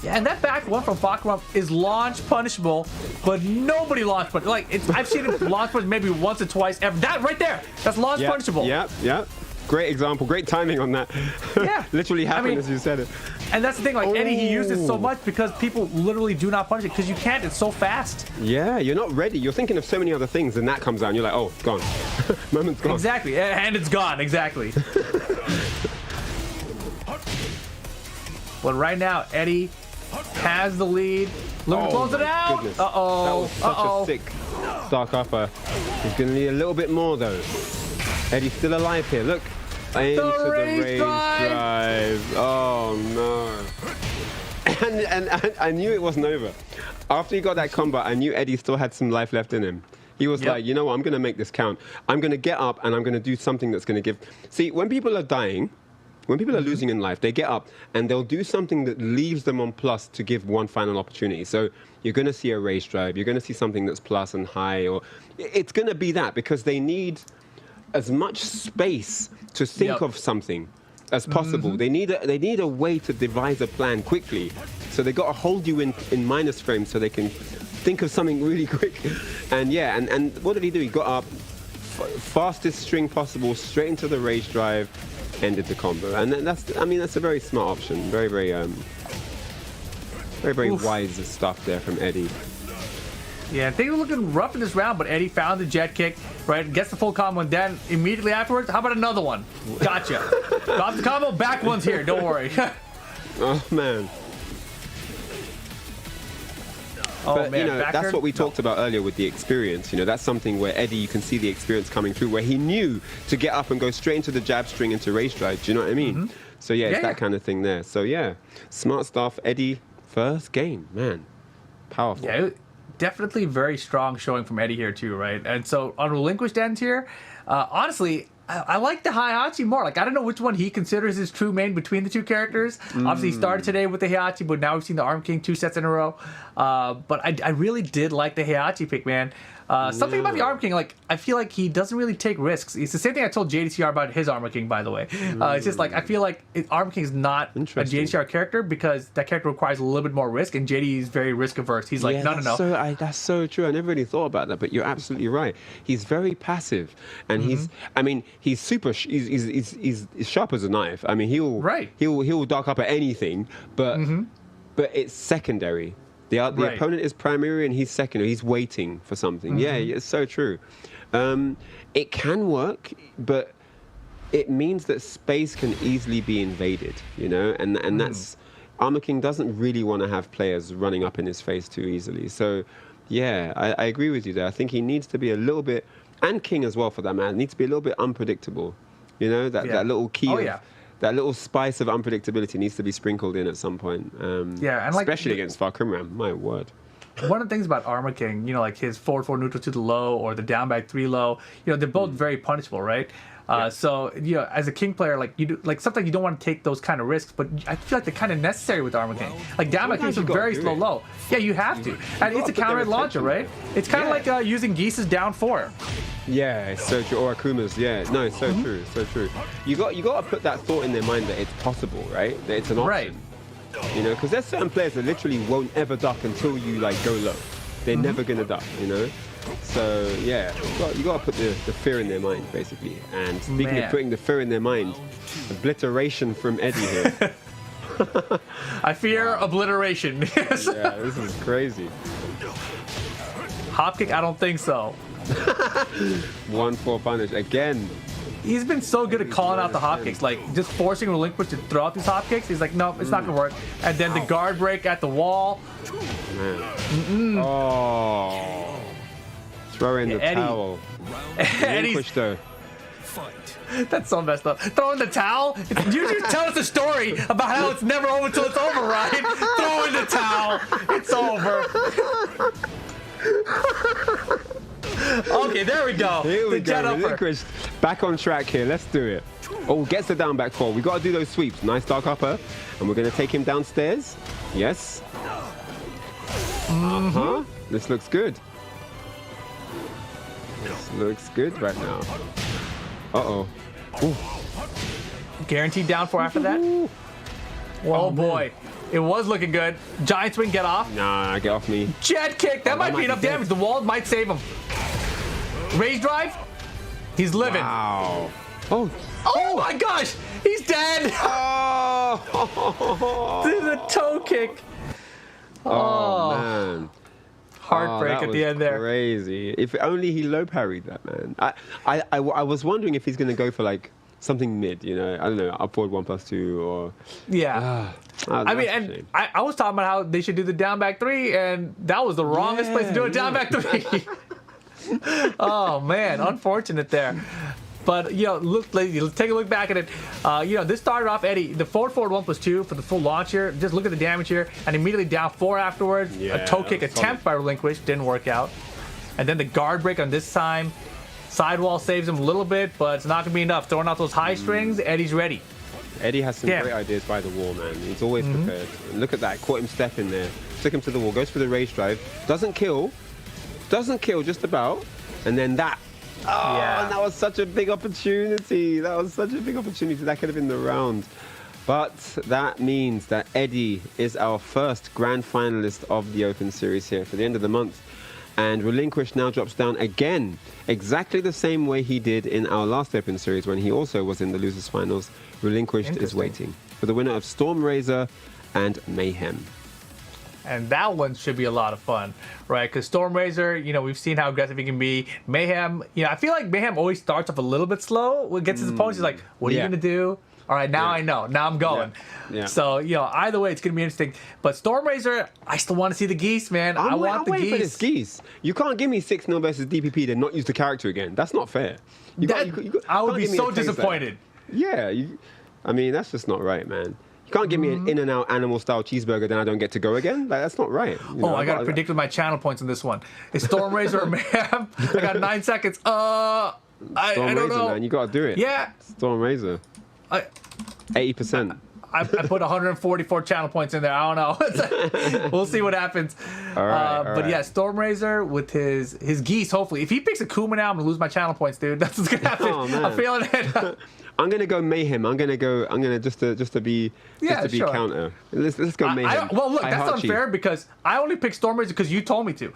Yeah, and that back one from Fakamram is launch punishable, but nobody launch punishable. Like, I've seen him launch punishable maybe once or twice ever. That right there, that's launch punishable. Yep. Great example. Great timing on that. Yeah. Literally happened as you said it. And that's the thing, like Eddie, he uses so much because people literally do not punish it because you can't. It's so fast. Yeah, you're not ready. You're thinking of so many other things, and that comes out, and you're like, oh, gone. Moment's gone. Exactly, and it's gone. Exactly. But right now, Eddie has the lead. Looking to close it out. Goodness. Uh-oh. That was such a sick dark upper. He's going to need a little bit more, though. Eddie's still alive here. Look. Into the raise drive. Oh, no. And I knew it wasn't over. After he got that combo, I knew Eddie still had some life left in him. He was like, you know what? I'm going to make this count. I'm going to get up, and I'm going to do something that's going to give... See, when people are dying... When people are losing in life, they get up and they'll do something that leaves them on plus to give one final opportunity. So you're going to see a race drive. You're going to see something that's plus and high. Or it's going to be that because they need as much space to think of something as possible. They need a way to devise a plan quickly. So they got to hold you in minus frames so they can think of something really quick. And yeah, and what did he do? He got up, fastest string possible, straight into the race drive. Ended the combo, and that's a very smart option. Very wise stuff there from Eddie. Yeah, things were looking rough in this round, but Eddie found the jet kick, right? Gets the full combo, and then immediately afterwards, how about another one? Gotcha. Got the combo, back one's here. Don't worry. Oh man. But you know, that's what we talked about earlier with the experience. You know, that's something where Eddie, you can see the experience coming through, where he knew to get up and go straight into the jab string into race drive. Do you know what I mean? So yeah, it's that kind of thing there. So yeah, smart stuff. Eddie, first game, man, powerful. Yeah, definitely very strong showing from Eddie here too, right? And so on relinquished ends here, honestly, I like the Heihachi more. Like, I don't know which one he considers his true main between the two characters. Obviously, he started today with the Heihachi, but now we've seen the Arm King 2 sets in a row. But I really did like the Heihachi pick, man. Something about the Arm King, like, I feel like he doesn't really take risks. It's the same thing I told JDCR about his Armor King, by the way. It's just like, I feel like Armor King is not a JDCR character because that character requires a little bit more risk, and JD is very risk averse. He's like, no. That's so true. I never really thought about that, but you're absolutely right. He's very passive, and he's super. He's sharp as a knife. I mean, he'll dark up at anything, but it's secondary. The opponent is primary and he's secondary. He's waiting for something. Yeah, it's so true. It can work, but it means that space can easily be invaded, you know? And that's... Armor King doesn't really want to have players running up in his face too easily. So, yeah, I agree with you there. I think he needs to be a little bit... And King as well, for that matter, needs to be a little bit unpredictable. You know, that little key that little spice of unpredictability needs to be sprinkled in at some point. And especially against Valkyrie, my word. One of the things about Armor King, you know, like his forward 4 neutral to the low or the down back 3 low, you know, they're both very punishable, right? So, you know, as a King player, like you do, like sometimes you don't want to take those kind of risks, but I feel like they're kind of necessary with Armor King. Like down back 3 is a very slow low. Yeah, you have to. And it's a counter launcher, right? It's kind of like using Geese's down 4. Yeah, it's so true. Or Akuma's, no, it's so true, so true. You got to put that thought in their mind that it's possible, right? That it's an option. Right. You know, because there's certain players that literally won't ever duck until you like go low. They're never gonna duck, you know. So yeah, you got to put the fear in their mind, basically. And speaking of putting the fear in their mind, obliteration from Eddie here. I fear obliteration. Yes. Yeah, this is crazy. Hop kick? I don't think so. 1-4 punish again. He's been so good at calling out the hop kicks, like just forcing Relinquish to throw out these hop kicks. He's like, no, it's not gonna work. And then the guard break at the wall. Man. Oh. Throw in the towel. Relinquish though. That's so messed up. Throw in the towel? You just tell us a story about how it's never over till it's over, right? Throw in the towel. It's over. Okay, there we go. Here we go. Relinquish. Back on track here. Let's do it. Oh, gets the down back 4. We got to do those sweeps. Nice dark upper. And we're going to take him downstairs. Yes. This looks good. This looks good right now. Uh-oh. Ooh. Guaranteed down 4 after that? Oh boy. It was looking good. Giant swing, get off. Nah, get off me. Jet kick. That might be enough damage. The wall might save him. Raise drive. He's living. Wow. Oh my gosh. He's dead. Oh, This is a toe kick. oh man. Heartbreak that at the was end there. Crazy. If only he low parried that, man. I was wondering if he's going to go for like something mid, you know, I don't know, up forward 1+2 or. Yeah. I mean, and I was talking about how they should do the down back 3, and that was the wrongest place to do a down back 3. Oh man, unfortunate there. But you know, take a look back at it. You know, this started off Eddie, the forward 1+2 for the full launch here. Just look at the damage here, and immediately down 4 afterwards. A toe kick attempt by Relinquish didn't work out, and then the guard break on this time. Sidewall saves him a little bit, but it's not gonna be enough. Throwing out those high strings, Eddie's ready. Eddie has some great ideas by the wall, man. He's always prepared. And look at that, caught him stepping there, took him to the wall, goes for the rage drive, doesn't kill just about, and then that. Oh, and that was such a big opportunity. That could have been the round. But that means that Eddie is our first grand finalist of the Open Series here for the end of the month. And Relinquish now drops down again, exactly the same way he did in our last Open Series when he also was in the losers finals. Relinquished is waiting for the winner of Stormrazor and Mayhem. And that one should be a lot of fun, right? Because Stormrazor, you know, we've seen how aggressive he can be. Mayhem, you know, I feel like Mayhem always starts off a little bit slow. When it gets his opponents, he's like, what are you going to do? All right, now I know. Now I'm going. Yeah. So, you know, either way, it's going to be interesting. But Stormrazor, I still want to see the geese, man. I want the geese. For this geese. You can't give me 6-0 versus DPP then not use the character again. That's not fair. I would be so disappointed. I mean, that's just not right, man. You can't give me an in-and-out animal-style cheeseburger, then I don't get to go again? Like, that's not right. You know, I got to predict with my channel points on this one. Is Stormrazor or Mayhem? I got 9 seconds. I don't know. Man. You got to do it. Yeah. Stormrazor. 80%. I put 144 channel points in there. I don't know. We'll see what happens. All right. Yeah, Stormrazor with his geese, hopefully. If he picks Akuma now, I'm going to lose my channel points, dude. That's what's going to happen. Oh, man. I'm feeling it. I'm gonna go Mayhem. I'm gonna just to be counter. Let's go Mayhem. Well, look, that's unfair because I only picked Stormrazor because you told me to.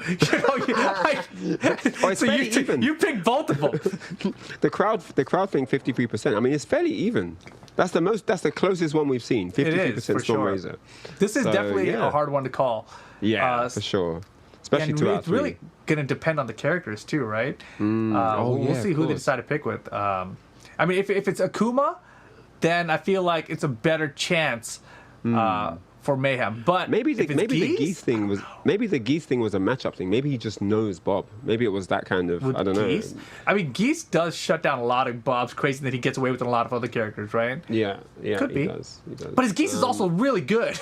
You picked both of them. The crowd think 53%. I mean, it's fairly even. That's the closest one we've seen. 53% Stormrazor. Sure. This is definitely a hard one to call. Yeah, for sure. Especially two out of it's 3. really gonna depend on the characters too, right? We'll see who they decide to pick with. I mean, if it's Akuma, then I feel like it's a better chance for Mayhem. But maybe the geese thing was a matchup thing. Maybe he just knows Bob. Maybe it was that kind of I don't know. I mean, Geese does shut down a lot of Bob's. Crazy that he gets away with a lot of other characters, right? Yeah, could be. He does. But his Geese is also really good.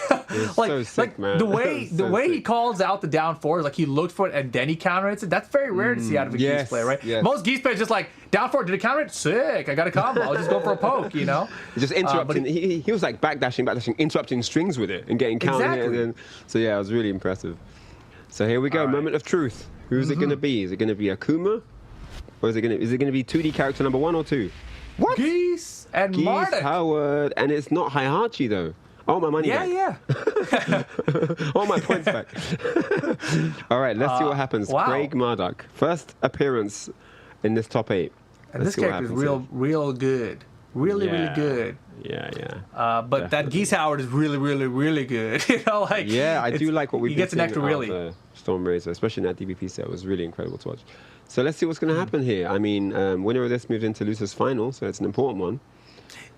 So sick, man. the way he calls out the down 4, like he looked for it and then he counter hits it. That's very rare to see out of a Geese player, right? Yes. Most Geese players just like down 4, did it counter it? Sick, I got a combo. I'll just go for a poke, you know? Just interrupting. He was like backdashing, interrupting strings with it and getting counter hit. So yeah, it was really impressive. So here we go, moment of truth. Who's it going to be? Is it going to be Akuma, or is it going to be 2D character number 1 or 2? What? Geese and Marduk. Howard, and it's not Heihachi though. Oh, my money back. Yeah. All my points back. All right, let's see what happens. Wow. Craig Marduk, first appearance in this top 8. And this character is real good. Really good. Yeah. But definitely. That Geese Howard is really good. You know, like I do like what we've been seeing extra really. Stormrazor, especially in that DVP set. It was really incredible to watch. So let's see what's going to happen here. I mean, winner of this moves into losers final, so it's an important one.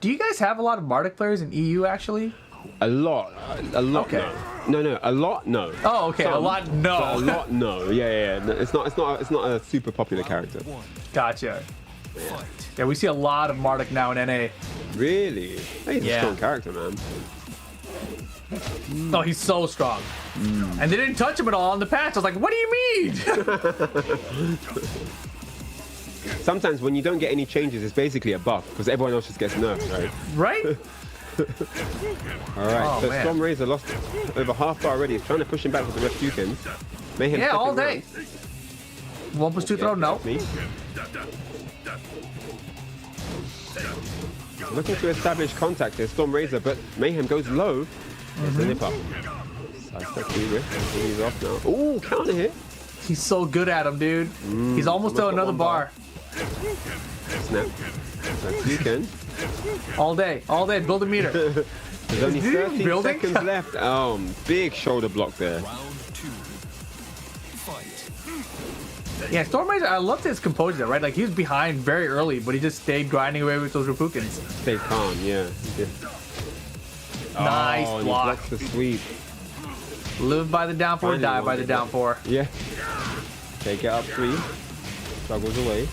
Do you guys have a lot of Marduk players in EU actually? A lot. Okay. No. A lot. No. Oh, okay. A lot. No. A lot. No. Yeah. No, it's not a super popular character. Gotcha. Yeah, we see a lot of Marduk now in NA. Really? He's a strong character, man. Oh, he's so strong. And they didn't touch him at all in the patch. I was like, what do you mean? Sometimes when you don't get any changes, it's basically a buff because everyone else just gets nerfed, right? Right? All right, so Stormrazor lost over half bar already. He's trying to push him back with the ref Dukin. Mayhem all day. 1+2 throw, no. Me. Looking to establish contact here, Stormrazor, but Mayhem goes low. It's a nip up. Sidestep he's off now. Ooh, counter hit. He's so good at him, dude. He's almost to another bar. Snap. That's you, Ken. All day, build a meter. There's only Is he 13 building? seconds left. Big shoulder block there. Round 2. Fight. Yeah, Stormraiser, I loved his composure, right? Like, he was behind very early, but he just stayed grinding away with those Repukins. Stay calm, yeah. Nice and he block. blocks the sweep. Live by the down 4, Finally die by won the it. down 4. Yeah. Okay, get up 3. Struggles away.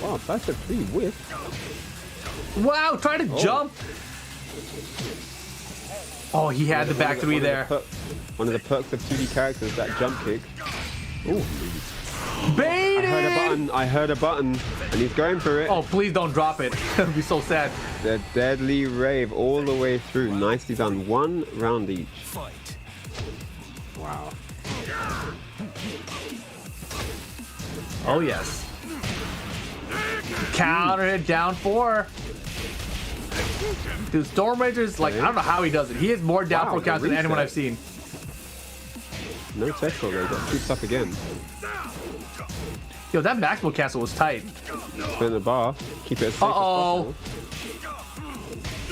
Wow, that's a 3 whiff. Wow, try to jump. Oh, he had the back 3 there. One of the perks of 2D characters, that jump kick. Ooh. Baited! I heard a button, and he's going for it. Oh, please don't drop it. That'd be so sad. The deadly rave all the way through. Nicely done. 1 round each. Fight. Wow. Oh, yes. Counter hit down 4. Dude, Stormraiser's like, I don't know how he does it. He has more down Wow, 4 counts the than anyone I've reset. seen. No Tesla though. Got scoops up again. Yo, that maximal cancel was tight. Spin the bar. Keep it as safe Uh-oh. as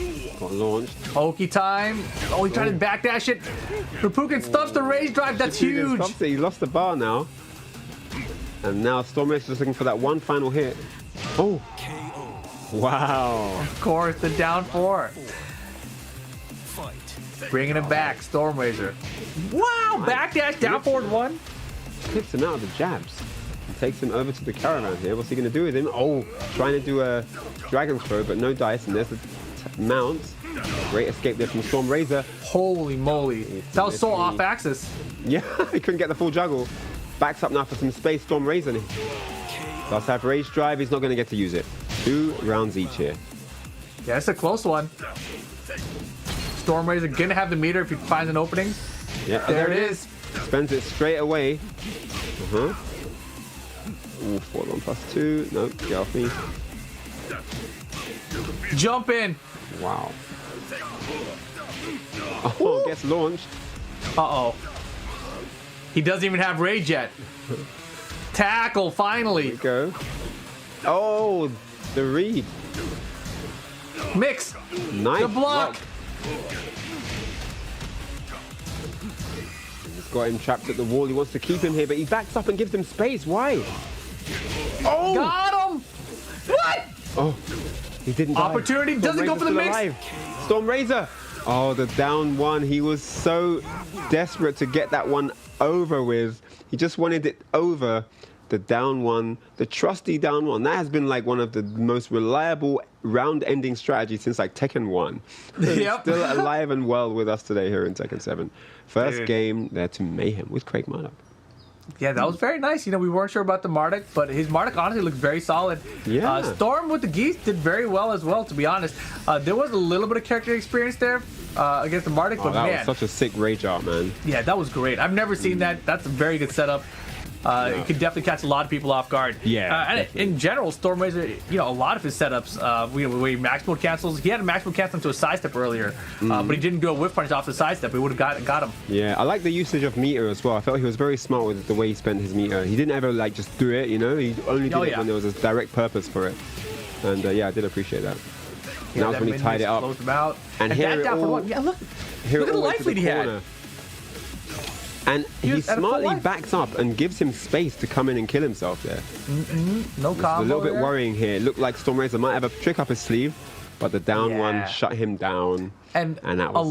possible. Got launched. Oki time. Oh, he tried to backdash it. Repukin stuffs the rage drive. That's Dude, huge. stops it. He lost the bar now. And now Stormraiser's just looking for that one final hit. Oh. KO. Wow. Of course, the down 4. Fight. Bringing it back, Stormraiser. Wow, backdash down forward 1. Clips him out of the jabs. And takes him over to the caravan here. What's he going to do with him? Oh, trying to do a dragon's throw, but no dice. And there's the mount. Great escape there from Stormraiser. Holy moly. That was so off axis. Yeah, he couldn't get the full juggle. Backs up now for some space. Stormraiser. Does have rage drive. He's not going to get to use it. 2 rounds each here. Yeah, it's a close one. Stormraiser gonna have the meter if he finds an opening. Yeah, There it is. Spends it straight away. Ooh, 4-1+2. Nope, get off me. Jump in. Wow. Oh, gets launched. Uh-oh. He doesn't even have rage yet. Tackle, finally. Go. Oh, the read. Mix. Nice The block. He's got him trapped at the wall. He wants to keep him here, but he backs up and gives him space. Why? Oh! Got him. What? Oh, he didn't die. Opportunity doesn't go for the Stormraiser's mix. alive. Stormraiser. Oh, the down 1. He was so desperate to get that one over with. He just wanted it over. The down 1, the trusty down 1. That has been like one of the most reliable round-ending strategies since like Tekken 1. Yep. Still alive and well with us today here in Tekken 7. First Dude. game there to Mayhem with Craig Murdoch. Yeah, that was very nice. You know, we weren't sure about the Marduk, but his Marduk honestly looked very solid. Yeah. Storm with the Geese did very well as well, to be honest. There was a little bit of character experience there against the Marduk, Oh, but that man, was such a sick rage art, man. yeah, that was great. I've never seen that. That's a very good setup. It could definitely catch a lot of people off guard. Yeah, and definitely. in general, Stormraiser, you know, a lot of his setups, where he max mode cancels. He had a max mode cancel into a sidestep earlier, but he didn't do a whiff punch off the sidestep. We would have got him. Yeah, I like the usage of meter as well. I felt he was very smart with the way he spent his meter. He didn't ever like just do it, you know. He only did it when there was a direct purpose for it. And yeah, I did appreciate that. Yeah, Now that when he minion tied it just up. closed him out. And And here that it down for all- one. Yeah, look. Here Look it at the all went life to the lead he had. corner. And he was at a full smartly life. backs up and gives him space to come in and kill himself there. No combo. A little bit there. worrying here. It looked like Stormraiser might have a trick up his sleeve, but the down Yeah. one shut him down. And that a was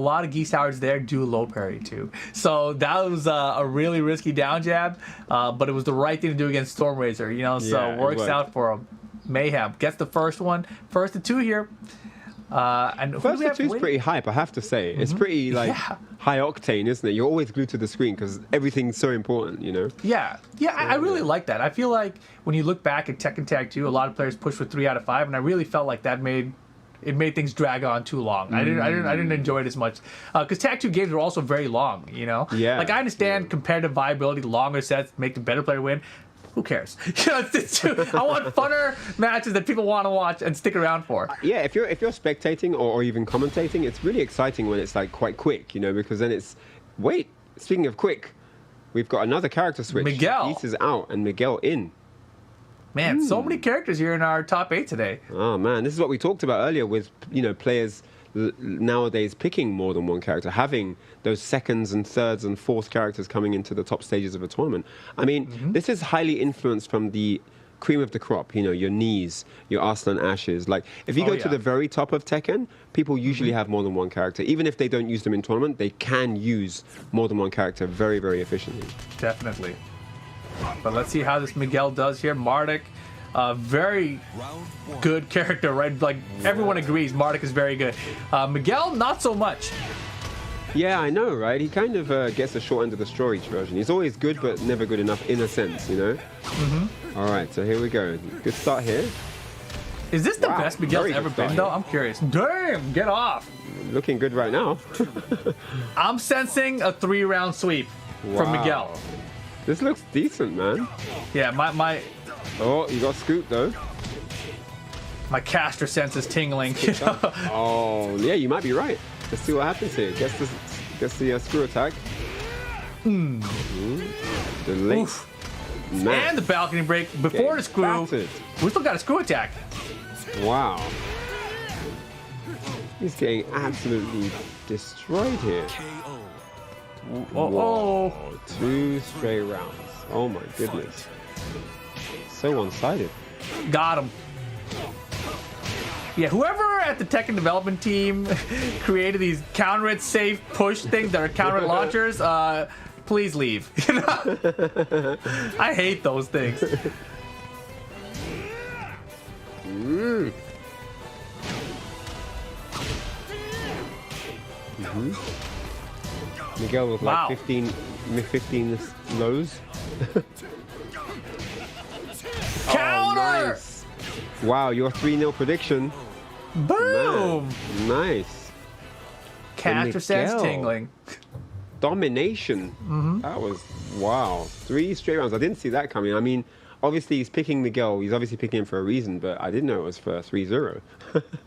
lot of Geese Towers there do low parry too. So that was a really risky down jab, but it was the right thing to do against Stormraiser, you know, so Yeah, it works worked. out for him. Mayhem gets the first one, first to 2 here. And who do First we to have two's win? pretty hype, I have to say. It's pretty like Yeah. high octane, isn't it? You're always glued to the screen because everything's so important, you know? Yeah, I really like that. I feel like when you look back at Tekken Tag 2, a lot of players push for 3 out of 5, and I really felt like that made things drag on too long. I didn't enjoy it as much because Tag 2 games were also very long. You know, Yeah. Like I understand competitive viability, longer sets make the better player win. Who cares? You know, I want funner matches that people want to watch and stick around for. Yeah, if you're spectating or even commentating, it's really exciting when it's like quite quick, you know, because then it's wait. Speaking of quick, we've got another character switch. Miguel. Beast is out and Miguel in. Man, so many characters here in our top 8 today. Oh man, this is what we talked about earlier with players nowadays picking more than one character, having those seconds and thirds and fourth characters coming into the top stages of a tournament. I mean, this is highly influenced from the cream of the crop, your knees, your Arslan Ashes. Like, if you go to the very top of Tekken, people usually have more than one character. Even if they don't use them in tournament, they can use more than one character very, very efficiently. Definitely. But let's see how this Miguel does here. Marduk, very good character, right? Like, everyone agrees Marduk is very good. Miguel, not so much. Yeah, I know, right? He kind of gets the short end of the straw each version. He's always good, but never good enough in a sense, All right, so here we go. Good start here. Is this the best Miguel's very ever good start been, though? here. I'm curious. Damn, get off. Looking good right now. I'm sensing a 3-round sweep from Wow. Miguel. This looks decent, man. Yeah, my Oh, you got scooped, though. caster sense is tingling. Oh, yeah, you might be right. Let's see what happens here. Gets the screw attack. The late. Oof. Man. And the balcony break before Getting the screw. battered. We still got a screw attack. Wow. He's getting absolutely destroyed here. Oh, Whoa. 2 straight rounds. Oh my goodness. So one-sided. got him. Yeah, whoever at the Tekken development team created these counter it safe push things that are counter it launchers, please leave. I hate those things. Miguel with Wow. like 15 lows. Counter! Nice. Wow, your 3-0 prediction. Boom! Man, nice. Caster sense Miguel. tingling. Domination. That was, wow. 3 straight rounds. I didn't see that coming. I mean, obviously he's picking Miguel. He's obviously picking him for a reason, but I didn't know it was for 3-0.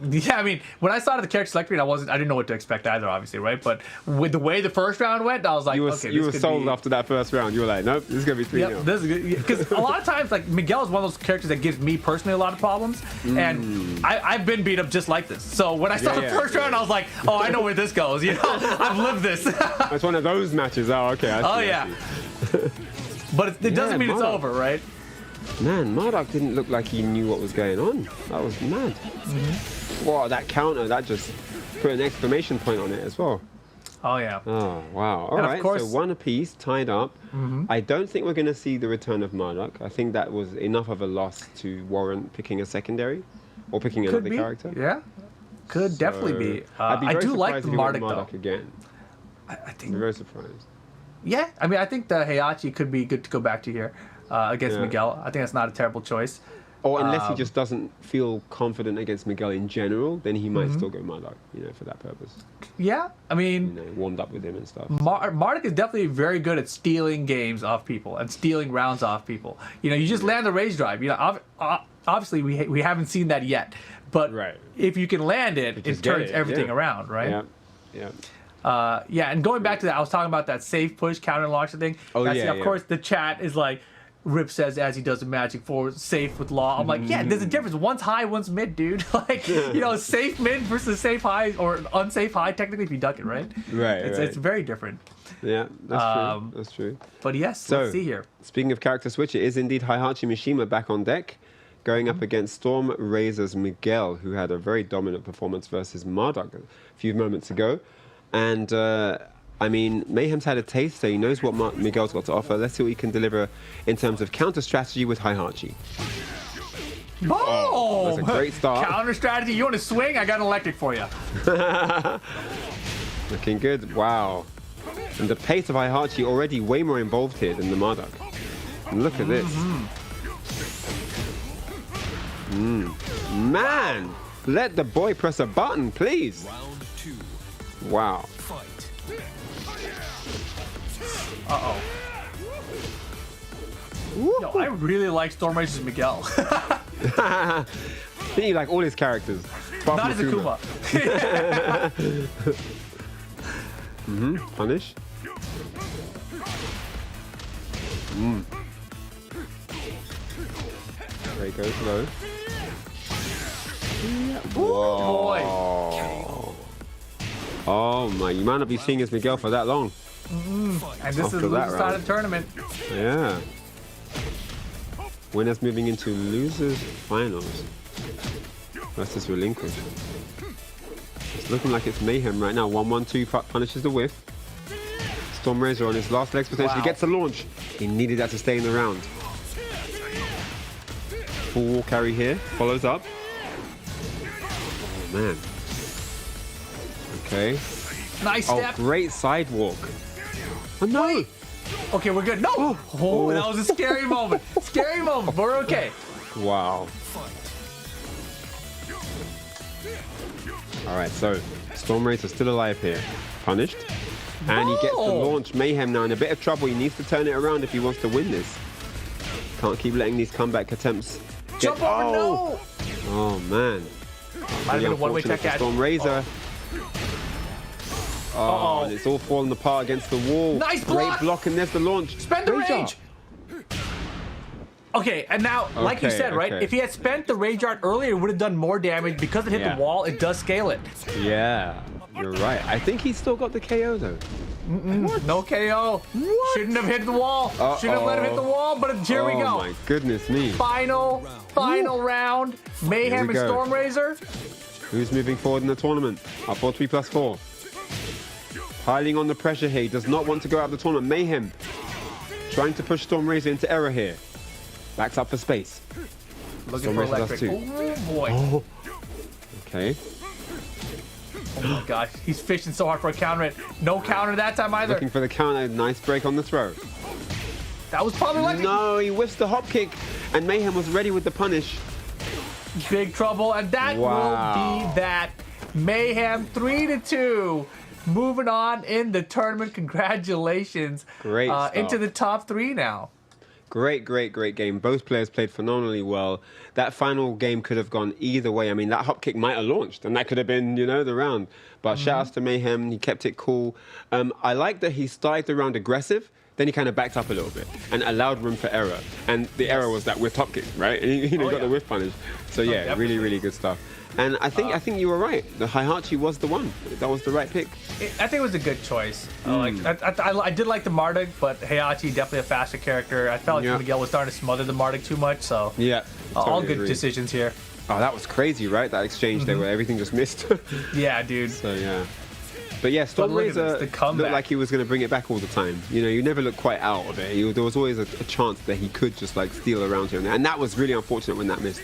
Yeah, I mean, when I saw the character select screen, I didn't know what to expect either, obviously, right? But with the way the first round went, I was like, You were, okay, you this were could sold be... after that first round. You were like, nope, this is going to be 3-0. Yep, this is good. Because a lot of times, like, Miguel is one of those characters that gives me personally a lot of problems. And I've been beat up just like this. So when I saw the first round, I was like, oh, I know where this goes. I've lived this. It's one of those matches. Oh, okay. I see, Oh, I yeah. see. But it doesn't mean it's Marduk. over, right? Man, Marduk didn't look like he knew what was going on. That was mad. Wow, that counter, that just put an exclamation point on it as well. Oh, yeah. Oh, wow. All And of right, course- so 1 apiece, tied up. I don't think we're going to see the return of Marduk. I think that was enough of a loss to warrant picking a secondary or picking Could another be. character. Yeah. Could definitely be. I'd be I very do like surprised the if he went Marduk, though. again. I I'd think... be very surprised. Yeah, I mean, I think the Heihachi could be good to go back to here against Yeah. Miguel. I think that's not a terrible choice. Or unless he just doesn't feel confident against Miguel in general, then he might still go Marduk, for that purpose. Yeah, I mean, Warmed up with him and stuff. Marduk is definitely very good at stealing games off people and stealing rounds off people. You just land the rage drive. Obviously we haven't seen that yet, but Right. if you can land it, it just get turns it, everything yeah. around, right? Yeah. Yeah, and going back to that, I was talking about that safe push counter launcher thing. Oh, That's- yeah, Of yeah. course, the chat is like, Rip says as he does the magic forward, safe with law. I'm like, yeah, there's a difference. One's high, one's mid, dude. Like, safe mid versus safe high or unsafe high, technically, if you duck it, right? Right, It's very different. Yeah, that's true. That's true. But yes, So, let's see here. Speaking of character switch, it is indeed Heihachi Mishima back on deck, going up against Storm Razor's Miguel, who had a very dominant performance versus Marduk a few moments ago. And, I mean, Mayhem's had a taste, so he knows what Miguel's got to offer. Let's see what he can deliver in terms of counter strategy with Heihachi. Boom! That's a great start. Counter strategy. You want to swing? I got an electric for you. Looking good. Wow. And the pace of Heihachi already way more involved here than the Marduk. And look at this. Man! Let the boy press a button, please. Round 2. Wow. Fight. Uh-oh. Yo, I really like Storm Razor's Miguel. I think you like all his characters. apart Not as from Akuma. Punish. There he goes low. Boy. Oh my, you might not be seeing as Miguel for that long. And this After is the that loser side round. of the tournament. Yeah. Winners moving into losers finals versus relinquish. It's looking like it's mayhem right now. 1-1-2 punishes the whiff. Storm Razor on his last legs potentially Wow. gets the launch. He needed that to stay in the round. Full wall carry here. Follows up. Oh man. Okay. Nice Oh, step. great sidewalk. Oh no. Okay, we're good. No. Oh, that was a scary moment. Scary moment. But we're okay. Wow. All right, so Storm Razor still alive here. Punished. And he gets the Oh. launch. Mayhem now in a bit of trouble. He needs to turn it around if he wants to win this. Can't keep letting these comeback attempts get... Jump over. No. Oh, man. Might have been a one-way Unfortunate tech for at. Storm Razor. Oh, Uh-oh. and it's all falling apart against the wall. Nice Great block. block, and there's the launch. Spend the Razor. rage. Okay, and now, like you Okay, said, right? okay. If he had spent the rage art earlier, it would have done more damage. Because it hit Yeah. the wall, it does scale it. Yeah, you're right. I think he's still got the KO, though. No KO. Shouldn't have hit the wall. Shouldn't have let him hit the wall, but here we Oh, go. my goodness me. Final round. Mayhem Here we and go. Storm Razor. Who's moving forward in the tournament? Up 4-3+4. Piling on the pressure here. He does not want to go out of the tournament. Mayhem trying to push Storm Razor into error here. Backs up for space. Looking Storm for Razor does electric. too. Oh boy. Oh. Okay. Oh my gosh. He's fishing so hard for a counter it. No counter that time either. Looking for the counter. Nice break on the throw. That was probably like No, he whiffs the hop kick. And Mayhem was ready with the punish. big trouble. And that Wow. will be that. Mayhem 3-2. Moving on in the tournament. Congratulations. Great stuff. Into the top 3 now. Great game. Both players played phenomenally well. That final game could have gone either way. I mean, that hop kick might have launched, and that could have been, the round. But shout outs to Mayhem. He kept it cool. I like that he started the round aggressive, then he kind of backed up a little bit and allowed room for error. And the error was that whiff hop kick, right? He got yeah. the whiff punish. So yeah, definitely. really good stuff. And I think you were right. The Heihachi was the one. That was the right pick. I think it was a good choice. I did like the Marduk, but Heihachi definitely a faster character. I felt like Yeah. Miguel was starting to smother the Marduk too much, so Yeah. all totally good agree. decisions here. Oh, that was crazy, right? That exchange there where everything just missed. Yeah, dude. So yeah. But yeah, Storm look at this, Razor the comeback. looked like he was going to bring it back all the time. You never looked quite out of it. There was always a chance that he could just like steal around here, and that was really unfortunate when that missed.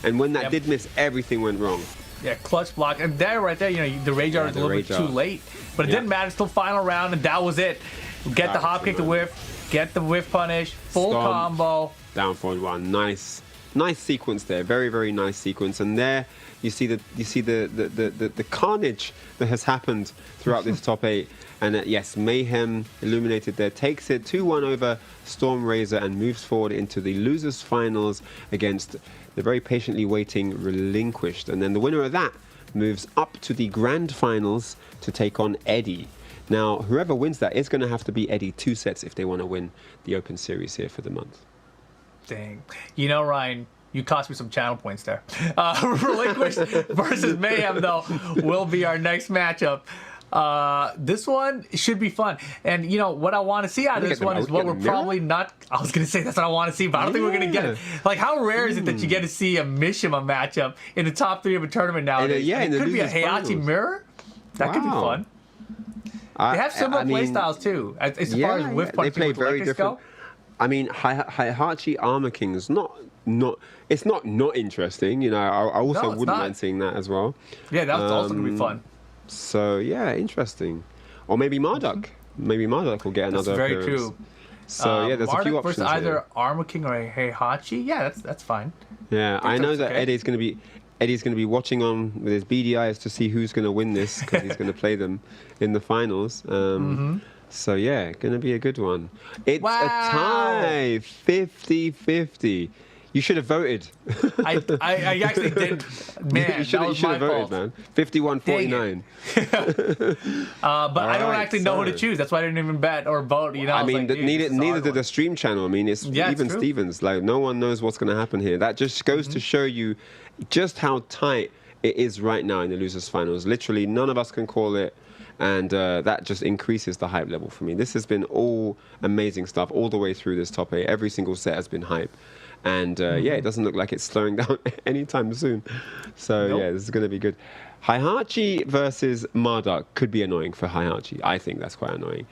And when that Yep. did miss, everything went wrong. Yeah, clutch block. And there, right there, the rage art was a the little bit rage too art. late. But it Yeah. didn't matter. Still final round, and that was it. Get the That hop was kick, the the night. whiff, get the whiff punish, full Stomp. combo. Down forward one, nice sequence there, very nice sequence. And there you see the carnage that has happened throughout this top 8. And yes, Mayhem illuminated there, takes it 2-1 over Storm Razor and moves forward into the losers finals against the very patiently waiting Relinquished. And then the winner of that moves up to the grand finals to take on Eddie. Now, whoever wins that is going to have to beat Eddie 2 sets if they want to win the Open Series here for the month. Dang. Ryan, you cost me some channel points there. Relinquished versus Mayhem, though, will be our next matchup. This one should be fun. And, what I want to see out of this one is what we're probably not... I was going to say that's what I want to see, but I don't think we're going to get it. Like, how rare is it that you get to see a Mishima matchup in the top 3 of a tournament nowadays? in the it could be a losers Heihachi finals. mirror. That could be Wow. fun. They have similar playstyles, too, as far as whiff they punching play with very electrics different. go. I mean, Heihachi Armor King is not it's not interesting. I also No, it's wouldn't not. mind seeing that as well. Yeah, that's also going to be fun. So yeah, interesting. Or maybe Marduk. Maybe Marduk will get another very appearance. true. So yeah, there's a few Marduk options versus either here. Armor King or a Heihachi. Yeah, that's fine. Yeah, I know that's that okay. Eddie's going to be watching on with his beady eyes to see who's going to win this because he's going to play them in the finals. So yeah, going to be a good one. It's Wow. a tie, 50-50. You should have voted. I actually did. Man, you that was my fault. man. 51-49. But I don't actually know who to so- choose. That's why I didn't even bet or vote. You know, I was mean, like, dude, this neither is a neither hard did the one. stream channel. I mean, it's Yeah, it's even true. Stevens. Like, no one knows what's going to happen here. That just goes to show you just how tight it is right now in the losers finals. Literally, none of us can call it. And that just increases the hype level for me. This has been all amazing stuff all the way through this top 8. Every single set has been hype. And yeah, it doesn't look like it's slowing down anytime soon. So Nope. yeah, this is going to be good. Heihachi versus Marduk could be annoying for Heihachi. I think that's quite annoying.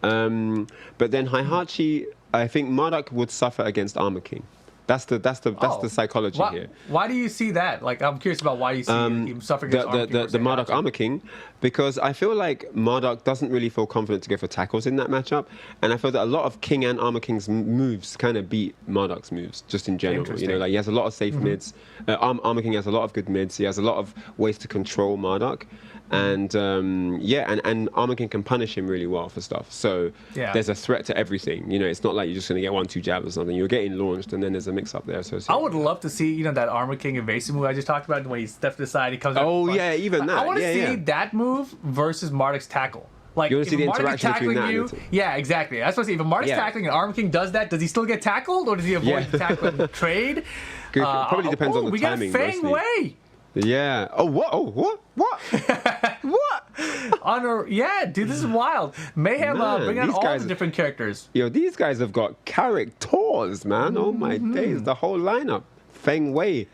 But then Heihachi, I think Marduk would suffer against Armor King. That's the psychology here. Why do you see that? Like, I'm curious about why you see him suffering against The Marduk Armor King, because I feel like Marduk doesn't really feel confident to go for tackles in that matchup, and I feel that a lot of King and Armor King's moves kind of beat Marduk's moves just in general. You know, Interesting. like he has a lot of safe mids. Armor King has a lot of good mids. He has a lot of ways to control Marduk. And and Armor King can punish him really well for stuff. So there's a threat to everything. You know, it's not like you're just going to get 1-2 jabs or something. You're getting launched, and then there's a mix up there. So I would love to see, that Armor King evasive move I just talked about, when he steps aside, he comes out. Oh yeah, even that. I want to yeah, see yeah. that move versus Marduk's tackle. Like, You wanna see if the Marduk is interaction between tackling that you, and yeah, exactly. That's what I see. If Marduk's Yeah. tackling and Armor King does that, does he still get tackled, or does he avoid the tackle and trade? Good. Probably depends on the we timing. got Fang mostly. Wei. Yeah. Oh what? Oh what? What? What? Yeah, dude, this is wild. Mayhem Man, bring out these all guys- the different characters. Yo, these guys have got characters, man. Oh my days, the whole lineup. Feng Wei,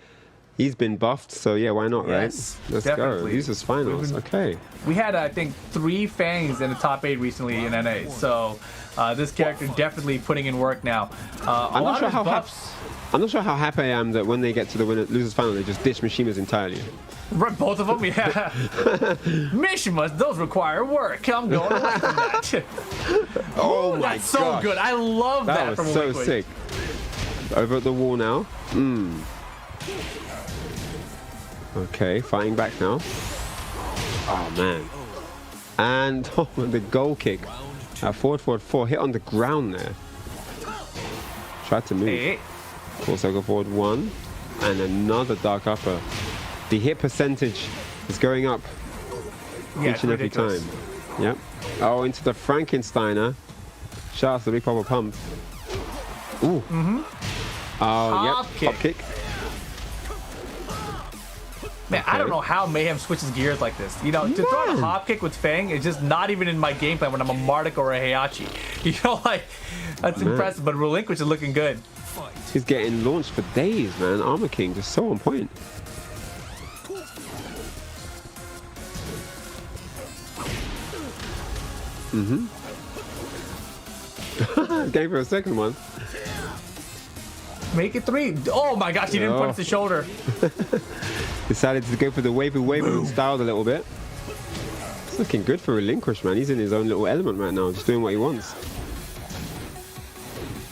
he's been buffed, so yeah, why not, Yes, right? Let's go. definitely. These is finals. Okay. We had, I think, 3 Fangs in the top 8 recently in NA, so this character definitely putting in work now. I'm not sure how buffs. I'm not sure how happy I am that when they get to the losers final, they just ditch Mishimas entirely. Right, both of them, yeah. Mishimas, those require work. I'm going away from that. Oh my That's so gosh. good. I love that, That from was a so Liquid. sick. Over at the wall now. Okay, fighting back now. Oh man. And the goal kick. Forward 4 hit on the ground there. Tried to move. Hey, Also go forward 1. And another dark upper. The hit percentage is going up yeah, each and every ridiculous. time. Yep. Oh, into the Frankensteiner. Shout out to the Big Papa Pump. Ooh. Oh, yep. Hop kick. Hop kick. Man, I don't know how Mayhem switches gears like this. To throw out a Man. hop kick with Fang is just not even in my game plan when I'm a Marduk or a Heihachi. That's impressive, but Relinquish is looking good. He's getting launched for days, man. Armor King just so on point. Going for a second one. Make it 3. Oh my gosh, he didn't Oh. punch the shoulder. Decided to go for the wavy and styled a little bit. It's looking good for Relinquish, man. He's in his own little element right now, just doing what he wants.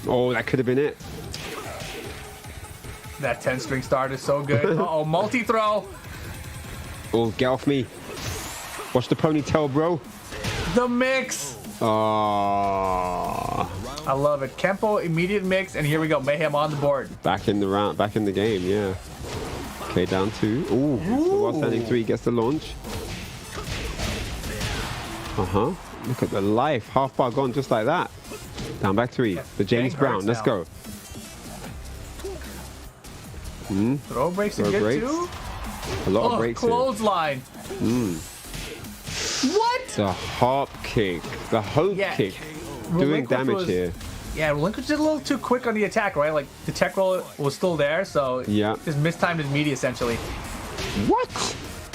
Oh, that could have been it. That 10-string start is so good. Uh-oh, multi-throw. Oh, get off me. Watch the ponytail, bro. The mix. Oh, I love it. Kempo, immediate mix, and here we go. Mayhem on the board. back in the round, back in the game, yeah. Okay, down 2. Ooh, so while standing 3 gets the launch. Look at the life. Half bar gone just like that. Down back 3. The James Bang Brown. hurts Let's now. go. Throw breaks are Throw good breaks. too. A lot of Oh, breaks here. clothesline. What? The hop kick. The hope Yeah. kick. Doing Relinquish damage was- here. Yeah, Relinquish did a little too quick on the attack, right? Like, the tech roll was still there, so Yeah. just mistimed his media, essentially. What?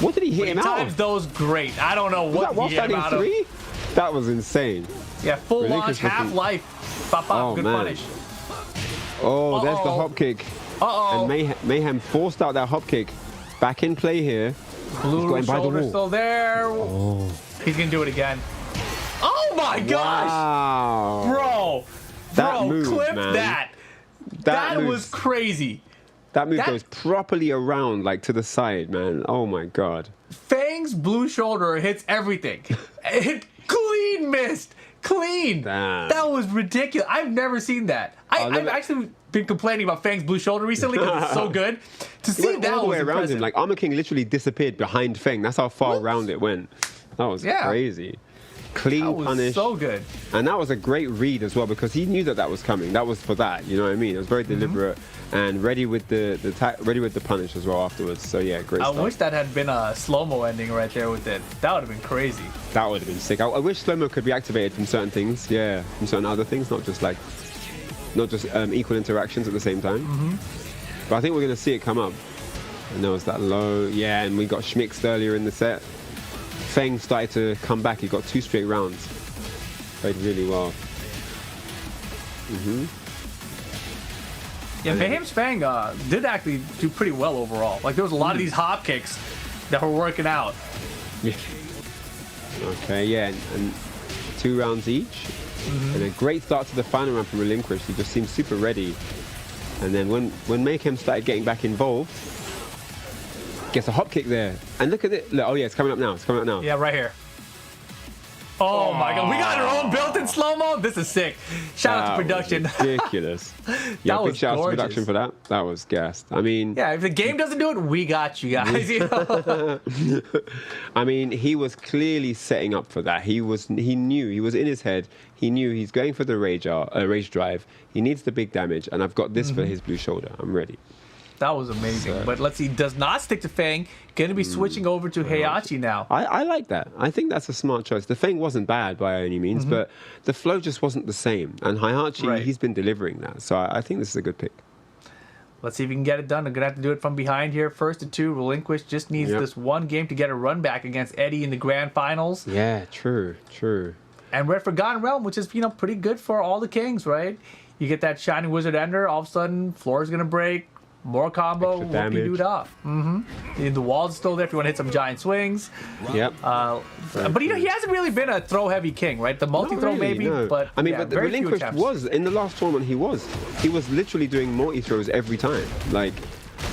What did he hit He him out times of? those great. I don't know Was that what while he hit him standing out of. 3? That was insane. Yeah, full launch, Relinquish looking- half life. Pop, pop, Oh, good man. punish. Oh, there's the Uh-oh. hop kick. Uh-oh. And Mayhem forced out that hop kick. Back in play here. Blue going by the shoulder wall. still there. Oh. He's gonna do it again. Oh my gosh! Wow. Bro! That Bro, move, clip man. that. That move- was crazy. That move that- goes properly around, like to the side, man. Oh my god. Fang's blue shoulder hits everything. It clean missed. Clean. Damn. That was ridiculous. I've never seen that. I've actually been complaining about Fang's blue shoulder recently because it's so good. To He see went that all the way was around impressive. him. Like Armor King literally disappeared behind Feng. That's how far around it went. That was crazy. Clean that was punish. so good. And that was a great read as well because he knew that that was coming. That was for that. You know what I mean? It was very deliberate and ready with the punish as well afterwards. So yeah, great I stuff. wish that had been a slow-mo ending right there with it. That would have been crazy. That would have been sick. I wish slow-mo could be activated from certain things. Yeah, from certain other things, not just equal interactions at the same time. But I think we're going to see it come up. And there was that low. Yeah, and we got schmixed earlier in the set. Feng started to come back. He got 2 straight rounds. Played really well. Yeah, Mayhem's Fang did actually do pretty well overall. Like, there was a lot of these hop kicks that were working out. Yeah. Okay, yeah, and 2 rounds each. And a great start to the final round from Relinquish. He just seemed super ready. And then when Mayhem started getting back involved, gets a hop kick there. And look at it. Look, oh yeah, it's coming up now. It's coming up now. Yeah, right here. Oh my god, we got our own built-in slow-mo. This is sick. Shout out to production. Ridiculous. Yeah, big was shout out to gorgeous. production for that. That was gassed. I mean, Yeah, if the game doesn't do it, we got you guys. You know? I mean, he was clearly setting up for that. He knew, he was in his head. He knew he's going for the rage drive. He needs the big damage, and I've got this for his blue shoulder. I'm ready. That was amazing. But let's see, does not stick to Fang. Going to be switching over to Heihachi now. I like that. I think that's a smart choice. The Feng wasn't bad by any means, but the flow just wasn't the same. And Heihachi, Right. he's been delivering that. So I think this is a good pick. Let's see if we can get it done. They're going to have to do it from behind here. 1st and 2, Relinquish just needs this one game to get a run back against Eddie in the grand finals. Yeah, true. And we're at Forgotten Realm, which is, pretty good for all the kings, right? You get that Shining Wizard Ender, all of a sudden, floor is going to break. More combo, Extra whoopie damage. dude off. The wall's still there if you want to hit some giant swings. Yep. But he hasn't really been a throw-heavy king, right? The multi-throw Not really, maybe, no. but I mean, yeah, but the very few Relinquish attempts. was in the last tournament. He was literally doing multi-throws every time. Like,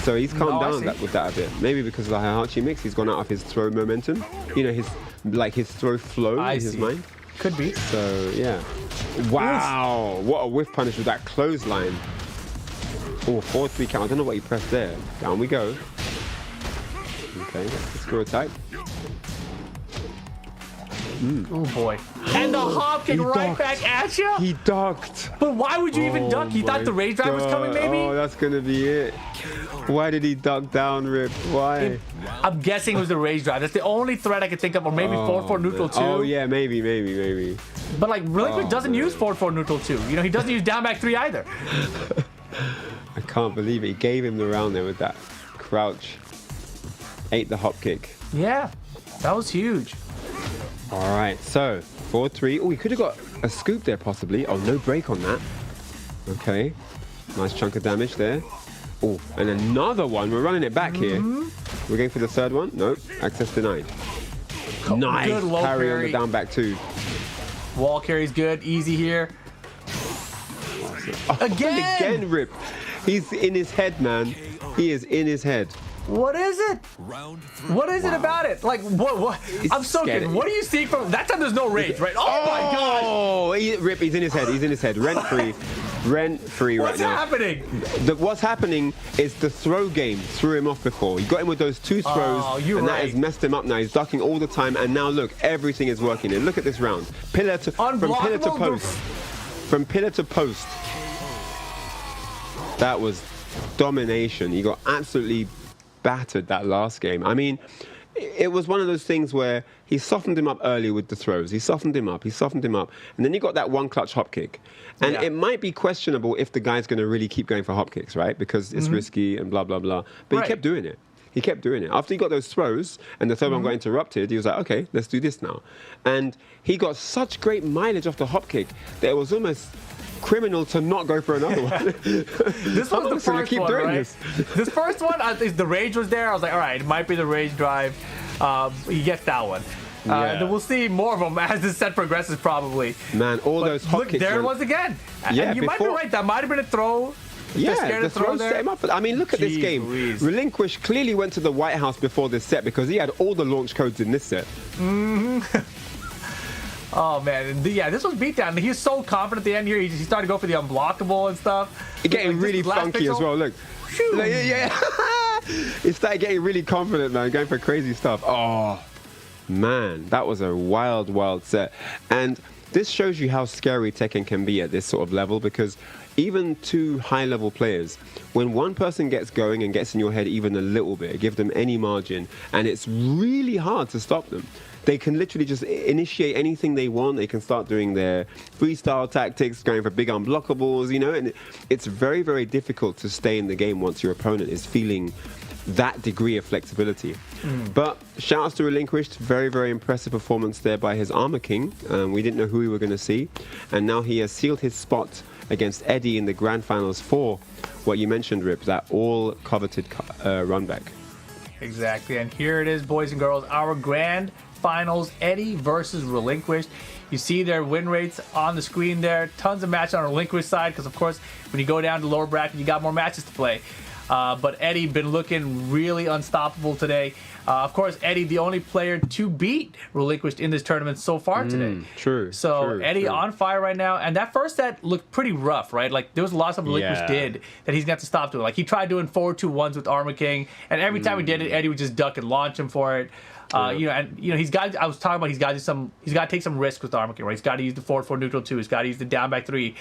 so he's calmed I down see. with that a bit. Maybe because of the Heihachi mix, he's gone out of his throw momentum. His throw flow I in his see. mind. Could be. So yeah. Wow, what a whiff punish with that clothesline. Oh, 4-3 count. I don't know what he pressed there. Down we go. Okay, screw attack. Oh boy. And the hop kick He right ducked. back at you? He ducked. But why would you even duck? He thought the rage drive was coming, maybe? Oh, that's gonna be it. Why did he duck down, Rip? Why? I'm guessing it was the rage drive. That's the only threat I could think of, or maybe 4-4 neutral 2. Oh yeah, maybe. But like, Relinquish doesn't use 4-4 neutral 2. He doesn't use down back 3 either. I can't believe it. He gave him the round there with that crouch. Ate the hop kick. Yeah, that was huge. All right, so 4-3. Oh, he could have got a scoop there possibly. Oh, no break on that. Okay, nice chunk of damage there. Oh, and another one. We're running it back here. We're going for the third one. Nope, access denied. Nice Good low parry on parry. the down back two. Wall carry's good, easy here. Oh, Again! again, Rip. He's in his head, man. He is in his head. What is it? What is it about it? Like, what? I'm so scary. kidding. What do you see from that time? There's no rage, right? Oh my god! Oh, Rip, he's in his head. Rent free right What's now. happening? What's happening is the throw game threw him off before. He got him with those 2 throws, you're and that right. has messed him up now. He's ducking all the time, and now look, everything is working. And look at this round. From pillar to Unblockable. post. From pillar to post. That was domination. He got absolutely battered that last game. I mean, it was one of those things where he softened him up early with the throws. He softened him up. And then he got that one clutch hop kick. And Yeah. it might be questionable if the guy's going to really keep going for hop kicks, right? Because it's risky and blah, blah, blah. But Right. he kept doing it. After he got those throws and the third one got interrupted, he was like, okay, let's do this now. And he got such great mileage off the hop kick that it was almost criminal to not go for another one. This I'm was the just gonna first keep one, doing right? this. This first one, the rage was there. I was like, all right, it might be the rage drive. He gets that one. Yeah. Then we'll see more of them as this set progresses, probably. Man, all those hop Look, kicks. there it went- was again. Yeah, And you might be before- right. That might have been a throw. They're Yeah, scared the to throw throw there. set him up. I mean, look at this Jeez game. Louise. Relinquish clearly went to the White House before this set because he had all the launch codes in this set. Oh man, and yeah, this was beatdown. He was so confident at the end here. He started to go for the unblockable and stuff. Getting Like, really funky pixel. as well. Look, like, yeah. He started getting really confident, man, going for crazy stuff. Oh man, that was a wild, wild set. And this shows you how scary Tekken can be at this sort of level, because even two high-level players, when one person gets going and gets in your head even a little bit, give them any margin, and it's really hard to stop them. They can literally just initiate anything they want. They can start doing their freestyle tactics, going for big unblockables, you know, and it's very, very difficult to stay in the game once your opponent is feeling that degree of flexibility. But shout outs to Relinquished, very, very impressive performance there by his Armor King. We didn't know who we were going to see, and now he has sealed his spot against Eddie in the grand finals for what you mentioned, Rip, that all coveted run back. Exactly, and here it is, boys and girls, our grand finals, Eddie versus Relinquished. You see their win rates on the screen there. Tons of matches on Relinquished side, because of course, when you go down to lower bracket, you got more matches to play. But Eddie been looking really unstoppable today. Of course, Eddie, the only player to beat Relinquished in this tournament so far today. True. So Eddie on fire right now, and that first set looked pretty rough, right? Like there was a lot of stuff Relinquished did that he's gonna have to stop doing. Like he tried doing 4-2-1s with Armor King, and every time he did it, Eddie would just duck and launch him for it. You know, and you know he's got. I was talking about he's got to take some risks with Armor King, right? He's got to use the forward 4 neutral 2. He's got to use the down back 3.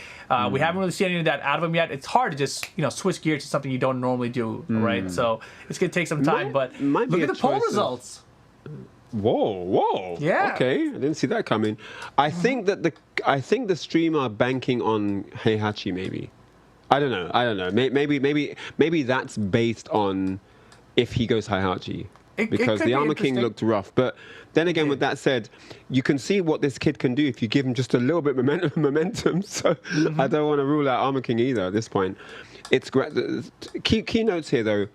We haven't really seen any of that out of him yet. It's hard to just switch gears to something you don't normally do, right? So it's gonna take some time. But look at the poll results. Whoa! Yeah. Okay, I didn't see that coming. I think that the stream are banking on Heihachi. Maybe. I don't know. Maybe that's based on if he goes Heihachi. Because the Armor King looked rough. But then again, with that said, you can see what this kid can do if you give him just a little bit of momentum. So I don't want to rule out Armor King either at this point. It's great. Key notes here, though.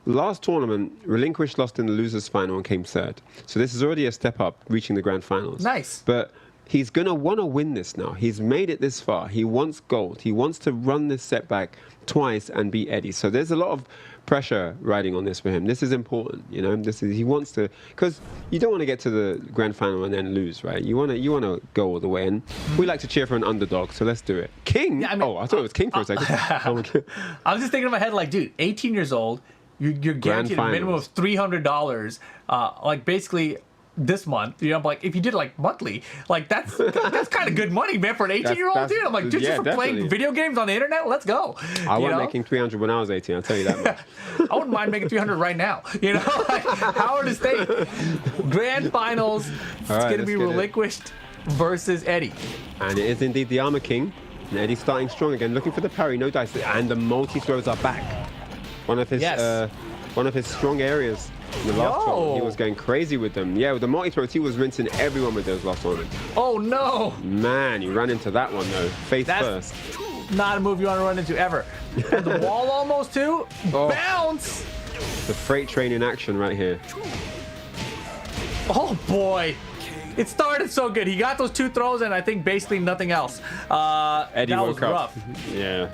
Last tournament, Relinquished lost in the losers final and came third. So this is already a step up, reaching the grand finals. Nice. But he's going to want to win this now. He's made it this far. He wants gold. He wants to run this setback twice and beat Eddie. So there's a lot of pressure riding on this for him. This is important, you know. He wants to, because you don't want to get to the grand final and then lose, right? You want to go all the way, and we like to cheer for an underdog, so let's do it. King. Yeah, I mean, I thought it was King for a second. I was just thinking in my head, like, dude, 18 years old, you're guaranteed a minimum of $300, like basically this month, you know, like if you did like monthly, like that's kind of good money, man, for an 18-year-old dude. I'm like, dude, just for playing video games on the internet, let's go. I wasn't making 300 when I was 18. I'll tell you that much. I wouldn't mind making 300 right now. You know, like Howard State grand finals. It's gonna be Relinquished versus Eddie, and it is indeed the Armor King. And Eddie's starting strong again, looking for the parry, no dice, and the multi throws are back. One of his strong areas. In the last one, he was going crazy with them. Yeah, with the multi-throws, he was rinsing everyone with those last ones. Oh, no. Man, you ran into that one, though. Face first. Not a move you want to run into ever. And the wall almost, too. Oh. Bounce. The freight train in action right here. Oh, boy. It started so good. He got those 2 throws, and I think basically nothing else. Eddie that was rough. Yeah.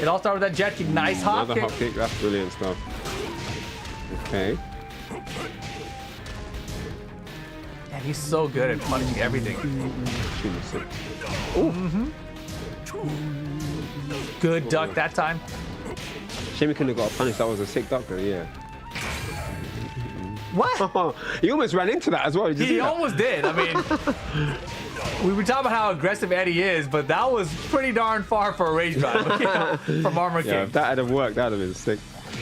It all started with that jet kick. Nice hop kick. Another hop kick. That's brilliant stuff. Okay. And he's so good at punishing everything. Good duck that time. Shame he couldn't have got a punish. That was a sick duck though, yeah. What? He almost ran into that as well. He almost did. I mean, we were talking about how aggressive Eddie is, but that was pretty darn far for a rage drive, you know, from Armor King. Yeah, if that had have worked, that would have been sick.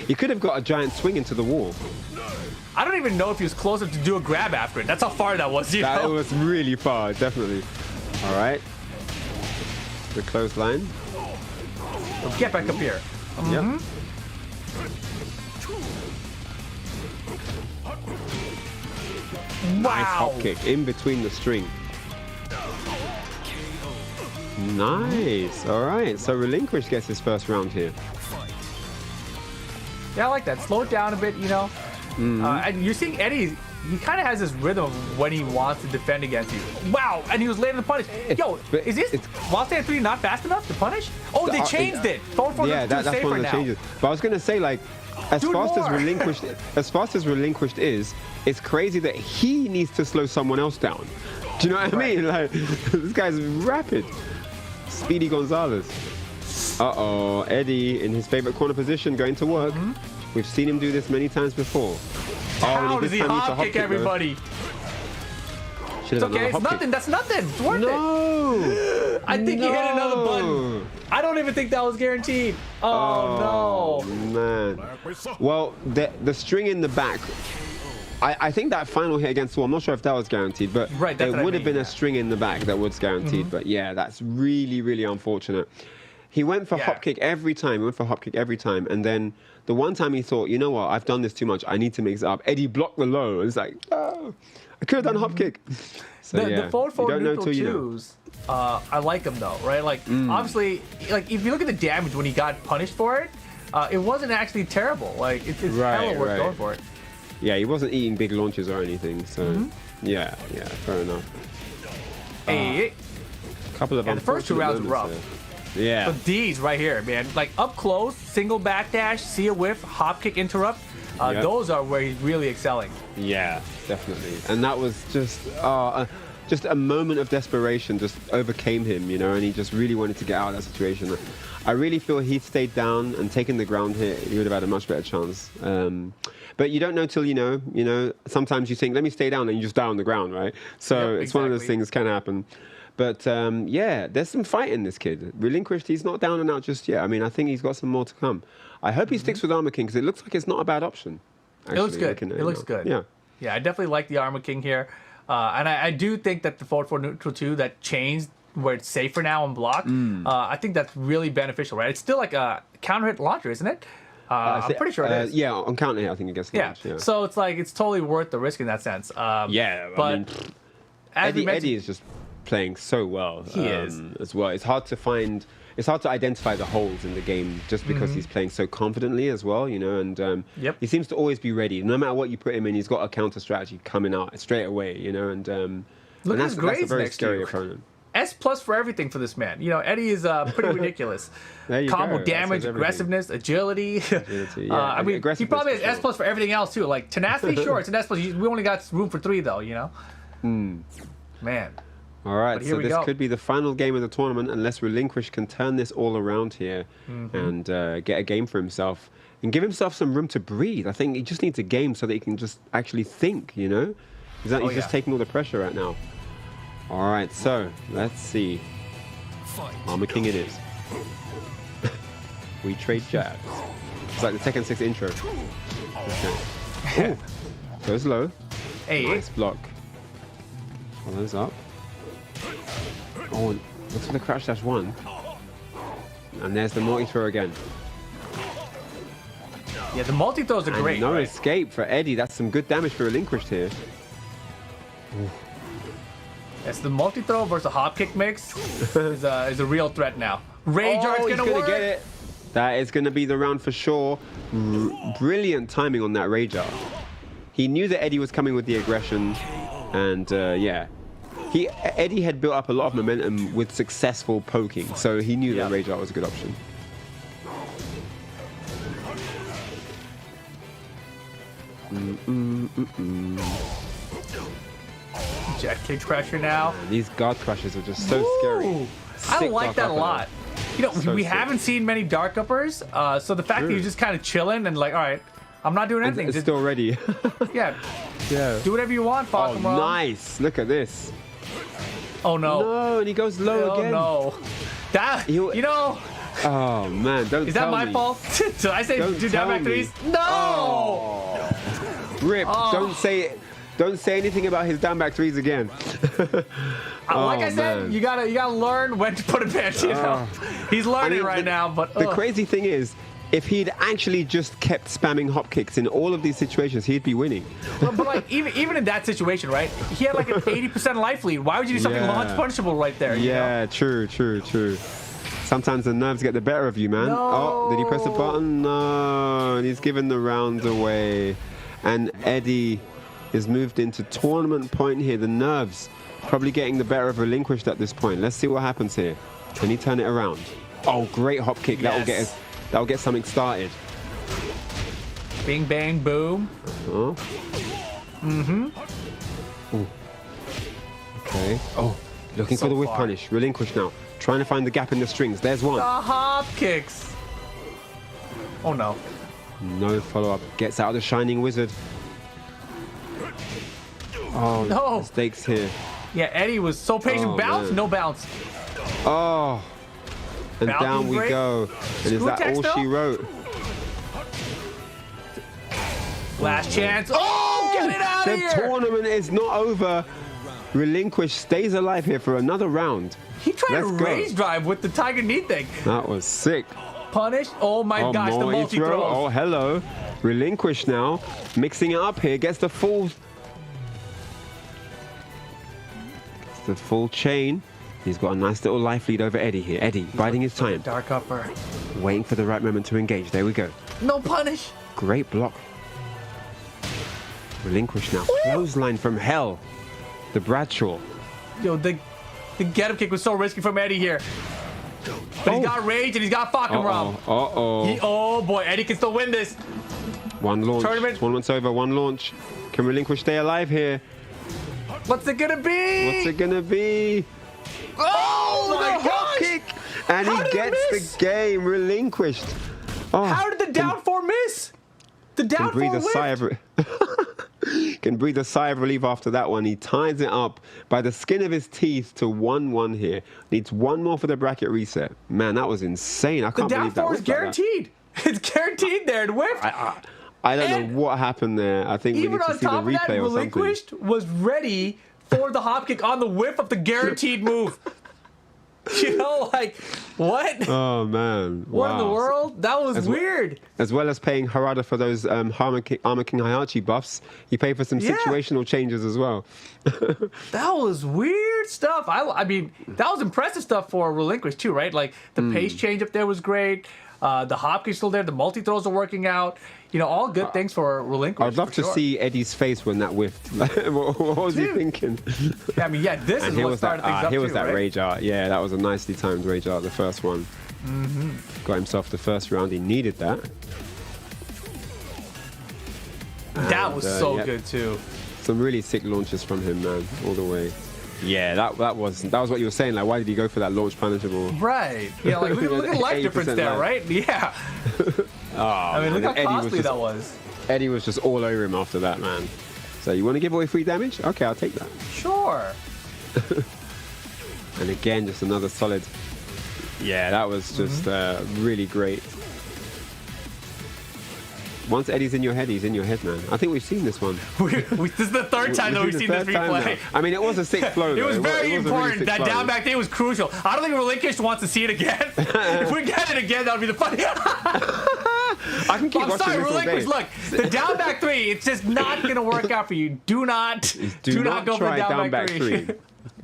He could have got a giant swing into the wall. I don't even know if he was close enough to do a grab after it. That's how far that was, you know? That was really far, definitely. All right. The clothesline. Get back up here. Yep. Wow. Nice hop kick in between the string. Nice. All right. So Relinquished gets his first round here. Yeah, I like that. Slow it down a bit, you know. And you're seeing Eddie, he kind of has this rhythm of when he wants to defend against you. Wow, and he was late in the punish. Yo, is this while stand 3 not fast enough to punish? Oh, they changed it. Yeah, that's one of the changes. But I was gonna say, like, as fast as Relinquished is, it's crazy that he needs to slow someone else down. Do you know what I mean? Like, this guy's rapid. Speedy Gonzalez. Uh-oh, Eddie in his favorite corner position going to work. We've seen him do this many times before. How does he hop kick everybody? It's okay, it's nothing. That's nothing. It's worth it. I think he hit another button. I don't even think that was guaranteed. Oh, no. Man. Well, the string in the back, I think that final hit against the wall, I'm not sure if that was guaranteed, but there would have been a string in the back that was guaranteed. But yeah, that's really, really unfortunate. He went for hop kick every time. And then the one time he thought, you know what, I've done this too much. I need to mix it up. Eddie blocked the low. It's like, oh, I could have done hop kick. So the forward neutral twos, I like them though, right? Like obviously, like if you look at the damage when he got punished for it, it wasn't actually terrible. Like it's hella worth going for it. Yeah, he wasn't eating big launches or anything. So yeah, fair enough. Hey, couple of the first 2 rounds were rough. There. Yeah. But these right here, man, like up close, single backdash, see a whiff, hop kick interrupt. Those are where he's really excelling. Yeah, definitely. And that was just a moment of desperation just overcame him, you know, and he just really wanted to get out of that situation. I really feel he stayed down and taken the ground hit, he would have had a much better chance. But you don't know till you know, sometimes you think, let me stay down, and you just die on the ground, right? So it's one of those things can happen. But yeah, there's some fight in this kid. Relinquished, he's not down and out just yet. I mean, I think he's got some more to come. I hope he sticks with Armor King because it looks like it's not a bad option. Actually, it looks good. It looks good. Yeah, I definitely like the Armor King here. And I do think that the forward 4 neutral 2 that changed where it's safer now on block, I think that's really beneficial, right? It's still like a counter hit launcher, isn't it? I'm pretty sure it is. Yeah, on counter hit, I think it gets launched. Yeah. So it's like, it's totally worth the risk in that sense. Yeah, but I mean, Eddie is just playing so well. He is. As well. It's hard to identify the holes in the game just because he's playing so confidently as well, you know, and he seems to always be ready. No matter what you put him in, he's got a counter strategy coming out straight away, you know, and that's a very scary opponent. S+ for everything for this man. You know, Eddie is pretty ridiculous. Combo damage, aggressiveness, agility. I mean, he probably has S+ for everything else too. Like tenacity, sure, it's an S+. We only got room for 3 though, you know. Man. All right, so this could be the final game of the tournament unless Relinquish can turn this all around here and get a game for himself and give himself some room to breathe. I think he just needs a game so that he can just actually think, you know? He's just taking all the pressure right now. All right, so let's see. Armor King it is. We trade jabs. It's like the Tekken 6 intro. Okay. Goes low. Hey. Nice block. Follows up. Oh, looks for the crouch dash 1. And there's the multi-throw again. Yeah, the multi-throws are great. No escape for Eddie. That's some good damage for Relinquished here. Yes, the multi-throw versus a hop kick mix is a real threat now. Rage Art's gonna work. Get it. That is gonna be the round for sure. Brilliant timing on that Rage Art. He knew that Eddie was coming with the aggression, and yeah. Eddie had built up a lot of momentum with successful poking, so he knew that Rage Art was a good option. Jet kick pressure now. These guard crushes are just so scary. I like that a lot. You know, we haven't seen many dark uppers, so the fact that you're just kind of chilling and like, all right, I'm not doing anything. It's still ready. Yeah. Do whatever you want, Falcon. Oh, nice. Look at this. Oh, no. No, and he goes low again. Oh, no. That, you know. Oh, man, don't Is that my fault? Did I say do down back threes? No! Oh. Rip, don't say anything about his down back threes again. Like I said, you gotta learn when to put a bench, you know. He's learning now, but the crazy thing is, if he'd actually just kept spamming hop kicks in all of these situations, he'd be winning. But like even in that situation, right? He had like an 80% life lead. Why would you do something launch punishable right there? Yeah, true. Sometimes the nerves get the better of you, man. No. Oh, did he press a button? No, and he's given the round away. And Eddie is moved into tournament point here. The nerves probably getting the better of Relinquished at this point. Let's see what happens here. Can he turn it around? Oh, great hop kick. Yes. That'll get something started. Bing, bang, boom. Ooh. Okay. Oh, looking So for the whiff far. punish. Relinquish now. Trying to find the gap in the strings. There's one. The hop kicks. Oh no. No follow-up. Gets out of the Shining Wizard. Oh, No. mistakes here. Yeah, Eddie was so patient. Oh, Bounce, man. no bounce. Oh. And Falcon down we break. go. And is Screw that all text she though? wrote? Last chance. Oh, get it out The of here. tournament is not over. Relinquish stays alive here for another round. He tried Let's to go. raise drive with the Tiger knee thing. That was sick. Punish. Oh my Oh, gosh, the multi-throws. Oh, hello. Relinquish now. Mixing it up here. Gets the full... Gets the full chain. He's got a nice little life lead over Eddie here. Eddie, biding his time. Dark upper. Waiting for the right moment to engage. There we go. No punish. Great block. Relinquish now. Clothesline from hell. The Bradshaw. Yo, the get-up kick was so risky from Eddie here. But he's got rage and he's got fucking rum. Uh-oh. Oh boy, Eddie can still win this. One launch. Tournament. Tournament's over. One launch. Can Relinquish stay alive here? What's it gonna be? What's it gonna be? Oh my The hop gosh! kick! And How he did it miss? gets the game. Relinquished. Oh, How did the down four miss? The down can breathe four a sigh whipped. of can breathe a sigh of relief after that one. He ties it up by the skin of his teeth to 1-1 here. Needs one more for the bracket reset. Man, that was insane. I The can't down believe that four is was like that. guaranteed. It's guaranteed there to whiff. I don't And know what happened there. I think we Even need to on see the top of that, replay or something. Relinquished was ready for the hop kick on the whiff of the guaranteed move. You know, like, what? Oh man! What in the Wow. world? That was weird. As well as paying Harada for those Armor King Hayachi buffs, he paid for some Yeah. situational changes as well. That was weird stuff. I mean, that was impressive stuff for Relinquish too, right? Like the pace change up there was great. The hop kick's still there. The multi throws are working out. You know, all good things for Relinquish. I'd love for to sure. see Eddie's face when that whiffed. what was he Dude. thinking? I mean, yeah, this And is here what was that. started things up Here was too, that right? rage art. Yeah, that was a nicely timed rage art. The first one. Got himself the first round. He needed that. That was so yeah. good too. Some really sick launches from him, man, all the way. Yeah, that was what you were saying. Like, why did he go for that launch punishable? Right. Yeah, like look at the life 80% difference there, life. right? Yeah. Oh, I mean, look how Eddie was costly just- that was. Eddie was just all over him after that, man. So you want to give away free damage? Okay, I'll take that. Sure. And again, just another solid. Yeah, that was just really great. Once Eddie's in your head, he's in your head, man. I think we've seen this one. This is the third time that we've seen this replay. I mean, it was a sick flow. It was though. very was a really important. sick That flow. down back thing was crucial. I don't think Relinquish wants to see it again. If we get it again, that would be the funny. I can keep I'm watching sorry, this all day. Relinquish. Look, the down back three, it's just not going to work out for you. Do not go for the try down back three.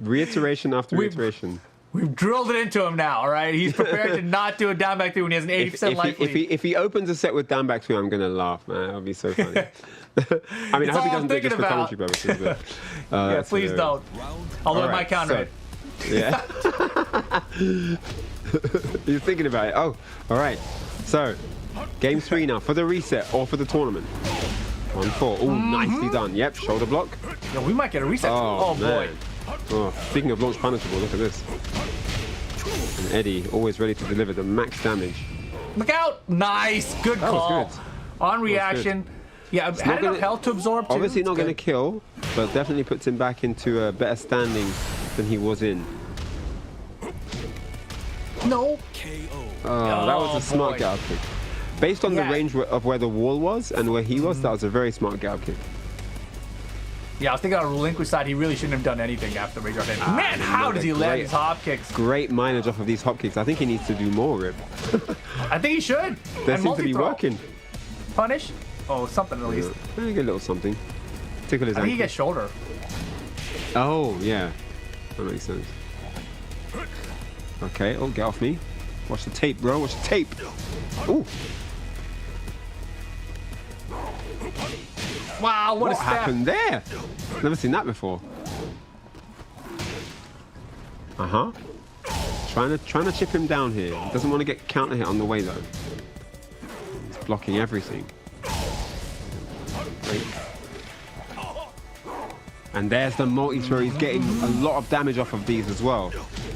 Reiteration after We've- reiteration. We've drilled it into him now, all right? He's prepared to not do a down back three when he has an 80% life lead. If he opens a set with down back three, I'm gonna laugh, man. That'll be so funny. I mean, I It's hope he all I'm doesn't do it just thinking for about. commentary purposes. But, Yeah, that's please hilarious. don't. Although All it might right, counter so- it. Yeah. You're thinking about it. Oh, all right. So, game 3 now for the reset or for the tournament. 1-4. Oh, nicely done. Yep, shoulder block. Yo, we might get a reset. Oh, boy. man. Oh, speaking of launch punishable, look at this. And Eddie always ready to deliver the max damage. Look out. Nice. Good That was call. good. On reaction. Yeah, had not enough gonna- health to absorb too. Obviously not It's going to good. kill, but definitely puts him back into a better standing than he was in. No. Oh, that was a smart boy. get out kick. Based on Yeah. the range of where the wall was and where he was, that was a very smart get out kick. Yeah, I was thinking on the Relinquish side, he really shouldn't have done anything after the Rage Art. Man, how does he land great. his hop kicks? Great mileage off of these hop kicks. I think he needs to do more, Rip. I think he should. They And seem to be multi-throw. working. Punish? Oh, something at least. Maybe get a little something. Tickle his I think he ankle. gets shoulder. Oh, yeah. That makes sense. Okay, oh, get off me. Watch the tape, bro. Watch the tape. Ooh. Wow, what a What step. happened there? Never seen that before. Uh-huh. Trying to chip him down here. Doesn't want to get counter hit on the way though. He's blocking everything. Great. And there's the multi-throw. He's getting a lot of damage off of these as well.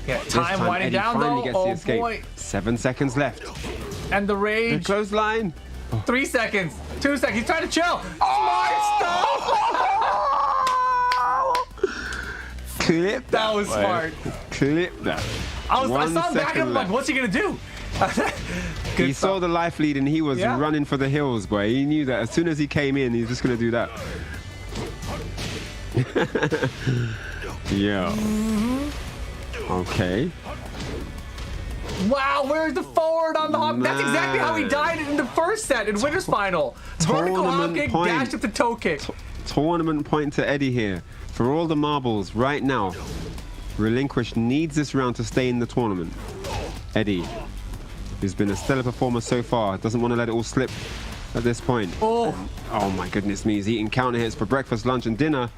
Yeah, This time winding Eddie down finally though. gets the Oh escape. boy. 7 seconds left. And the The rage. clothesline. 3 seconds. 2 seconds. He's trying to chill. Smart stuff. Clip that. That was boy. smart. Clip that. I saw 1 him back second and I'm like, left. what's he gonna do? Good He saw stuff. the life lead and he was Yeah. running for the hills, boy. He knew that as soon as he came in, he's just going to do that. Yeah. Okay. Wow, where's the forward on the hop? That's exactly how he Man. died in the first set in Winners Final. Vertical hop Tournament kick, point. dash up the toe kick. Tournament point to Eddie here. For all the marbles right now, Relinquish needs this round to stay in the tournament. Eddie, who's been a stellar performer so far, doesn't want to let it all slip at this point. Oh, Oh my goodness me, he's eating counter hits for breakfast, lunch, and dinner.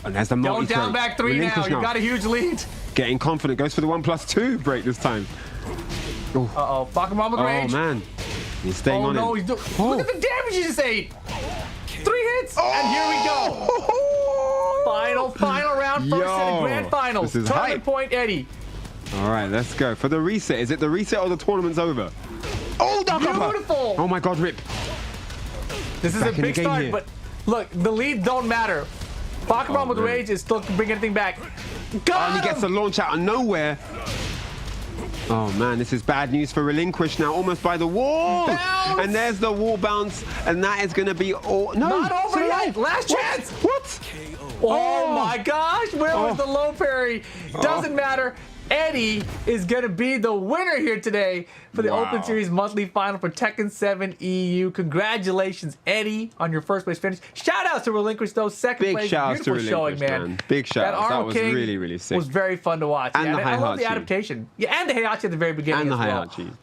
And there's the don't multi-throw. down back 3 now. Relinquish You got a huge lead. Getting confident, goes for the 1+2 break this time. Uh-oh, fuck him on with Oh rage. man, he's staying Oh on no, him. he's look at the damage he just ate. 3 hits, and here we go. Final round, first set of Yo, grand finals. this is Tournament hype. point, Eddie. All right, let's go for the reset. Is it the reset or the tournament's over? Oh, duck upper. Beautiful. Oh my God, Rip. This is Back a in the big game start, here. but look, the lead don't matter. Pokemon with man. rage is still bring anything back. Got And he gets a him. launch out of nowhere. Oh man, this is bad news for Relinquish now, almost by the wall. Bounce. And there's the wall bounce, and that is going to be all. No, Not over still yet. alive. Last What? chance. What? Oh my gosh, where was Oh. the low parry? Doesn't matter. Eddie is going to be the winner here today for the Wow. Open Series monthly final for Tekken 7 EU. Congratulations, Eddie, on your first place finish. Shout outs to Relinquish, though. Second Big place. shout outs to Beautiful showing, Relinquish, man. man. Big shout That outs. That Arnold was King really, really sick. was very fun to watch. And Yeah, the I love the Heihachi. adaptation. Yeah, and the Heihachi at the very beginning And the as well. Heihachi.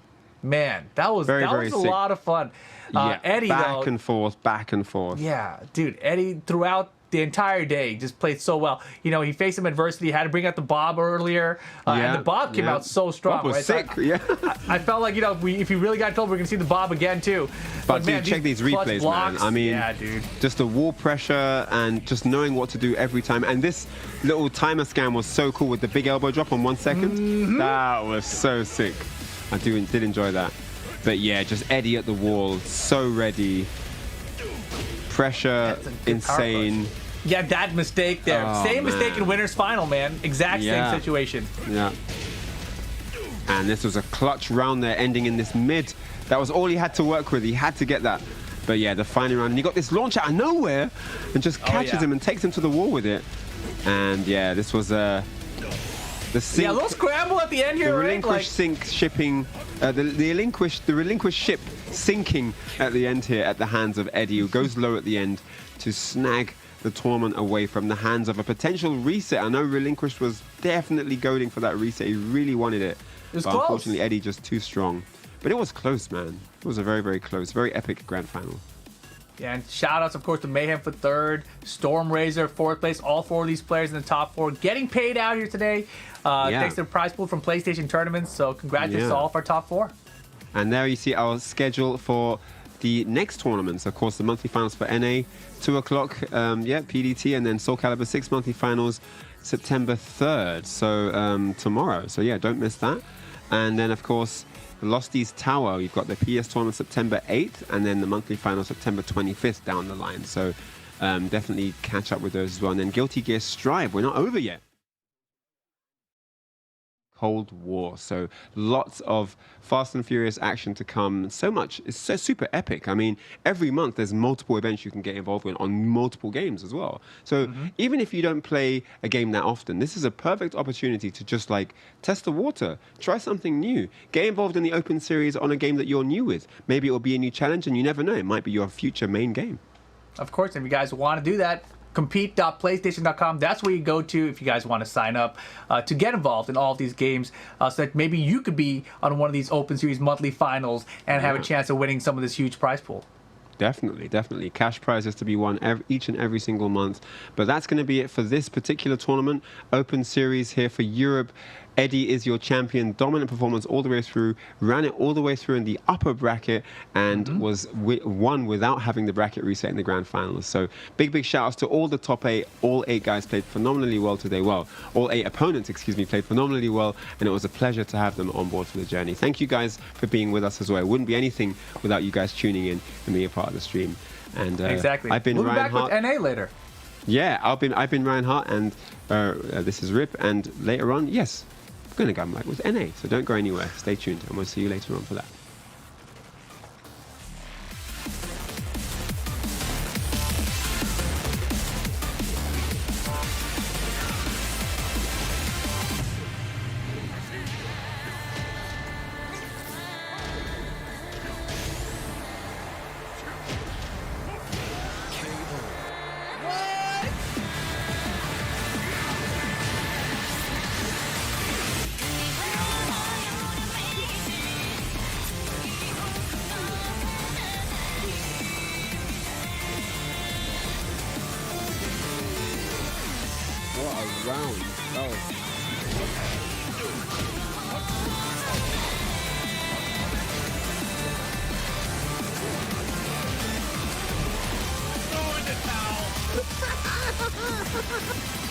Man, that was Very, that very was a sick. lot of fun. Yeah, Eddie, back though, and forth, back and forth. yeah, dude, Eddie throughout the entire day just played so well. You know, he faced some adversity, had to bring out the Bob earlier, and the Bob came out so strong. Bob was right? So sick, yeah. I felt like, you know, if he really got told, we're going to see the Bob again, too. But man, dude, check these clutch replays, blocks, man. I mean, yeah, dude. just the wall pressure and just knowing what to do every time. And this little timer scan was so cool with the big elbow drop on 1 second. Mm-hmm. That was so sick. I did enjoy that. But yeah, just Eddie at the wall, so ready. Pressure, That's a good power insane. Yeah, that mistake there. Oh, Same mistake man. in winner's final, man. Exact Yeah. same situation. Yeah. And this was a clutch round there, ending in this mid. That was all he had to work with. He had to get that. But yeah, the final round, and he got this launch out of nowhere and just catches yeah. him and takes him to the wall with it. And yeah, this was the sink, Yeah, a little scramble at the end the here, right? relinquish Like, sink shipping, the relinquish ship sinking at the end here at the hands of Eddie, who goes low at the end to snag the tournament away from the hands of a potential reset. I know Relinquish was definitely goading for that reset. He really wanted it. was But close. unfortunately, Eddie just too strong. But it was close, man. It was a very, very close, very epic grand final. yeah, and shout outs, of course, to Mayhem for third, Stormrazor, fourth place. All 4 of these players in the top 4 getting paid out here today. Thanks to the prize pool from PlayStation tournaments. So congratulations to all of our top 4. And there you see our schedule for the next tournaments. Of course, the monthly finals for NA, 2 o'clock, PDT, and then Soul Calibur 6 monthly finals, September 3rd, so tomorrow. So yeah, don't miss that. And then, of course, Lostie's Tower, you've got the PS tournament September 8th, and then the monthly final September 25th down the line. So definitely catch up with those as well. And then Guilty Gear Strive, we're not over yet. Cold War. So lots of Fast and Furious action to come. So much. It's so super epic. I mean, every month there's multiple events you can get involved in on multiple games as well. So even if you don't play a game that often, this is a perfect opportunity to just like test the water, try something new, get involved in the open series on a game that you're new with. Maybe it will be a new challenge and you never know. It might be your future main game. Of course, if you guys want to do that, compete.playstation.com. That's where you go to if you guys want to sign up to get involved in all of these games so that maybe you could be on one of these Open Series monthly finals and have a chance of winning some of this huge prize pool. Definitely, definitely. Cash prizes to be won each and every single month. But that's going to be it for this particular tournament. Open series here for Europe. Eddie is your champion. Dominant performance all the way through. Ran it all the way through in the upper bracket and won without having the bracket reset in the grand finals. So big shout outs to all the top 8. All 8 guys played phenomenally well today. Well, all 8 opponents, excuse me, played phenomenally well, and it was a pleasure to have them on board for the journey. Thank you guys for being with us as well. It wouldn't be anything without you guys tuning in and being a part of the stream. And exactly. I've been We'll be Ryan back Hart. with NA later. Yeah, I've been Ryan Hart, and this is Rip. And later on, yes, I'm going to come back with NA. So don't go anywhere. Stay tuned, and we'll see you later on for that. Round. Oh. Throw in the towel.